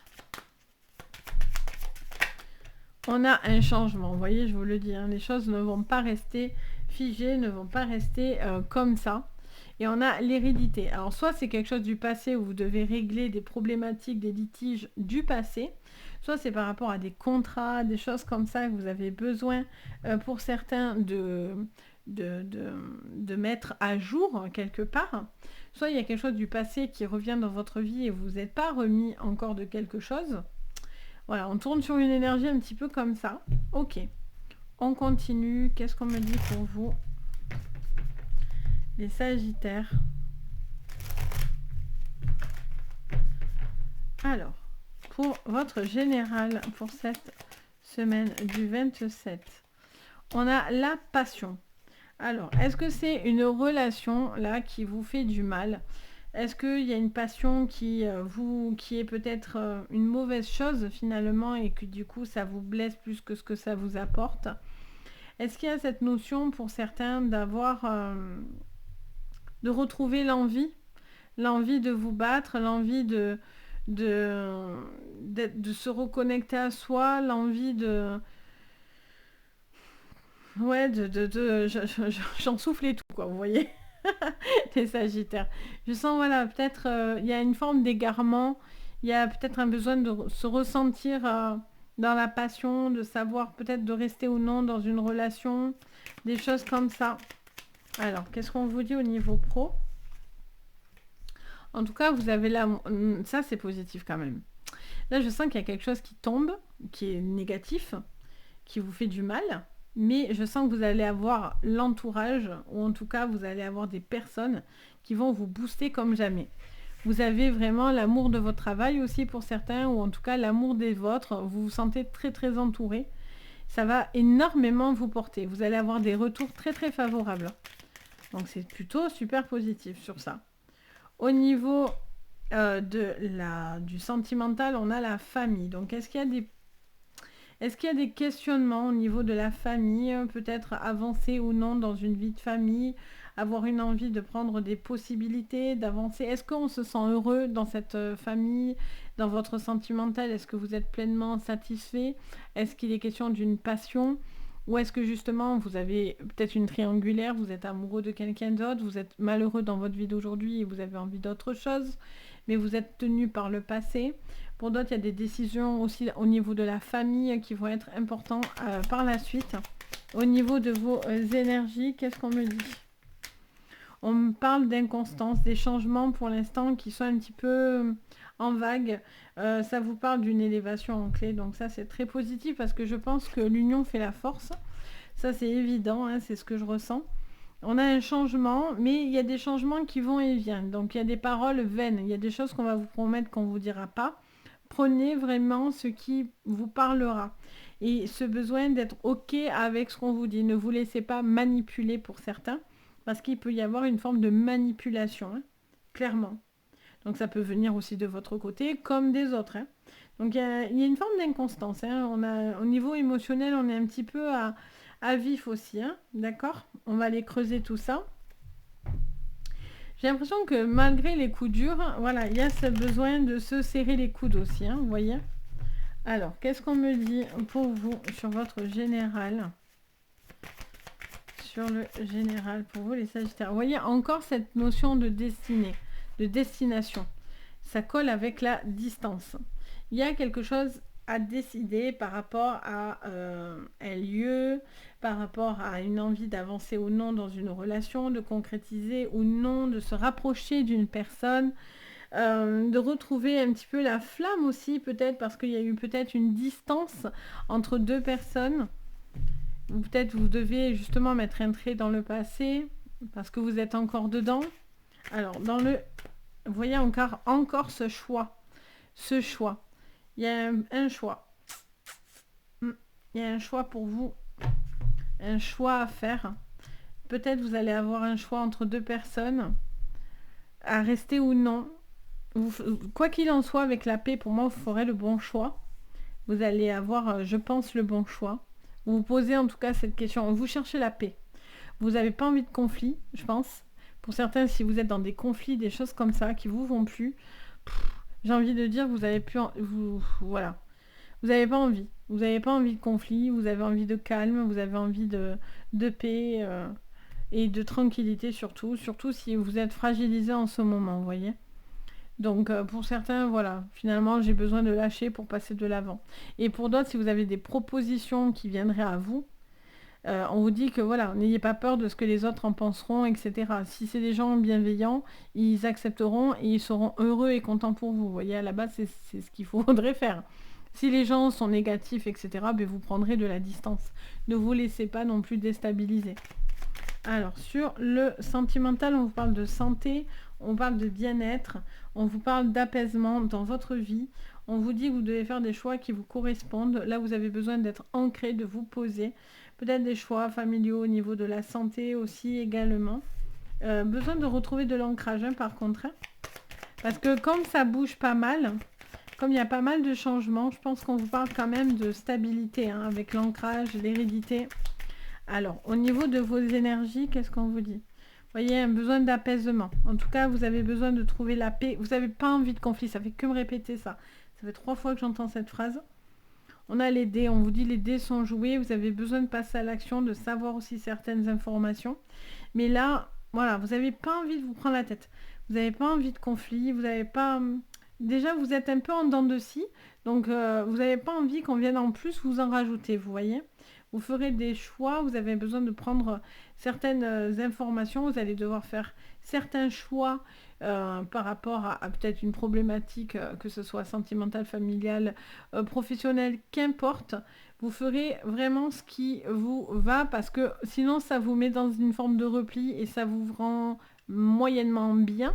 on a un changement. Vous voyez, je vous le dis, hein, les choses ne vont pas rester figées, ne vont pas rester comme ça. Et on a l'hérédité. Alors, soit c'est quelque chose du passé où vous devez régler des problématiques, des litiges du passé, soit c'est par rapport à des contrats, des choses comme ça que vous avez besoin, pour certains, de mettre à jour quelque part. Soit il y a quelque chose du passé qui revient dans votre vie et vous n'êtes pas remis encore de quelque chose. Voilà, on tourne sur une énergie un petit peu comme ça. Ok, on continue. Qu'est-ce qu'on me dit pour vous, les Sagittaires? Alors, pour votre général pour cette semaine du 27, on a la passion. Alors, est-ce que c'est une relation là qui vous fait du mal? Est-ce qu'il y a une passion qui est peut-être une mauvaise chose finalement et que du coup ça vous blesse plus que ce que ça vous apporte? Est-ce qu'il y a cette notion pour certains d'avoir de retrouver l'envie de vous battre, l'envie de se reconnecter à soi, l'envie de... Ouais, j'en souffle et tout, quoi, vous voyez. Les Sagittaires. Je sens, voilà, peut-être il y a une forme d'égarement, il y a peut-être un besoin de se ressentir dans la passion, de savoir peut-être de rester ou non dans une relation, des choses comme ça. Alors, qu'est-ce qu'on vous dit au niveau pro? En tout cas, vous avez là... Ça, c'est positif quand même. Là, je sens qu'il y a quelque chose qui tombe, qui est négatif, qui vous fait du mal. Mais je sens que vous allez avoir l'entourage, ou en tout cas, vous allez avoir des personnes qui vont vous booster comme jamais. Vous avez vraiment l'amour de votre travail aussi pour certains, ou en tout cas l'amour des vôtres. Vous vous sentez très très entouré. Ça va énormément vous porter. Vous allez avoir des retours très très favorables. Donc c'est plutôt super positif sur ça. Au niveau du sentimental, on a la famille. Donc est-ce qu'il y a des questionnements au niveau de la famille, peut-être avancer ou non dans une vie de famille, avoir une envie de prendre des possibilités, d'avancer? Est-ce qu'on se sent heureux dans cette famille, dans votre sentimental? Est-ce que vous êtes pleinement satisfait? Est-ce qu'il est question d'une passion? Ou est-ce que justement vous avez peut-être une triangulaire, vous êtes amoureux de quelqu'un d'autre, vous êtes malheureux dans votre vie d'aujourd'hui et vous avez envie d'autre chose, mais vous êtes tenu par le passé? Pour d'autres, il y a des décisions aussi au niveau de la famille qui vont être importantes par la suite. Au niveau de vos énergies, qu'est-ce qu'on me dit? On me parle d'inconstance, des changements pour l'instant qui sont un petit peu en vague. Ça vous parle d'une élévation en clé, donc ça c'est très positif parce que je pense que l'union fait la force. Ça c'est évident, hein, c'est ce que je ressens. On a un changement, mais il y a des changements qui vont et viennent. Donc il y a des paroles vaines, il y a des choses qu'on va vous promettre qu'on ne vous dira pas. Prenez vraiment ce qui vous parlera. Et ce besoin d'être OK avec ce qu'on vous dit. Ne vous laissez pas manipuler pour certains, parce qu'il peut y avoir une forme de manipulation, hein, clairement. Donc ça peut venir aussi de votre côté, comme des autres. Hein. Donc il y a une forme d'inconstance. Hein. Au niveau émotionnel, on est un petit peu à vif aussi. Hein. D'accord? On va aller creuser tout ça. J'ai l'impression que malgré les coups durs, voilà, il y a ce besoin de se serrer les coudes aussi, hein, vous voyez. Alors, qu'est-ce qu'on me dit pour vous sur votre général? Sur le général, pour vous les Sagittaires. Vous voyez, encore cette notion de destinée, de destination. Ça colle avec la distance. Il y a quelque chose à décider par rapport à un lieu, par rapport à une envie d'avancer ou non dans une relation, de concrétiser ou non, de se rapprocher d'une personne, de retrouver un petit peu la flamme aussi peut-être parce qu'il y a eu peut-être une distance entre deux personnes. Ou peut-être vous devez justement mettre un trait dans le passé parce que vous êtes encore dedans. Alors, vous voyez encore ce choix. Ce choix. Il y a un choix. Il y a un choix pour vous. Un choix à faire. Peut-être vous allez avoir un choix entre deux personnes. À rester ou non. Quoi qu'il en soit, avec la paix, pour moi, vous ferez le bon choix. Vous allez avoir, je pense, le bon choix. Vous vous posez en tout cas cette question. Vous cherchez la paix. Vous n'avez pas envie de conflit, je pense. Pour certains, si vous êtes dans des conflits, des choses comme ça, qui vous vont plus, j'ai envie de dire, vous avez plus... voilà. Vous n'avez pas envie. Vous n'avez pas envie de conflit, vous avez envie de calme, vous avez envie de paix et de tranquillité surtout. Surtout si vous êtes fragilisé en ce moment, vous voyez. Donc pour certains, voilà, finalement j'ai besoin de lâcher pour passer de l'avant. Et pour d'autres, si vous avez des propositions qui viendraient à vous, on vous dit que voilà, n'ayez pas peur de ce que les autres en penseront, etc. Si c'est des gens bienveillants, ils accepteront et ils seront heureux et contents pour vous. Vous voyez, à la base, c'est ce qu'il faudrait faire. Si les gens sont négatifs, etc., ben vous prendrez de la distance. Ne vous laissez pas non plus déstabiliser. Alors, sur le sentimental, on vous parle de santé, on parle de bien-être, on vous parle d'apaisement dans votre vie. On vous dit que vous devez faire des choix qui vous correspondent. Là, vous avez besoin d'être ancré, de vous poser. Peut-être des choix familiaux au niveau de la santé aussi également. Besoin de retrouver de l'ancrage, hein, par contre. Hein. Parce que comme ça bouge pas mal, comme il y a pas mal de changements, je pense qu'on vous parle quand même de stabilité, hein, avec l'ancrage, l'hérédité. Alors, au niveau de vos énergies, qu'est-ce qu'on vous dit? Vous voyez, un besoin d'apaisement. En tout cas, vous avez besoin de trouver la paix. Vous n'avez pas envie de conflit, ça fait que me répéter ça. Ça fait 3 fois que j'entends cette phrase. On a les dés, on vous dit les dés sont joués, vous avez besoin de passer à l'action, de savoir aussi certaines informations. Mais là, voilà, vous n'avez pas envie de vous prendre la tête. Vous n'avez pas envie de conflit, vous n'avez pas... déjà vous êtes un peu en dents de scie, donc vous n'avez pas envie qu'on vienne en plus vous en rajouter, vous voyez. Vous ferez des choix, vous avez besoin de prendre certaines informations, vous allez devoir faire certains choix par rapport à peut-être une problématique, que ce soit sentimentale, familiale, professionnelle, qu'importe. Vous ferez vraiment ce qui vous va parce que sinon ça vous met dans une forme de repli et ça vous rend moyennement bien.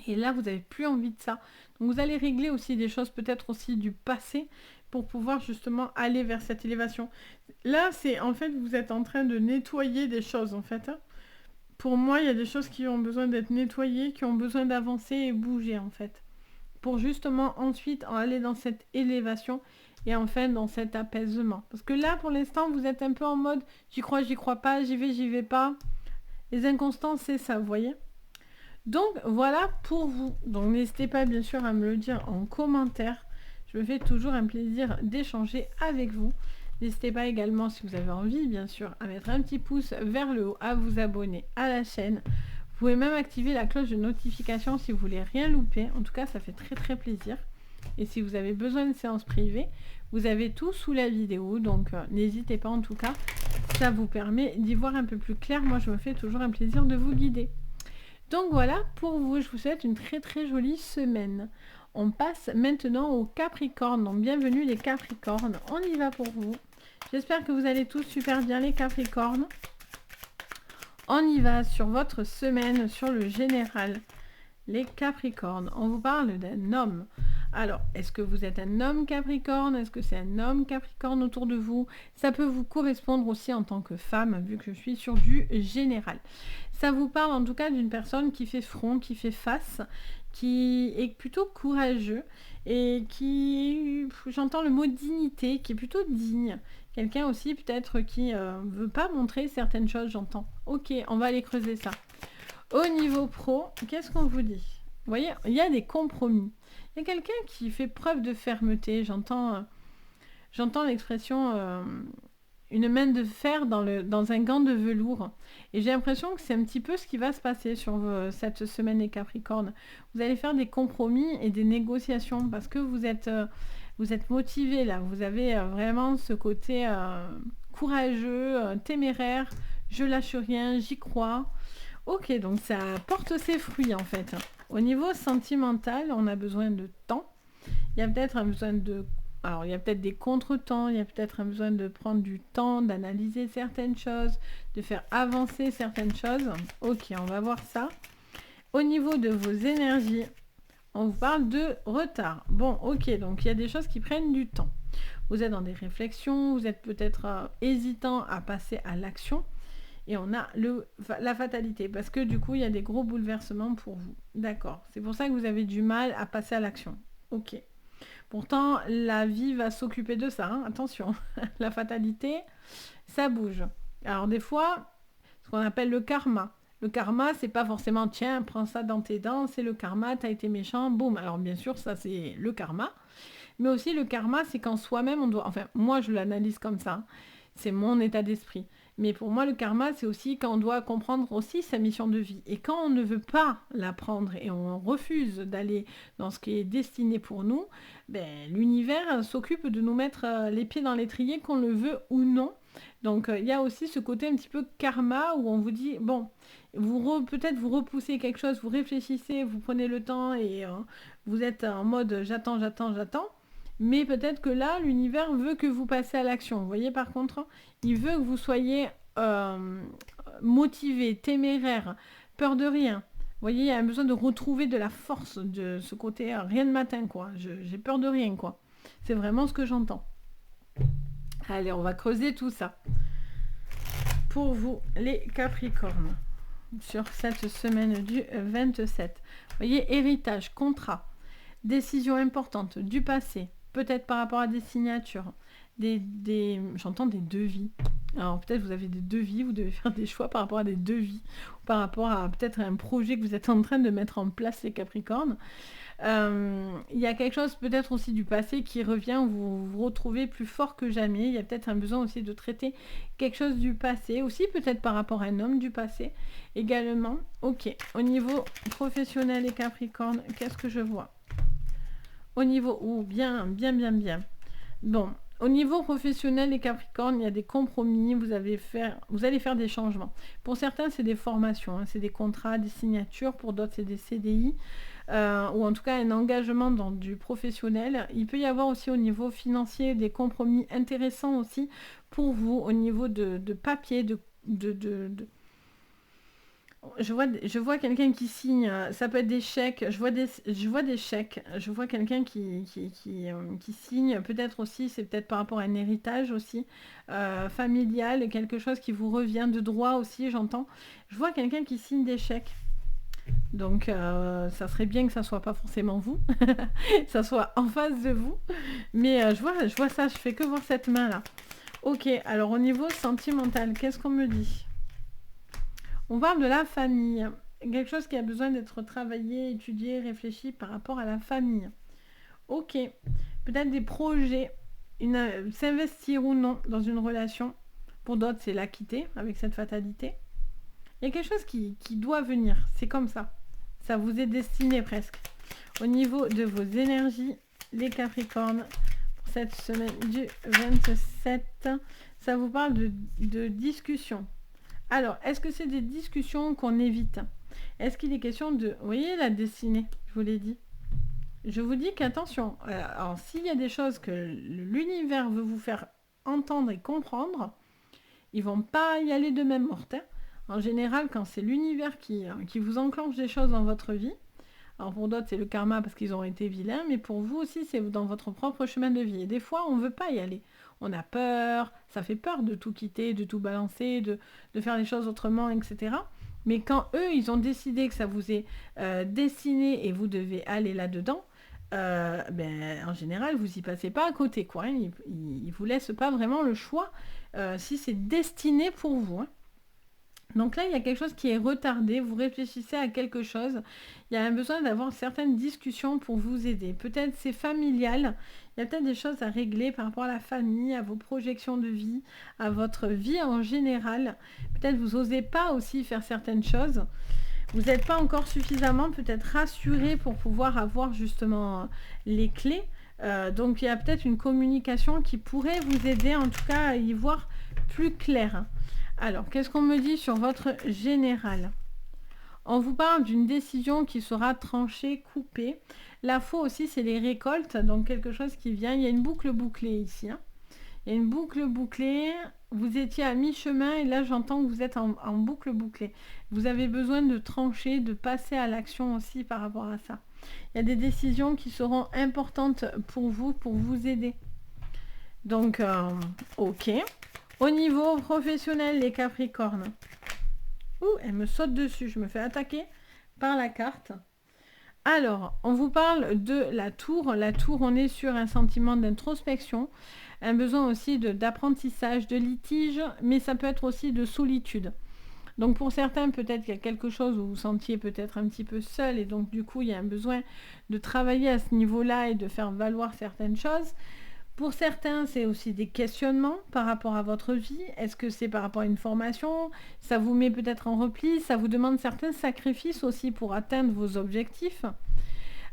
Et là, vous n'avez plus envie de ça. Donc vous allez régler aussi des choses peut-être aussi du passé pour pouvoir justement aller vers cette élévation. Là, c'est en fait, vous êtes en train de nettoyer des choses en fait. Hein. Pour moi, il y a des choses qui ont besoin d'être nettoyées, qui ont besoin d'avancer et bouger en fait. Pour justement ensuite aller dans cette élévation et enfin dans cet apaisement. Parce que là, pour l'instant, vous êtes un peu en mode j'y crois pas, j'y vais pas. Les inconstances, c'est ça, vous voyez. Donc voilà pour vous. Donc n'hésitez pas bien sûr à me le dire en commentaire. Je me fais toujours un plaisir d'échanger avec vous. N'hésitez pas également, si vous avez envie, bien sûr, à mettre un petit pouce vers le haut, à vous abonner à la chaîne. Vous pouvez même activer la cloche de notification si vous voulez rien louper. En tout cas, ça fait très très plaisir. Et si vous avez besoin de séances privées, vous avez tout sous la vidéo. Donc n'hésitez pas en tout cas. Ça vous permet d'y voir un peu plus clair. Moi, je me fais toujours un plaisir de vous guider. Donc voilà pour vous, je vous souhaite une très très jolie semaine. On passe maintenant au Capricorne, donc bienvenue les Capricornes, on y va pour vous. J'espère que vous allez tous super bien les Capricornes. On y va sur votre semaine, sur le général. Les Capricornes, on vous parle d'un homme. Alors, est-ce que vous êtes un homme Capricorne? Est-ce que c'est un homme Capricorne autour de vous? Ça peut vous correspondre aussi en tant que femme, vu que je suis sur du général. Ça vous parle en tout cas d'une personne qui fait front, qui fait face, qui est plutôt courageux et qui, j'entends le mot dignité, qui est plutôt digne. Quelqu'un aussi peut-être qui veut pas montrer certaines choses, j'entends. Ok, on va aller creuser ça. Au niveau pro, qu'est-ce qu'on vous dit? Vous voyez, il y a des compromis. Il y a quelqu'un qui fait preuve de fermeté. J'entends l'expression une main de fer dans un gant de velours. Et j'ai l'impression que c'est un petit peu ce qui va se passer sur cette semaine des Capricornes. Vous allez faire des compromis et des négociations parce que vous êtes motivé là. Vous avez vraiment ce côté courageux, téméraire. Je lâche rien, j'y crois. Ok, donc ça porte ses fruits en fait. Au niveau sentimental, on a besoin de temps. Il y a peut-être un besoin de... Alors, il y a peut-être des contretemps, il y a peut-être un besoin de prendre du temps, d'analyser certaines choses, de faire avancer certaines choses. Ok, on va voir ça. Au niveau de vos énergies, on vous parle de retard. Bon, ok, donc il y a des choses qui prennent du temps. Vous êtes dans des réflexions, vous êtes peut-être hésitant à passer à l'action. Et on a la fatalité, parce que du coup, il y a des gros bouleversements pour vous. D'accord. C'est pour ça que vous avez du mal à passer à l'action. Ok. Pourtant, la vie va s'occuper de ça. Hein. Attention. La fatalité, ça bouge. Alors des fois, ce qu'on appelle le karma. Le karma, c'est pas forcément, tiens, prends ça dans tes dents, c'est le karma, t'as été méchant, boum. Alors bien sûr, ça c'est le karma. Mais aussi le karma, c'est quand soi-même, on doit... Enfin, moi, je l'analyse comme ça. C'est mon état d'esprit. Mais pour moi, le karma, c'est aussi quand on doit comprendre aussi sa mission de vie. Et quand on ne veut pas l'apprendre et on refuse d'aller dans ce qui est destiné pour nous, ben, l'univers s'occupe de nous mettre les pieds dans l'étrier, qu'on le veut ou non. Donc, il y a aussi ce côté un petit peu karma où on vous dit, bon, peut-être vous repoussez quelque chose, vous réfléchissez, vous prenez le temps et vous êtes en mode j'attends. Mais peut-être que là, l'univers veut que vous passiez à l'action. Vous voyez, par contre, il veut que vous soyez motivé, téméraire, peur de rien. Vous voyez, il y a besoin de retrouver de la force, de ce côté rien de matin, quoi. J'ai peur de rien, quoi. C'est vraiment ce que j'entends. Allez, on va creuser tout ça. Pour vous, les Capricornes, sur cette semaine du 27. Vous voyez, héritage, contrat, décision importante du passé, peut-être par rapport à des signatures, j'entends des devis. Alors peut-être vous avez des devis, vous devez faire des choix par rapport à des devis, ou par rapport à peut-être un projet que vous êtes en train de mettre en place, les Capricornes. Il y a quelque chose peut-être aussi du passé qui revient, où vous vous retrouvez plus fort que jamais. Il y a peut-être un besoin aussi de traiter quelque chose du passé, aussi peut-être par rapport à un homme du passé également. Ok, au niveau professionnel, les Capricornes, qu'est-ce que je vois? Au niveau... Ouh, bien, bien, bien, bien. Bon, au niveau professionnel, les Capricornes, il y a des compromis, vous allez faire des changements. Pour certains, c'est des formations, hein, c'est des contrats, des signatures, pour d'autres, c'est des CDI, ou en tout cas un engagement dans du professionnel. Il peut y avoir aussi au niveau financier des compromis intéressants aussi pour vous, au niveau de papier, de je vois quelqu'un qui signe, ça peut être des chèques, je vois des chèques, je vois quelqu'un qui signe, peut-être aussi, c'est peut-être par rapport à un héritage aussi, familial, quelque chose qui vous revient de droit aussi, j'entends. Je vois quelqu'un qui signe des chèques. Donc, ça serait bien que ça soit pas forcément vous, ça soit en face de vous. Mais je vois ça, je fais que voir cette main-là. Ok, alors au niveau sentimental, qu'est-ce qu'on me dit? On parle de la famille. Quelque chose qui a besoin d'être travaillé, étudié, réfléchi par rapport à la famille. Ok. Peut-être des projets. S'investir ou non dans une relation. Pour d'autres, c'est la quitter avec cette fatalité. Il y a quelque chose qui doit venir. C'est comme ça. Ça vous est destiné presque. Au niveau de vos énergies, les Capricornes, pour cette semaine du 27, ça vous parle de discussion. Alors, est-ce que c'est des discussions qu'on évite? Est-ce qu'il est question de... Vous voyez la destinée, je vous l'ai dit. Je vous dis qu'attention, alors s'il y a des choses que l'univers veut vous faire entendre et comprendre, ils vont pas y aller de même morte. Hein. En général, quand c'est l'univers qui vous enclenche des choses dans votre vie, alors pour d'autres c'est le karma parce qu'ils ont été vilains, mais pour vous aussi c'est dans votre propre chemin de vie. Et des fois on ne veut pas y aller. On a peur, ça fait peur de tout quitter, de tout balancer, de faire les choses autrement, etc. Mais quand eux, ils ont décidé que ça vous est destiné et vous devez aller là-dedans, en général, vous y passez pas à côté, quoi. Hein. Ils vous laissent pas vraiment le choix si c'est destiné pour vous. Hein. Donc là, il y a quelque chose qui est retardé, vous réfléchissez à quelque chose, il y a un besoin d'avoir certaines discussions pour vous aider. Peut-être c'est familial, il y a peut-être des choses à régler par rapport à la famille, à vos projections de vie, à votre vie en général. Peut-être vous n'osez pas aussi faire certaines choses. Vous n'êtes pas encore suffisamment peut-être rassuré pour pouvoir avoir justement les clés. Donc il y a peut-être une communication qui pourrait vous aider en tout cas à y voir plus clair. Alors, qu'est-ce qu'on me dit sur votre général? On vous parle d'une décision qui sera tranchée, coupée. La faux aussi, c'est les récoltes, donc quelque chose qui vient. Il y a une boucle bouclée ici. Hein. Il y a une boucle bouclée. Vous étiez à mi-chemin et là, j'entends que vous êtes en boucle bouclée. Vous avez besoin de trancher, de passer à l'action aussi par rapport à ça. Il y a des décisions qui seront importantes pour vous aider. Donc, ok. Au niveau professionnel, les Capricornes. Ouh, elle me saute dessus. Je me fais attaquer par la carte. Alors, on vous parle de la tour. La tour, on est sur un sentiment d'introspection. Un besoin aussi d'apprentissage, de litige. Mais ça peut être aussi de solitude. Donc pour certains, peut-être qu'il y a quelque chose où vous vous sentiez peut-être un petit peu seul. Et donc du coup, il y a un besoin de travailler à ce niveau-là et de faire valoir certaines choses. Pour certains, c'est aussi des questionnements par rapport à votre vie. Est-ce que c'est par rapport à une formation? Ça vous met peut-être en repli, ça vous demande certains sacrifices aussi pour atteindre vos objectifs.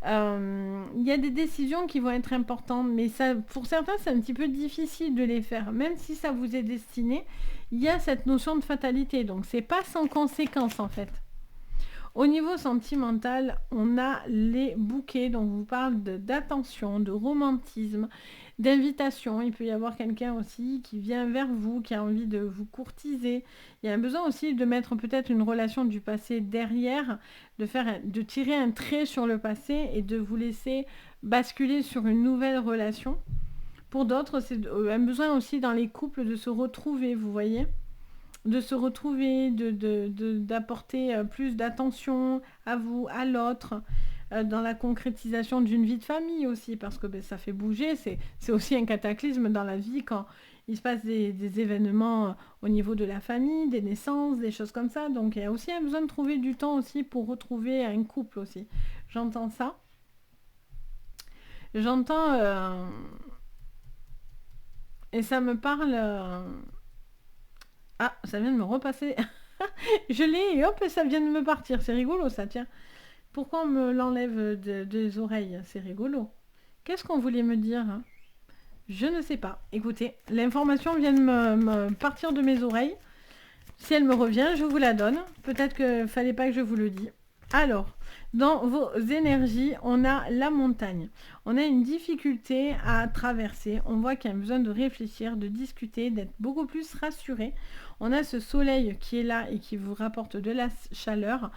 Il y a des décisions qui vont être importantes, mais ça, pour certains, c'est un petit peu difficile de les faire. Même si ça vous est destiné, il y a cette notion de fatalité. Donc, c'est pas sans conséquence, en fait. Au niveau sentimental, on a les bouquets, donc on vous parle d'attention, de romantisme, d'invitation. Il peut y avoir quelqu'un aussi qui vient vers vous, qui a envie de vous courtiser. Il y a un besoin aussi de mettre peut-être une relation du passé derrière, de tirer un trait sur le passé et de vous laisser basculer sur une nouvelle relation. Pour d'autres, c'est un besoin aussi dans les couples de se retrouver, vous voyez, de se retrouver, d'apporter plus d'attention à vous, à l'autre, dans la concrétisation d'une vie de famille aussi, parce que ça fait bouger, c'est aussi un cataclysme dans la vie quand il se passe des événements au niveau de la famille, des naissances, des choses comme ça, donc il y a aussi un besoin de trouver du temps aussi pour retrouver un couple aussi. J'entends ça. J'entends... et ça me parle... Ah, ça vient de me repasser. Je l'ai et hop, ça vient de me partir. C'est rigolo ça, tiens. Pourquoi on me l'enlève des oreilles? C'est rigolo. Qu'est-ce qu'on voulait me dire, hein? Je ne sais pas. Écoutez, l'information vient de me partir de mes oreilles. Si elle me revient, je vous la donne. Peut-être qu'il ne fallait pas que je vous le dise. Alors, dans vos énergies, on a la montagne. On a une difficulté à traverser. On voit qu'il y a besoin de réfléchir, de discuter, d'être beaucoup plus rassuré. On a ce soleil qui est là et qui vous rapporte de la chaleur,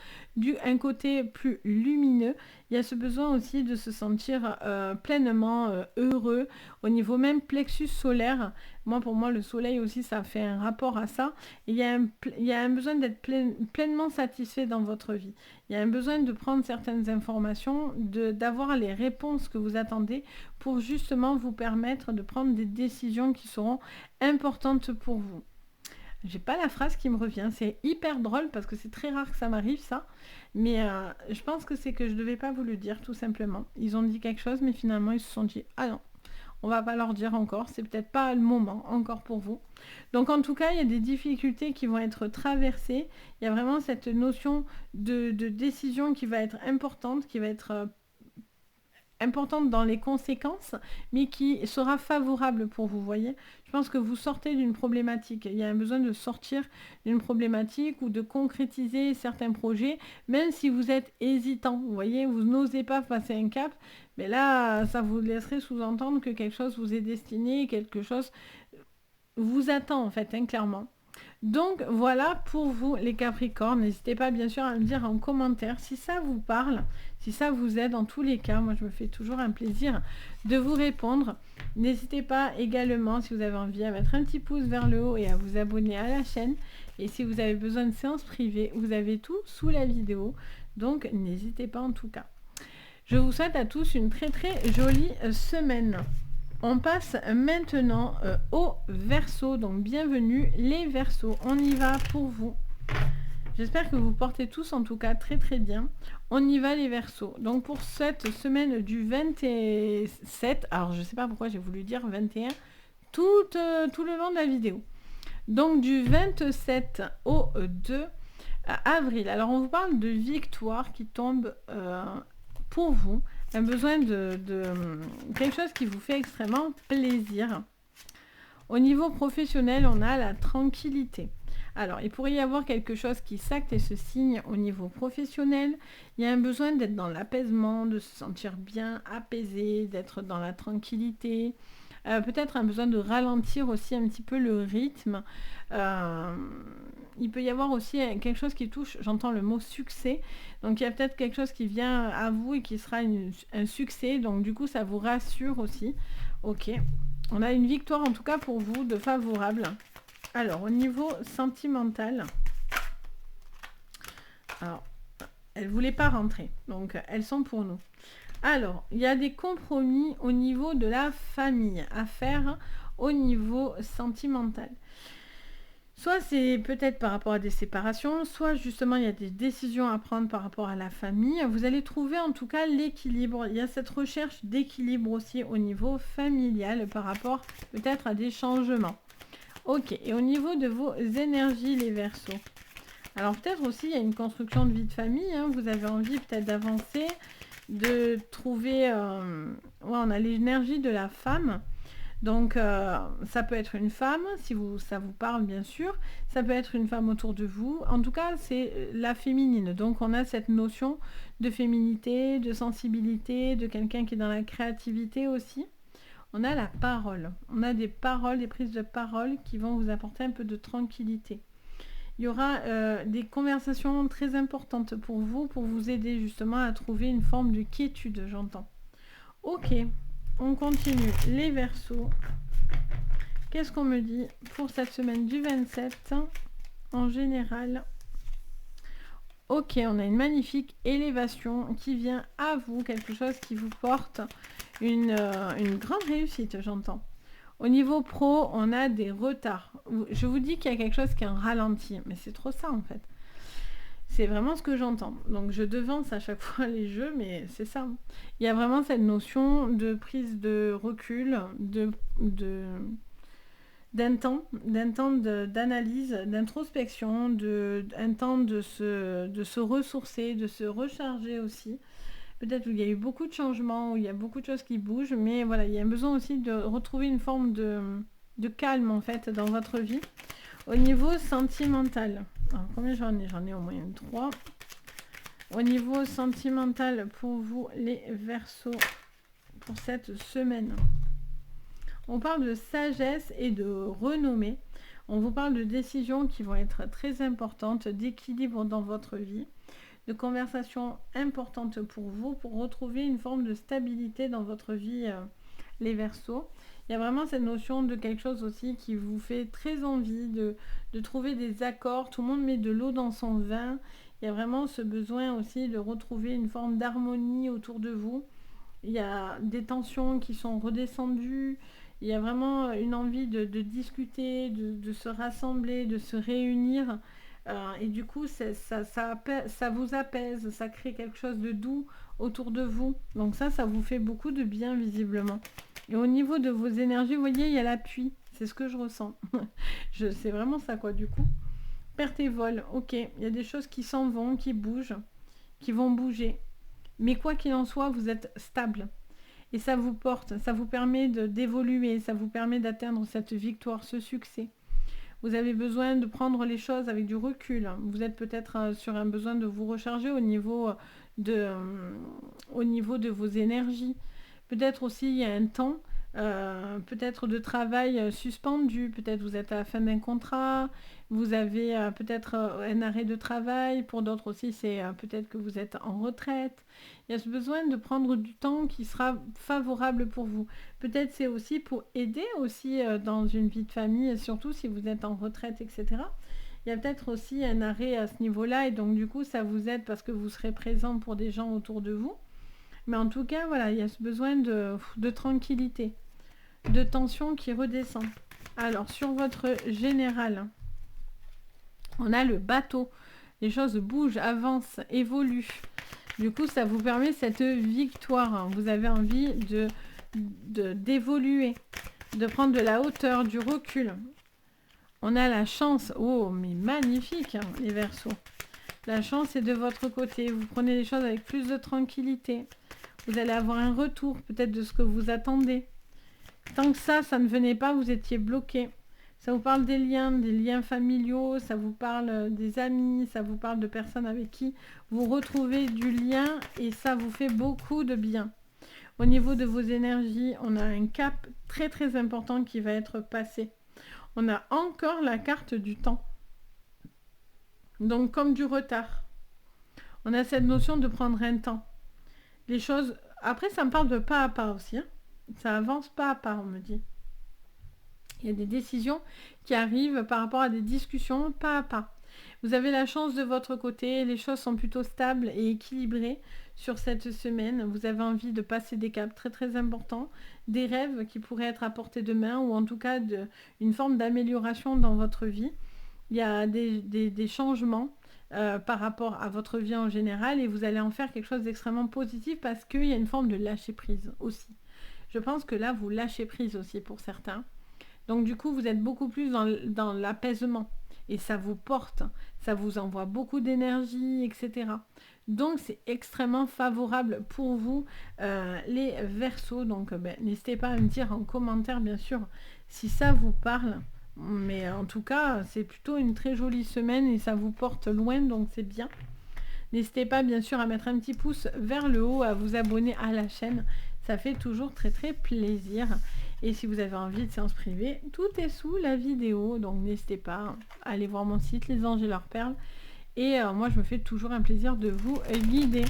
un côté plus lumineux. Il y a ce besoin aussi de se sentir pleinement heureux au niveau même plexus solaire. Moi, pour moi, le soleil aussi, ça fait un rapport à ça. Et il y a un besoin d'être pleinement satisfait dans votre vie. Il y a un besoin de prendre certaines informations, d'avoir les réponses que vous attendez pour justement vous permettre de prendre des décisions qui seront importantes pour vous. J'ai pas la phrase qui me revient, c'est hyper drôle parce que c'est très rare que ça m'arrive ça, mais je pense que c'est que je devais pas vous le dire tout simplement. Ils ont dit quelque chose mais finalement ils se sont dit ah non, on va pas leur dire encore, c'est peut-être pas le moment encore pour vous. Donc en tout cas, il y a des difficultés qui vont être traversées, il y a vraiment cette notion de décision qui va être importante, qui va être importante dans les conséquences, mais qui sera favorable pour vous, voyez. Je pense que vous sortez d'une problématique. Il y a un besoin de sortir d'une problématique ou de concrétiser certains projets, même si vous êtes hésitant, vous voyez, vous n'osez pas passer un cap, mais là, ça vous laisserait sous-entendre que quelque chose vous est destiné, quelque chose vous attend en fait, hein, clairement. Donc voilà pour vous les Capricornes. N'hésitez pas bien sûr à me dire en commentaire si ça vous parle, si ça vous aide. En tous les cas, moi je me fais toujours un plaisir de vous répondre. N'hésitez pas également, si vous avez envie, à mettre un petit pouce vers le haut et à vous abonner à la chaîne. Et si vous avez besoin de séances privées, vous avez tout sous la vidéo. Donc n'hésitez pas en tout cas. Je vous souhaite à tous une très très jolie semaine. On passe maintenant au Verseau, donc bienvenue les Verseaux, on y va pour vous. J'espère que vous portez tous en tout cas très très bien. On y va les Verseaux. Donc pour cette semaine du 27, alors je ne sais pas pourquoi j'ai voulu dire 21, tout le long de la vidéo. Donc du 27 au 2 avril. Alors on vous parle de victoire qui tombe pour vous. Un besoin de quelque chose qui vous fait extrêmement plaisir. Au niveau professionnel, on a la tranquillité. Alors, il pourrait y avoir quelque chose qui s'acte et se signe au niveau professionnel. Il y a un besoin d'être dans l'apaisement, de se sentir bien apaisé, d'être dans la tranquillité. Peut-être un besoin de ralentir aussi un petit peu le rythme. Il peut y avoir aussi quelque chose qui touche, j'entends le mot succès, donc il y a peut-être quelque chose qui vient à vous et qui sera un succès, donc du coup ça vous rassure aussi. Ok, on a une victoire en tout cas pour vous de favorable. Alors au niveau sentimental, alors elles ne voulaient pas rentrer, donc elles sont pour nous. Alors, il y a des compromis au niveau de la famille à faire au niveau sentimental. Soit c'est peut-être par rapport à des séparations, soit justement il y a des décisions à prendre par rapport à la famille. Vous allez trouver en tout cas l'équilibre. Il y a cette recherche d'équilibre aussi au niveau familial par rapport peut-être à des changements. Ok, et au niveau de vos énergies les Verseaux. Alors peut-être aussi il y a une construction de vie de famille, hein. Vous avez envie peut-être d'avancer, de trouver... ouais, on a l'énergie de la femme. Donc ça peut être une femme, si ça vous parle bien sûr. Ça peut être une femme autour de vous. En tout cas, c'est la féminine. Donc on a cette notion de féminité, de sensibilité, de quelqu'un qui est dans la créativité aussi. On a la parole. On a des paroles, des prises de parole qui vont vous apporter un peu de tranquillité. Il y aura des conversations très importantes pour vous aider justement à trouver une forme de quiétude, j'entends. Ok, on continue. Les Verseaux. Qu'est-ce qu'on me dit pour cette semaine du 27 en général? Ok, on a une magnifique élévation qui vient à vous, quelque chose qui vous porte une grande réussite, j'entends. Au niveau pro, on a des retards. Je vous dis qu'il y a quelque chose qui est en ralenti, mais c'est trop ça en fait. C'est vraiment ce que j'entends. Donc je devance à chaque fois les jeux, mais c'est ça. Il y a vraiment cette notion de prise de recul, d'un temps d'analyse, d'introspection, un temps de se ressourcer, de se recharger aussi. Peut-être qu'il y a eu beaucoup de changements, où il y a beaucoup de choses qui bougent, mais voilà, il y a besoin aussi de retrouver une forme de calme en fait dans votre vie. Au niveau sentimental, alors combien j'en ai? J'en ai au moins 3. Au niveau sentimental pour vous les Verseaux pour cette semaine, on parle de sagesse et de renommée. On vous parle de décisions qui vont être très importantes, d'équilibre dans votre vie, de conversations importantes pour vous, pour retrouver une forme de stabilité dans votre vie, les Verseaux. Il y a vraiment cette notion de quelque chose aussi qui vous fait très envie de trouver des accords. Tout le monde met de l'eau dans son vin. Il y a vraiment ce besoin aussi de retrouver une forme d'harmonie autour de vous. Il y a des tensions qui sont redescendues. Il y a vraiment une envie de discuter, de se rassembler, de se réunir. Et du coup, ça vous apaise, ça crée quelque chose de doux autour de vous. Donc ça vous fait beaucoup de bien visiblement. Et au niveau de vos énergies, vous voyez, il y a l'appui. C'est ce que je ressens. C'est vraiment ça quoi du coup. Perte et vol, ok. Il y a des choses qui s'en vont, qui bougent, qui vont bouger. Mais quoi qu'il en soit, vous êtes stable. Et ça vous porte, ça vous permet d'évoluer, ça vous permet d'atteindre cette victoire, ce succès. Vous avez besoin de prendre les choses avec du recul. Vous êtes peut-être sur un besoin de vous recharger au niveau de vos énergies. Peut-être aussi il y a un temps, peut-être de travail suspendu. Peut-être vous êtes à la fin d'un contrat. Vous avez peut-être un arrêt de travail. Pour d'autres aussi, c'est peut-être que vous êtes en retraite. Il y a ce besoin de prendre du temps qui sera favorable pour vous. Peut-être c'est aussi pour aider aussi dans une vie de famille, surtout si vous êtes en retraite, etc. Il y a peut-être aussi un arrêt à ce niveau-là et donc du coup ça vous aide parce que vous serez présent pour des gens autour de vous. Mais en tout cas, voilà, il y a ce besoin de tranquillité, de tension qui redescend. Alors sur votre général, on a le bateau. Les choses bougent, avancent, évoluent. Du coup, ça vous permet cette victoire. Vous avez envie d'évoluer, de prendre de la hauteur, du recul. On a la chance. Oh, mais magnifique, hein, les Verseaux. La chance est de votre côté. Vous prenez les choses avec plus de tranquillité. Vous allez avoir un retour peut-être de ce que vous attendez. Tant que ça ne venait pas, vous étiez bloqué. Ça vous parle des liens familiaux, ça vous parle des amis, ça vous parle de personnes avec qui vous retrouvez du lien et ça vous fait beaucoup de bien. Au niveau de vos énergies, on a un cap très très important qui va être passé. On a encore la carte du temps. Donc comme du retard. On a cette notion de prendre un temps. Les choses... Après, ça me parle de pas à pas aussi. Hein. Ça avance pas à pas, on me dit. Il y a des décisions qui arrivent par rapport à des discussions pas à pas. Vous avez la chance de votre côté, les choses sont plutôt stables et équilibrées sur cette semaine. Vous avez envie de passer des caps très très importants, des rêves qui pourraient être à portée de main ou en tout cas une forme d'amélioration dans votre vie. Il y a des changements par rapport à votre vie en général et vous allez en faire quelque chose d'extrêmement positif parce qu'il y a une forme de lâcher prise aussi. Je pense que là, vous lâchez prise aussi pour certains. Donc du coup, vous êtes beaucoup plus dans l'apaisement. Et ça vous porte, ça vous envoie beaucoup d'énergie, etc. Donc c'est extrêmement favorable pour vous, les Verseaux. Donc n'hésitez pas à me dire en commentaire, bien sûr, si ça vous parle. Mais en tout cas, c'est plutôt une très jolie semaine et ça vous porte loin, donc c'est bien. N'hésitez pas, bien sûr, à mettre un petit pouce vers le haut, à vous abonner à la chaîne. Ça fait toujours très très plaisir. Et si vous avez envie de séance privée, tout est sous la vidéo. Donc n'hésitez pas à aller voir mon site, Les Anges et leurs perles. Et moi, je me fais toujours un plaisir de vous guider.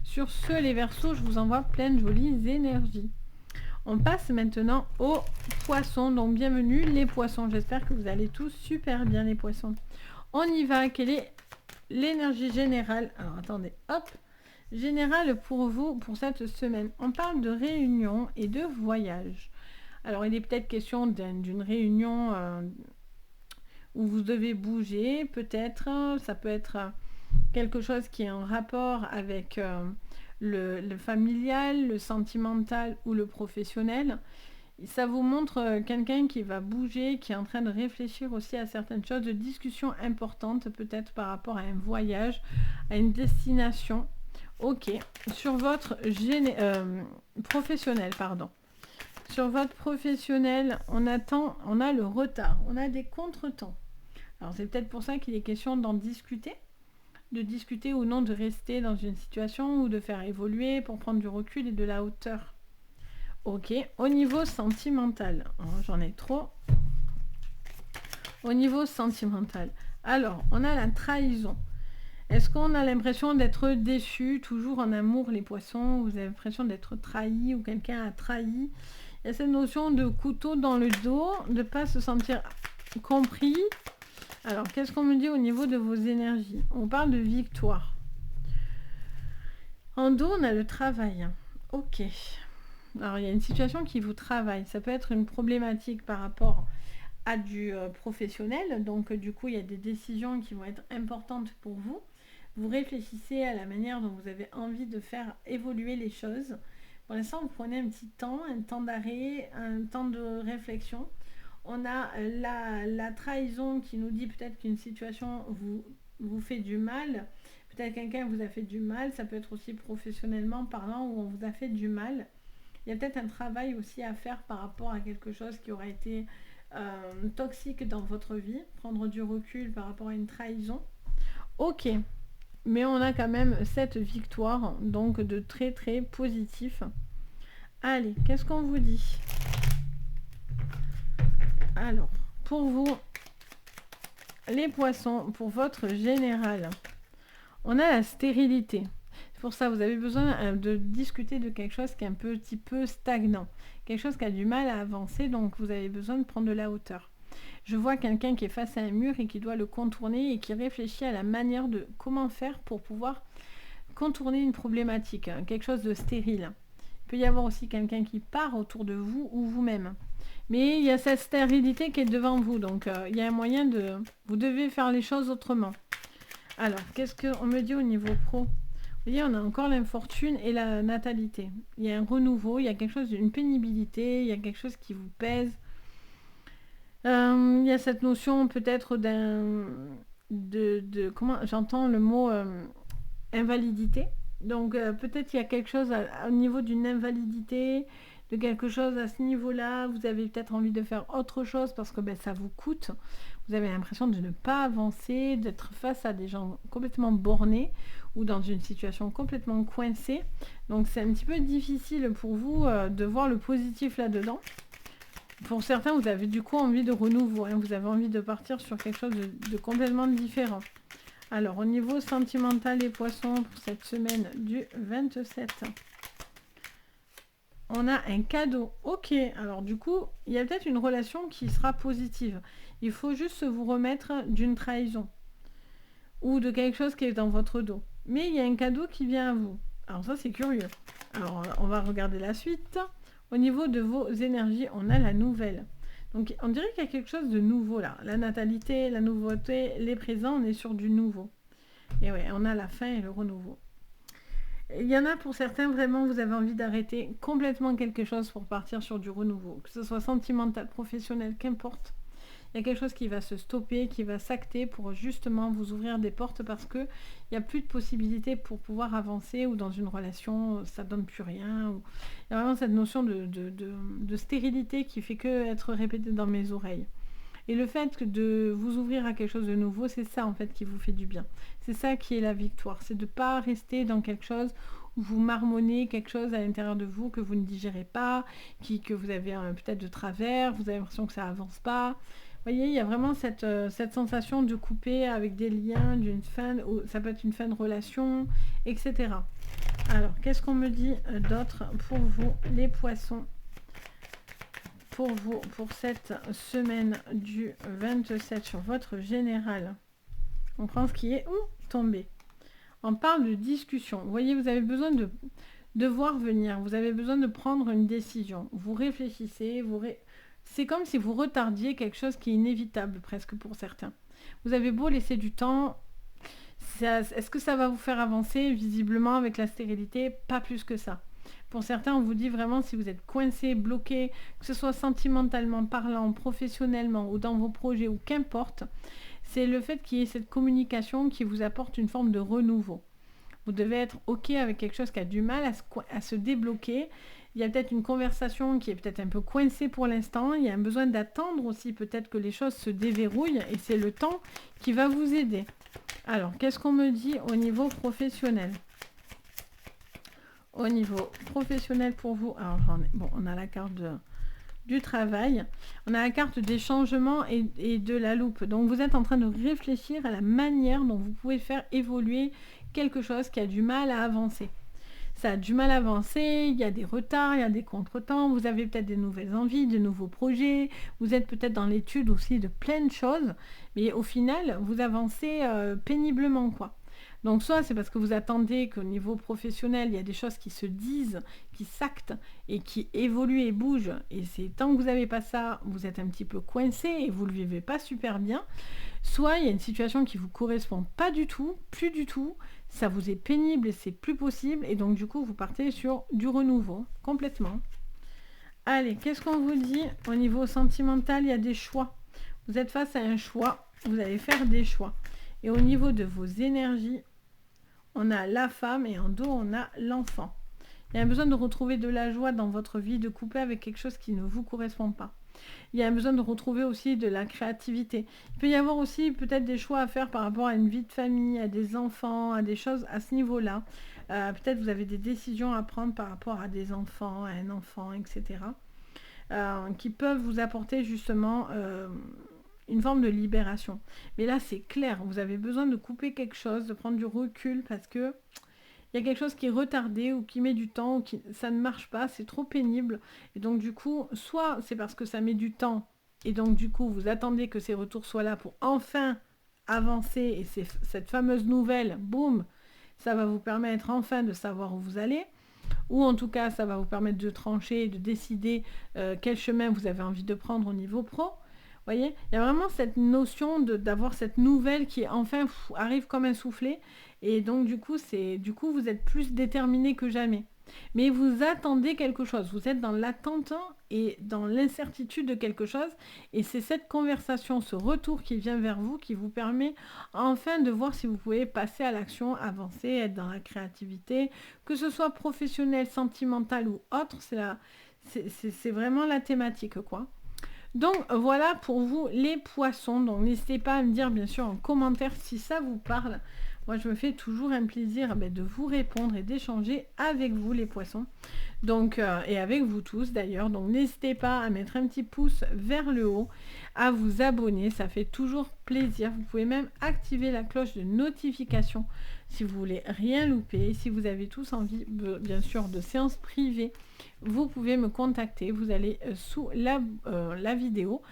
Sur ce, les Verseaux, je vous envoie plein de jolies énergies. On passe maintenant aux poissons. Donc bienvenue les poissons. J'espère que vous allez tous super bien les poissons. On y va. Quelle est l'énergie générale? Alors attendez, hop. Générale pour vous pour cette semaine. On parle de réunion et de voyage. Alors, il est peut-être question d'une réunion où vous devez bouger, peut-être. Ça peut être quelque chose qui est en rapport avec le familial, le sentimental ou le professionnel. Ça vous montre quelqu'un qui va bouger, qui est en train de réfléchir aussi à certaines choses, de discussions importantes, peut-être par rapport à un voyage, à une destination. Ok. Sur votre professionnel, pardon. Sur votre professionnel, on a le retard, on a des contretemps. Alors c'est peut-être pour ça qu'il est question d'en discuter, de discuter ou non de rester dans une situation ou de faire évoluer pour prendre du recul et de la hauteur. Ok, au niveau sentimental, oh, j'en ai trop. Au niveau sentimental, alors on a la trahison. Est-ce qu'on a l'impression d'être déçu, toujours en amour les poissons? Vous avez l'impression d'être trahi ou quelqu'un a trahi? Il y a cette notion de couteau dans le dos, de ne pas se sentir compris. Alors, qu'est-ce qu'on me dit au niveau de vos énergies? On parle de victoire. En dos, on a le travail. Ok. Alors, il y a une situation qui vous travaille. Ça peut être une problématique par rapport à du professionnel. Donc, du coup, il y a des décisions qui vont être importantes pour vous. Vous réfléchissez à la manière dont vous avez envie de faire évoluer les choses. Pour l'instant, vous prenez un petit temps, un temps d'arrêt, un temps de réflexion. On a la trahison qui nous dit peut-être qu'une situation vous fait du mal. Peut-être quelqu'un vous a fait du mal. Ça peut être aussi professionnellement parlant où on vous a fait du mal. Il y a peut-être un travail aussi à faire par rapport à quelque chose qui aurait été toxique dans votre vie. Prendre du recul par rapport à une trahison. Ok. Mais on a quand même cette victoire, donc de très très positif. Allez, qu'est-ce qu'on vous dit? Alors, pour vous, les poissons, pour votre général, on a la stérilité. C'est pour ça, vous avez besoin de discuter de quelque chose qui est un petit peu stagnant. Quelque chose qui a du mal à avancer, donc vous avez besoin de prendre de la hauteur. Je vois quelqu'un qui est face à un mur et qui doit le contourner et qui réfléchit à la manière de comment faire pour pouvoir contourner une problématique, quelque chose de stérile. Il peut y avoir aussi quelqu'un qui part autour de vous ou vous-même. Mais il y a cette stérilité qui est devant vous, donc il y a un moyen de... Vous devez faire les choses autrement. Alors, qu'est-ce qu'on me dit au niveau pro? Vous voyez, on a encore l'infortune et la natalité. Il y a un renouveau, il y a quelque chose d'une pénibilité, il y a quelque chose qui vous pèse. Il y a cette notion peut-être comment j'entends le mot invalidité. Donc peut-être il y a quelque chose au niveau d'une invalidité, de quelque chose à ce niveau-là. Vous avez peut-être envie de faire autre chose parce que ça vous coûte. Vous avez l'impression de ne pas avancer, d'être face à des gens complètement bornés ou dans une situation complètement coincée. Donc c'est un petit peu difficile pour vous de voir le positif là-dedans. Pour certains, vous avez du coup envie de renouveau. Vous avez envie de partir sur quelque chose de complètement différent. Alors, au niveau sentimental, les poissons, pour cette semaine du 27, on a un cadeau. Ok, alors du coup, il y a peut-être une relation qui sera positive. Il faut juste vous remettre d'une trahison ou de quelque chose qui est dans votre dos. Mais il y a un cadeau qui vient à vous. Alors ça, c'est curieux. Alors, on va regarder la suite. Au niveau de vos énergies, on a la nouvelle. Donc, on dirait qu'il y a quelque chose de nouveau là. La natalité, la nouveauté, les présents, on est sur du nouveau. Et ouais, on a la fin et le renouveau. Il y en a pour certains, vraiment, vous avez envie d'arrêter complètement quelque chose pour partir sur du renouveau. Que ce soit sentimental, professionnel, qu'importe. Il y a quelque chose qui va se stopper, qui va s'acter pour justement vous ouvrir des portes parce qu'il n'y a plus de possibilités pour pouvoir avancer ou dans une relation, ça ne donne plus rien. Il y a vraiment cette notion de stérilité qui fait que être répétée dans mes oreilles. Et le fait de vous ouvrir à quelque chose de nouveau, c'est ça en fait qui vous fait du bien. C'est ça qui est la victoire. C'est de ne pas rester dans quelque chose où vous marmonnez quelque chose à l'intérieur de vous que vous ne digérez pas, que vous avez peut-être de travers, vous avez l'impression que ça avance pas. Vous voyez, il y a vraiment cette sensation de couper avec des liens, d'une fin, ça peut être une fin de relation, etc. Alors, qu'est-ce qu'on me dit d'autre pour vous, les poissons? Pour vous, pour cette semaine du 27 sur votre général. On prend ce qui est tombé. On parle de discussion. Vous voyez, vous avez besoin de voir venir. Vous avez besoin de prendre une décision. Vous réfléchissez, c'est comme si vous retardiez quelque chose qui est inévitable presque pour certains. Vous avez beau laisser du temps, est-ce que ça va vous faire avancer? Visiblement, avec la stérilité, pas plus que ça. Pour certains, on vous dit vraiment si vous êtes coincé, bloqué, que ce soit sentimentalement parlant, professionnellement ou dans vos projets ou qu'importe, c'est le fait qu'il y ait cette communication qui vous apporte une forme de renouveau. Vous devez être OK avec quelque chose qui a du mal à se débloquer. Il y a peut-être une conversation qui est peut-être un peu coincée pour l'instant. Il y a un besoin d'attendre aussi peut-être que les choses se déverrouillent et c'est le temps qui va vous aider. Alors, qu'est-ce qu'on me dit au niveau professionnel? Au niveau professionnel pour vous, alors bon, on a la carte du travail, on a la carte des changements et de la loupe. Donc, vous êtes en train de réfléchir à la manière dont vous pouvez faire évoluer quelque chose qui a du mal à avancer. Ça a du mal à avancer, il y a des retards, il y a des contretemps, vous avez peut-être des nouvelles envies, de nouveaux projets, vous êtes peut-être dans l'étude aussi de plein de choses, mais au final, vous avancez péniblement, quoi. Donc soit c'est parce que vous attendez qu'au niveau professionnel, il y a des choses qui se disent, qui s'actent et qui évoluent et bougent, et c'est tant que vous n'avez pas ça, vous êtes un petit peu coincé et vous ne le vivez pas super bien. Soit il y a une situation qui ne vous correspond pas du tout, plus du tout, ça vous est pénible et c'est plus possible, et donc du coup vous partez sur du renouveau, complètement. Allez, qu'est-ce qu'on vous dit au niveau sentimental? Il y a des choix. Vous êtes face à un choix, vous allez faire des choix. Et au niveau de vos énergies, on a la femme et en dos on a l'enfant. Il y a un besoin de retrouver de la joie dans votre vie de couple avec quelque chose qui ne vous correspond pas. Il y a un besoin de retrouver aussi de la créativité. Il peut y avoir aussi peut-être des choix à faire par rapport à une vie de famille, à des enfants, à des choses à ce niveau-là. Peut-être vous avez des décisions à prendre par rapport à des enfants, à un enfant, etc. Qui peuvent vous apporter justement une forme de libération. Mais là, c'est clair, vous avez besoin de couper quelque chose, de prendre du recul parce que il y a quelque chose qui est retardé ou qui met du temps, ou ça ne marche pas, c'est trop pénible. Et donc du coup, soit c'est parce que ça met du temps, et donc du coup, vous attendez que ces retours soient là pour enfin avancer, et cette fameuse nouvelle, boum, ça va vous permettre enfin de savoir où vous allez, ou en tout cas, ça va vous permettre de trancher, de décider quel chemin vous avez envie de prendre au niveau pro. Vous voyez, il y a vraiment cette notion d'avoir cette nouvelle qui enfin arrive comme un soufflet. Et donc du coup, vous êtes plus déterminé que jamais. Mais vous attendez quelque chose. Vous êtes dans l'attente et dans l'incertitude de quelque chose. Et c'est cette conversation, ce retour qui vient vers vous qui vous permet enfin de voir si vous pouvez passer à l'action, avancer, être dans la créativité, que ce soit professionnel, sentimental ou autre. C'est vraiment la thématique, quoi. Donc voilà pour vous les poissons. Donc n'hésitez pas à me dire bien sûr en commentaire si ça vous parle. Moi je me fais toujours un plaisir de vous répondre et d'échanger avec vous les poissons. Donc et avec vous tous d'ailleurs. Donc n'hésitez pas à mettre un petit pouce vers le haut, à vous abonner, ça fait toujours plaisir. Vous pouvez même activer la cloche de notification si vous voulez rien louper. Si vous avez tous envie bien sûr de séances privées, vous pouvez me contacter. Vous allez sous la vidéo.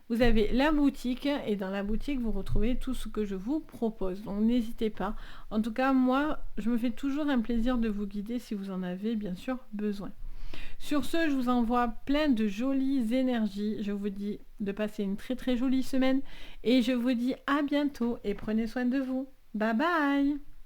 Vous avez la boutique et dans la boutique, vous retrouvez tout ce que je vous propose. Donc n'hésitez pas. En tout cas, moi, je me fais toujours un plaisir de vous guider si vous en avez bien sûr besoin. Sur ce, je vous envoie plein de jolies énergies. Je vous dis de passer une très très jolie semaine et je vous dis à bientôt et prenez soin de vous. Bye bye!